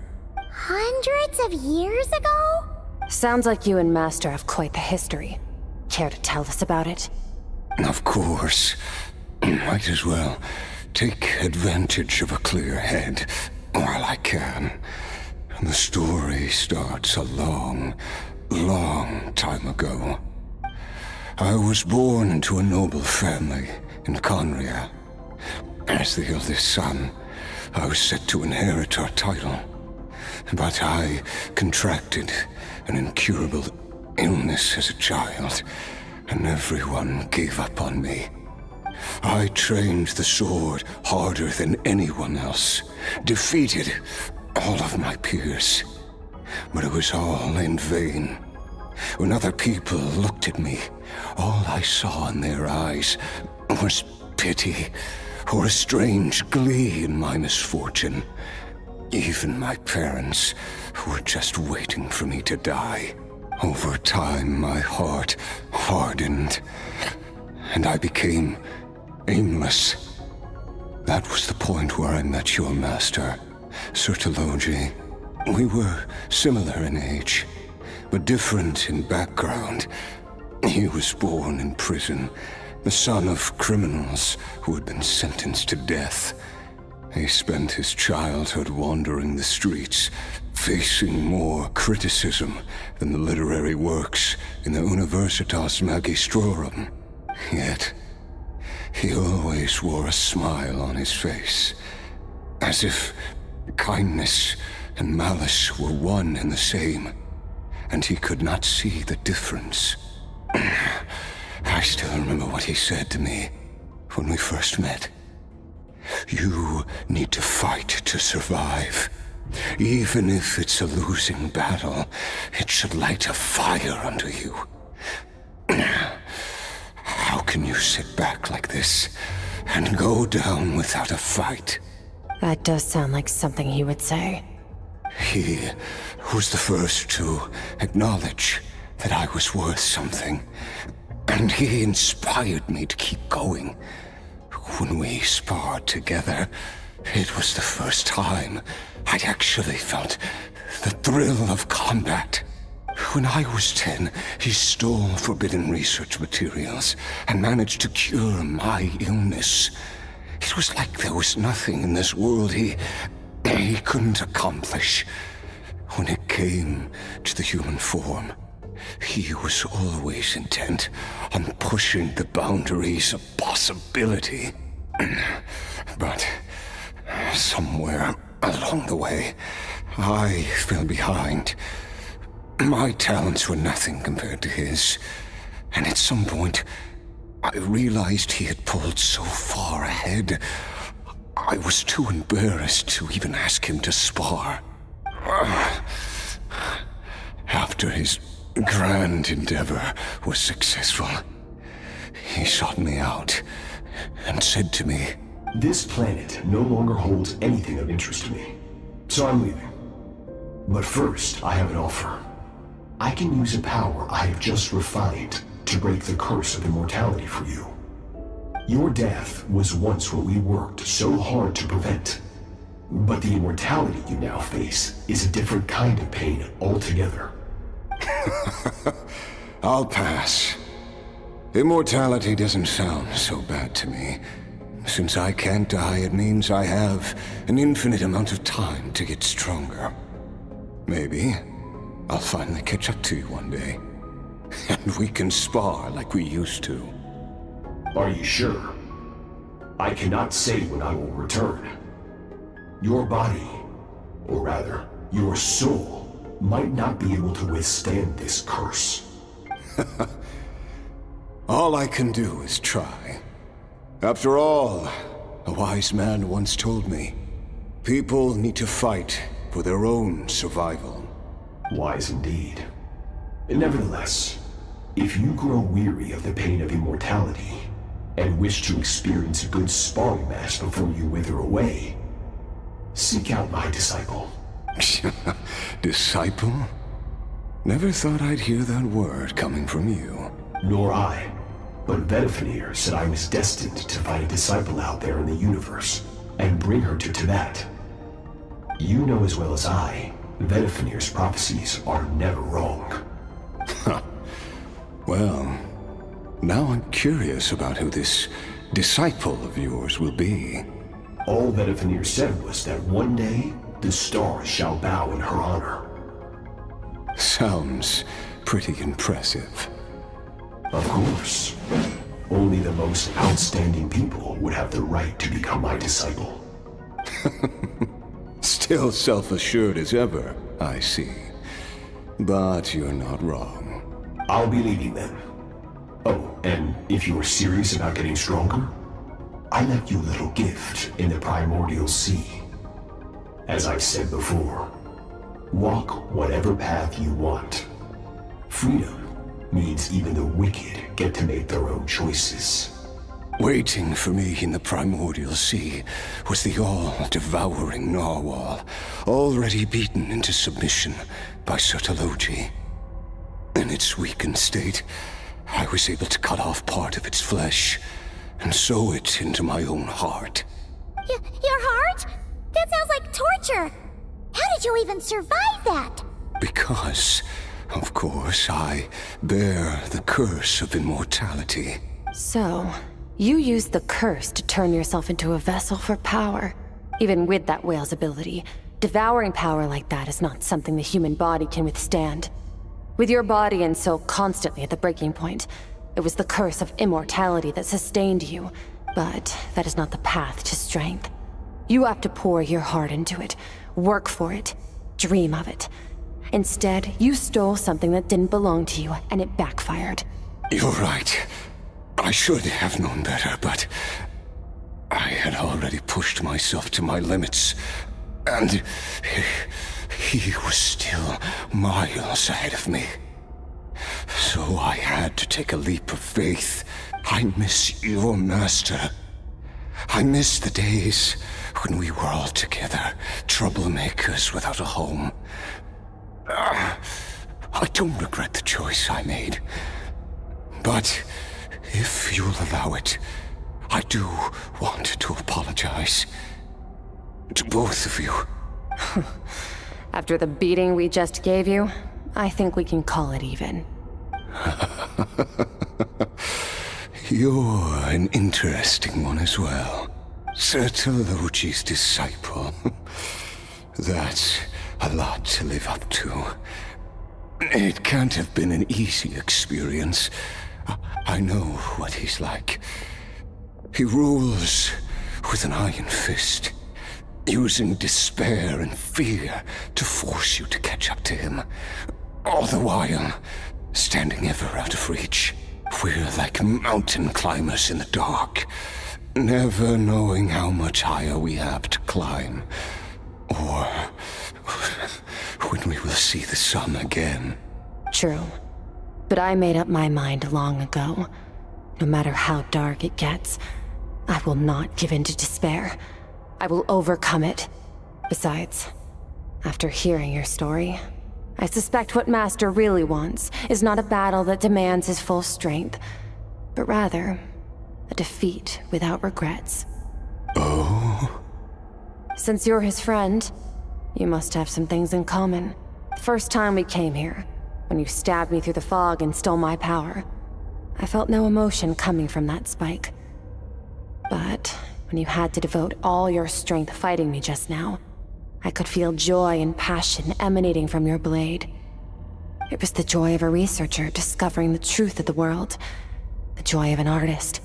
Hundreds of years ago? Sounds like you and Master have quite the history. Care to tell us about it? Of course. Might as well take advantage of a clear head while I can. The story starts a long, long time ago. I was born into a noble family in Conria. As the eldest son, I was set to inherit our title. But I contracted an incurable illness as a child, and everyone gave up on me. I trained the sword harder than anyone else, defeated all of my peers. But it was all in vain. When other people looked at me, all I saw in their eyes was pity or a strange glee in my misfortune. Even my parents were just waiting for me to die. Over time, my heart hardened, and I became aimless. That was the point where I met your master, Sertologi. We were similar in age, but different in background. He was born in prison, the son of criminals who had been sentenced to death. He spent his childhood wandering the streets, facing more criticism than the literary works in the Universitas Magistrorum. Yet, he always wore a smile on his face, as if kindness and malice were one and the same, and he could not see the difference. I still remember what he said to me when we first met. You need to fight to survive. Even if it's a losing battle, it should light a fire under you. How can you sit back like this and go down without a fight? That does sound like something he would say. He was the first to acknowledge that I was worth something, and he inspired me to keep going. When we sparred together, it was the first time I'd actually felt the thrill of combat. When I was 10, he stole forbidden research materials and managed to cure my illness. It was like there was nothing in this world he couldn't accomplish. When it came to the human form, he was always intent on pushing the boundaries of possibility. But somewhere along the way, I fell behind. My talents were nothing compared to his, and at some point, I realized he had pulled so far ahead, I was too embarrassed to even ask him to spar. After his grand endeavor was successful, he sought me out and said to me, "This planet no longer holds anything of interest to me, so I'm leaving. But first, I have an offer. I can use a power I have just refined to break the curse of immortality for you. Your death was once what we worked so hard to prevent. But the immortality you now face is a different kind of pain altogether." I'll pass. Immortality doesn't sound so bad to me. Since I can't die, it means I have an infinite amount of time to get stronger. Maybe I'll finally catch up to you one day. And we can spar like we used to. Are you sure? I cannot say when I will return. Your body, or rather, your soul, might not be able to withstand this curse. All I can do is try. After all, a wise man once told me, people need to fight for their own survival. Wise indeed. Nevertheless, if you grow weary of the pain of immortality, and wish to experience a good sparring match before you wither away, seek out my disciple. Disciple? Never thought I'd hear that word coming from you. Nor I. But Vedifenir said I was destined to find a disciple out there in the universe, and bring her to Tibet. You know as well as I, Vedifenir's prophecies are never wrong. Well, now I'm curious about who this disciple of yours will be. All Vedifenir said was that one day, the stars shall bow in her honor. Sounds pretty impressive. Of course. Only the most outstanding people would have the right to become my disciple. Still self-assured as ever, I see. But you're not wrong. I'll be leaving then. Oh, and if you are serious about getting stronger, I left you a little gift in the Primordial Sea. As I've said before, walk whatever path you want. Freedom means even the wicked get to make their own choices. Waiting for me in the Primordial Sea was the all-devouring narwhal, already beaten into submission by Sertologi. In its weakened state, I was able to cut off part of its flesh and sew it into my own heart. Your heart? That sounds like torture! How did you even survive that? Because, of course, I bear the curse of immortality. So, you used the curse to turn yourself into a vessel for power. Even with that whale's ability, devouring power like that is not something the human body can withstand. With your body and soul constantly at the breaking point, it was the curse of immortality that sustained you. But that is not the path to strength. You have to pour your heart into it, work for it, dream of it. Instead, you stole something that didn't belong to you, and it backfired. You're right. I should have known better, but I had already pushed myself to my limits, and he was still miles ahead of me. So I had to take a leap of faith. I miss your master. I miss the days when we were all together, troublemakers without a home. I don't regret the choice I made. But if you'll allow it, I do want to apologize. To both of you. After the beating we just gave you, I think we can call it even. You're an interesting one as well. Sertologi's disciple. That's a lot to live up to. It can't have been an easy experience. I know what he's like. He rules with an iron fist, using despair and fear to force you to catch up to him. All the while, standing ever out of reach. We're like mountain climbers in the dark, never knowing how much higher we have to climb, or when we will see the sun again. True. But I made up my mind long ago. No matter how dark it gets, I will not give in to despair. I will overcome it. Besides, after hearing your story, I suspect what Master really wants is not a battle that demands his full strength, but rather a defeat without regrets. Oh? Since you're his friend, you must have some things in common. The first time we came here, when you stabbed me through the fog and stole my power, I felt no emotion coming from that spike. But when you had to devote all your strength fighting me just now, I could feel joy and passion emanating from your blade. It was the joy of a researcher discovering the truth of the world, the joy of an artist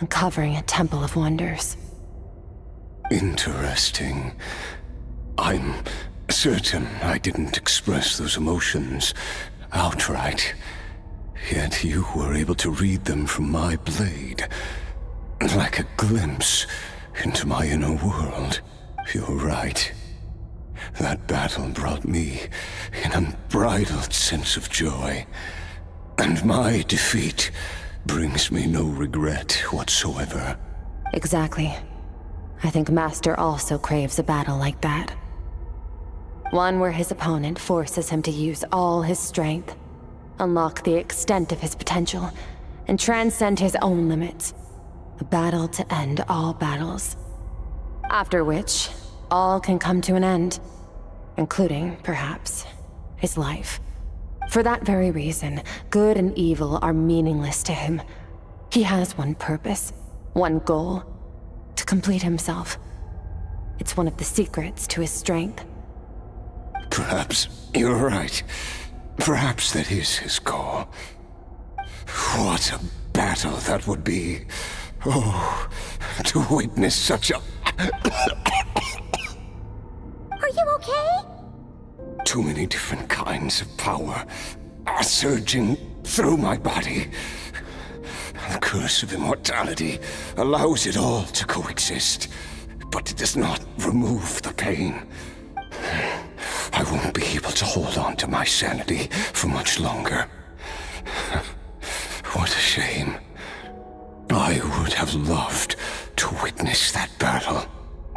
uncovering a temple of wonders. Interesting. I'm certain I didn't express those emotions outright. Yet you were able to read them from my blade, like a glimpse into my inner world. You're right. That battle brought me an unbridled sense of joy, and my defeat brings me no regret whatsoever. Exactly. I think Master also craves a battle like that. One where his opponent forces him to use all his strength, unlock the extent of his potential, and transcend his own limits. A battle to end all battles. After which, all can come to an end, including, perhaps, his life. For that very reason, good and evil are meaningless to him. He has one purpose, one goal: to complete himself. It's one of the secrets to his strength. Perhaps you're right. Perhaps that is his goal. What a battle that would be. Oh, to witness such a... Are you okay? Too many different kinds of power are surging through my body. The curse of immortality allows it all to coexist, but it does not remove the pain. I won't be able to hold on to my sanity for much longer. What a shame. I would have loved to witness that battle.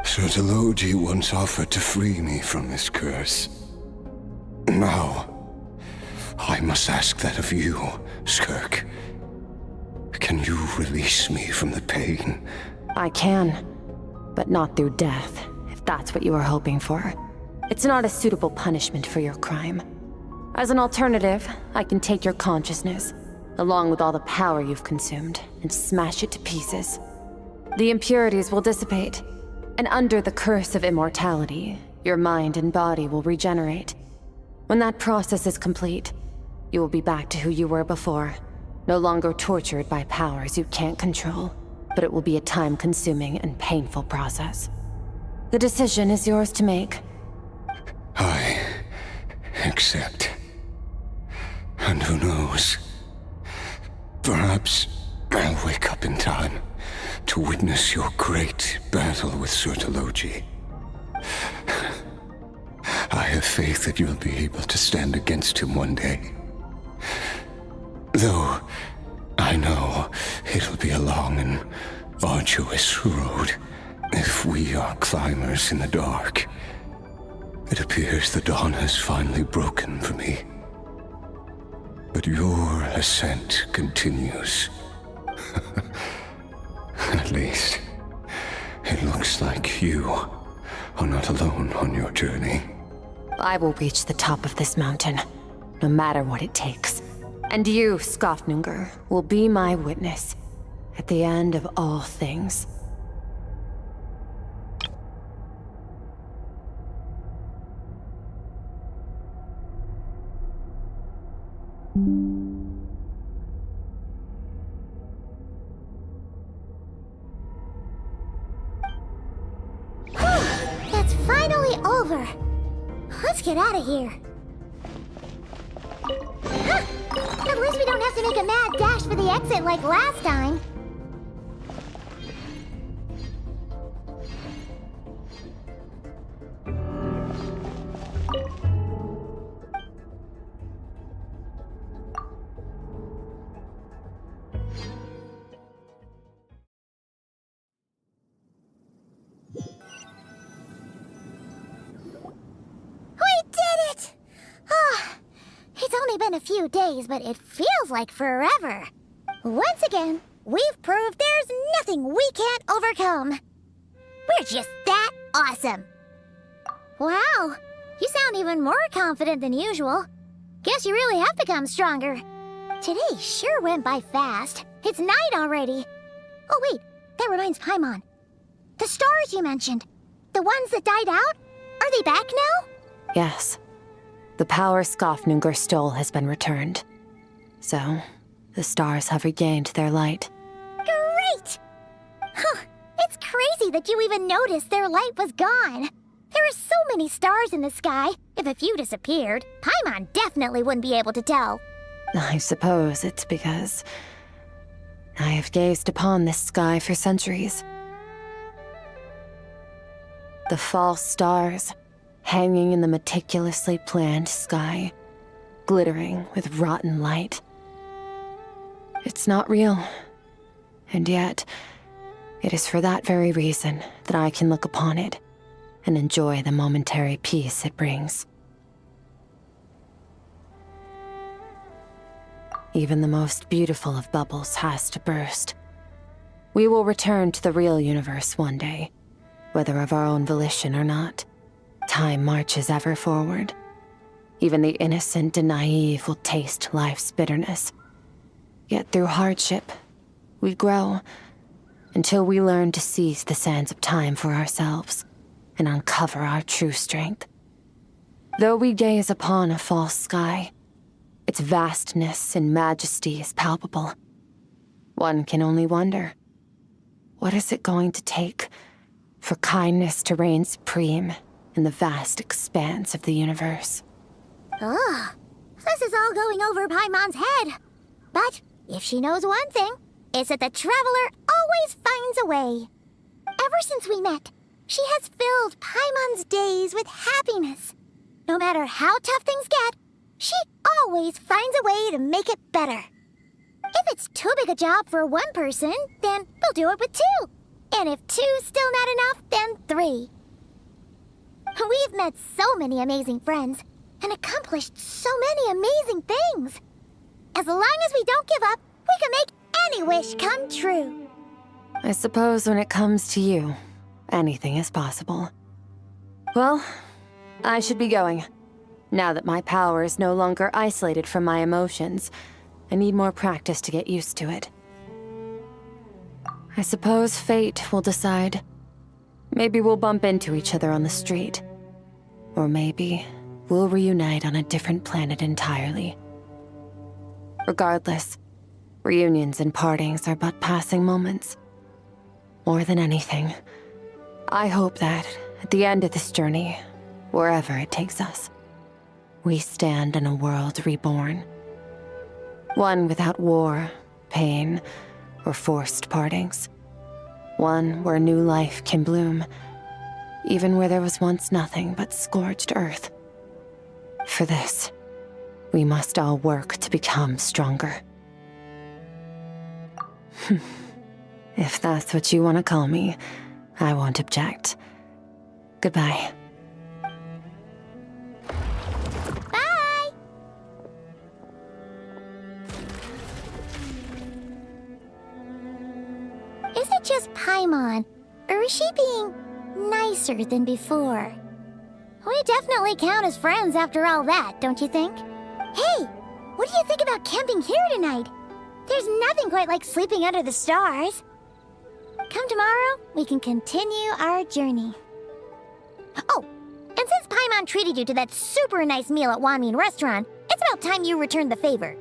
Sertologi once offered to free me from this curse. Now, I must ask that of you, Skirk. Can you release me from the pain? I can, but not through death, if that's what you are hoping for. It's not a suitable punishment for your crime. As an alternative, I can take your consciousness, along with all the power you've consumed, and smash it to pieces. The impurities will dissipate, and under the curse of immortality, your mind and body will regenerate. When that process is complete, you will be back to who you were before, no longer tortured by powers you can't control, but it will be a time-consuming and painful process. The decision is yours to make. I accept. And who knows? Perhaps I'll wake up in time to witness your great battle with Sertologi. I have faith that you'll be able to stand against him one day. Though I know it'll be a long and arduous road if we are climbers in the dark. It appears the dawn has finally broken for me. But your ascent continues. At least, it looks like you are not alone on your journey. I will reach the top of this mountain, no matter what it takes. And you, Skofnungur, will be my witness at the end of all things. That's finally over. Let's get out of here. Huh. At least we don't have to make a mad dash for the exit like last time. Been a few days, but it feels like forever. Once again, we've proved there's nothing we can't overcome. We're just that awesome. Wow, you sound even more confident than usual. Guess you really have become stronger. Today sure went by fast. It's night already. Oh wait, that reminds Paimon. The stars you mentioned, the ones that died out, are they back now? Yes. The power Skofnungur stole has been returned. So, the stars have regained their light. Great! Huh, it's crazy that you even noticed their light was gone. There are so many stars in the sky. If a few disappeared, Paimon definitely wouldn't be able to tell. I suppose it's because I have gazed upon this sky for centuries. The false stars, hanging in the meticulously planned sky, glittering with rotten light. It's not real, and yet, it is for that very reason that I can look upon it and enjoy the momentary peace it brings. Even the most beautiful of bubbles has to burst. We will return to the real universe one day, whether of our own volition or not. Time marches ever forward. Even the innocent and naive will taste life's bitterness. Yet through hardship, we grow until we learn to seize the sands of time for ourselves and uncover our true strength. Though we gaze upon a false sky, its vastness and majesty is palpable. One can only wonder, what is it going to take for kindness to reign supreme in the vast expanse of the universe? Ugh, this is all going over Paimon's head. But if she knows one thing, it's that the Traveler always finds a way. Ever since we met, she has filled Paimon's days with happiness. No matter how tough things get, she always finds a way to make it better. If it's too big a job for one person, then we'll do it with two. And if two's still not enough, then three. We've met so many amazing friends and accomplished so many amazing things. As long as we don't give up, we can make any wish come true. I suppose when it comes to you, anything is possible. Well, I should be going. Now that my power is no longer isolated from my emotions, I need more practice to get used to it. I suppose fate will decide. Maybe we'll bump into each other on the street. Or maybe we'll reunite on a different planet entirely. Regardless, reunions and partings are but passing moments. More than anything, I hope that at the end of this journey, wherever it takes us, we stand in a world reborn. One without war, pain, or forced partings. One where new life can bloom, even where there was once nothing but scorched earth. For this, we must all work to become stronger. If that's what you want to call me, I won't object. Goodbye. Bye! Is it just Paimon, or is she being nicer than before? We definitely count as friends after all that, don't you think? Hey, what do you think about camping here tonight? There's nothing quite like sleeping under the stars. Come tomorrow, we can continue our journey. Oh, and since Paimon treated you to that super nice meal at Wanmin Restaurant, it's about time you returned the favor.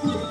Yep.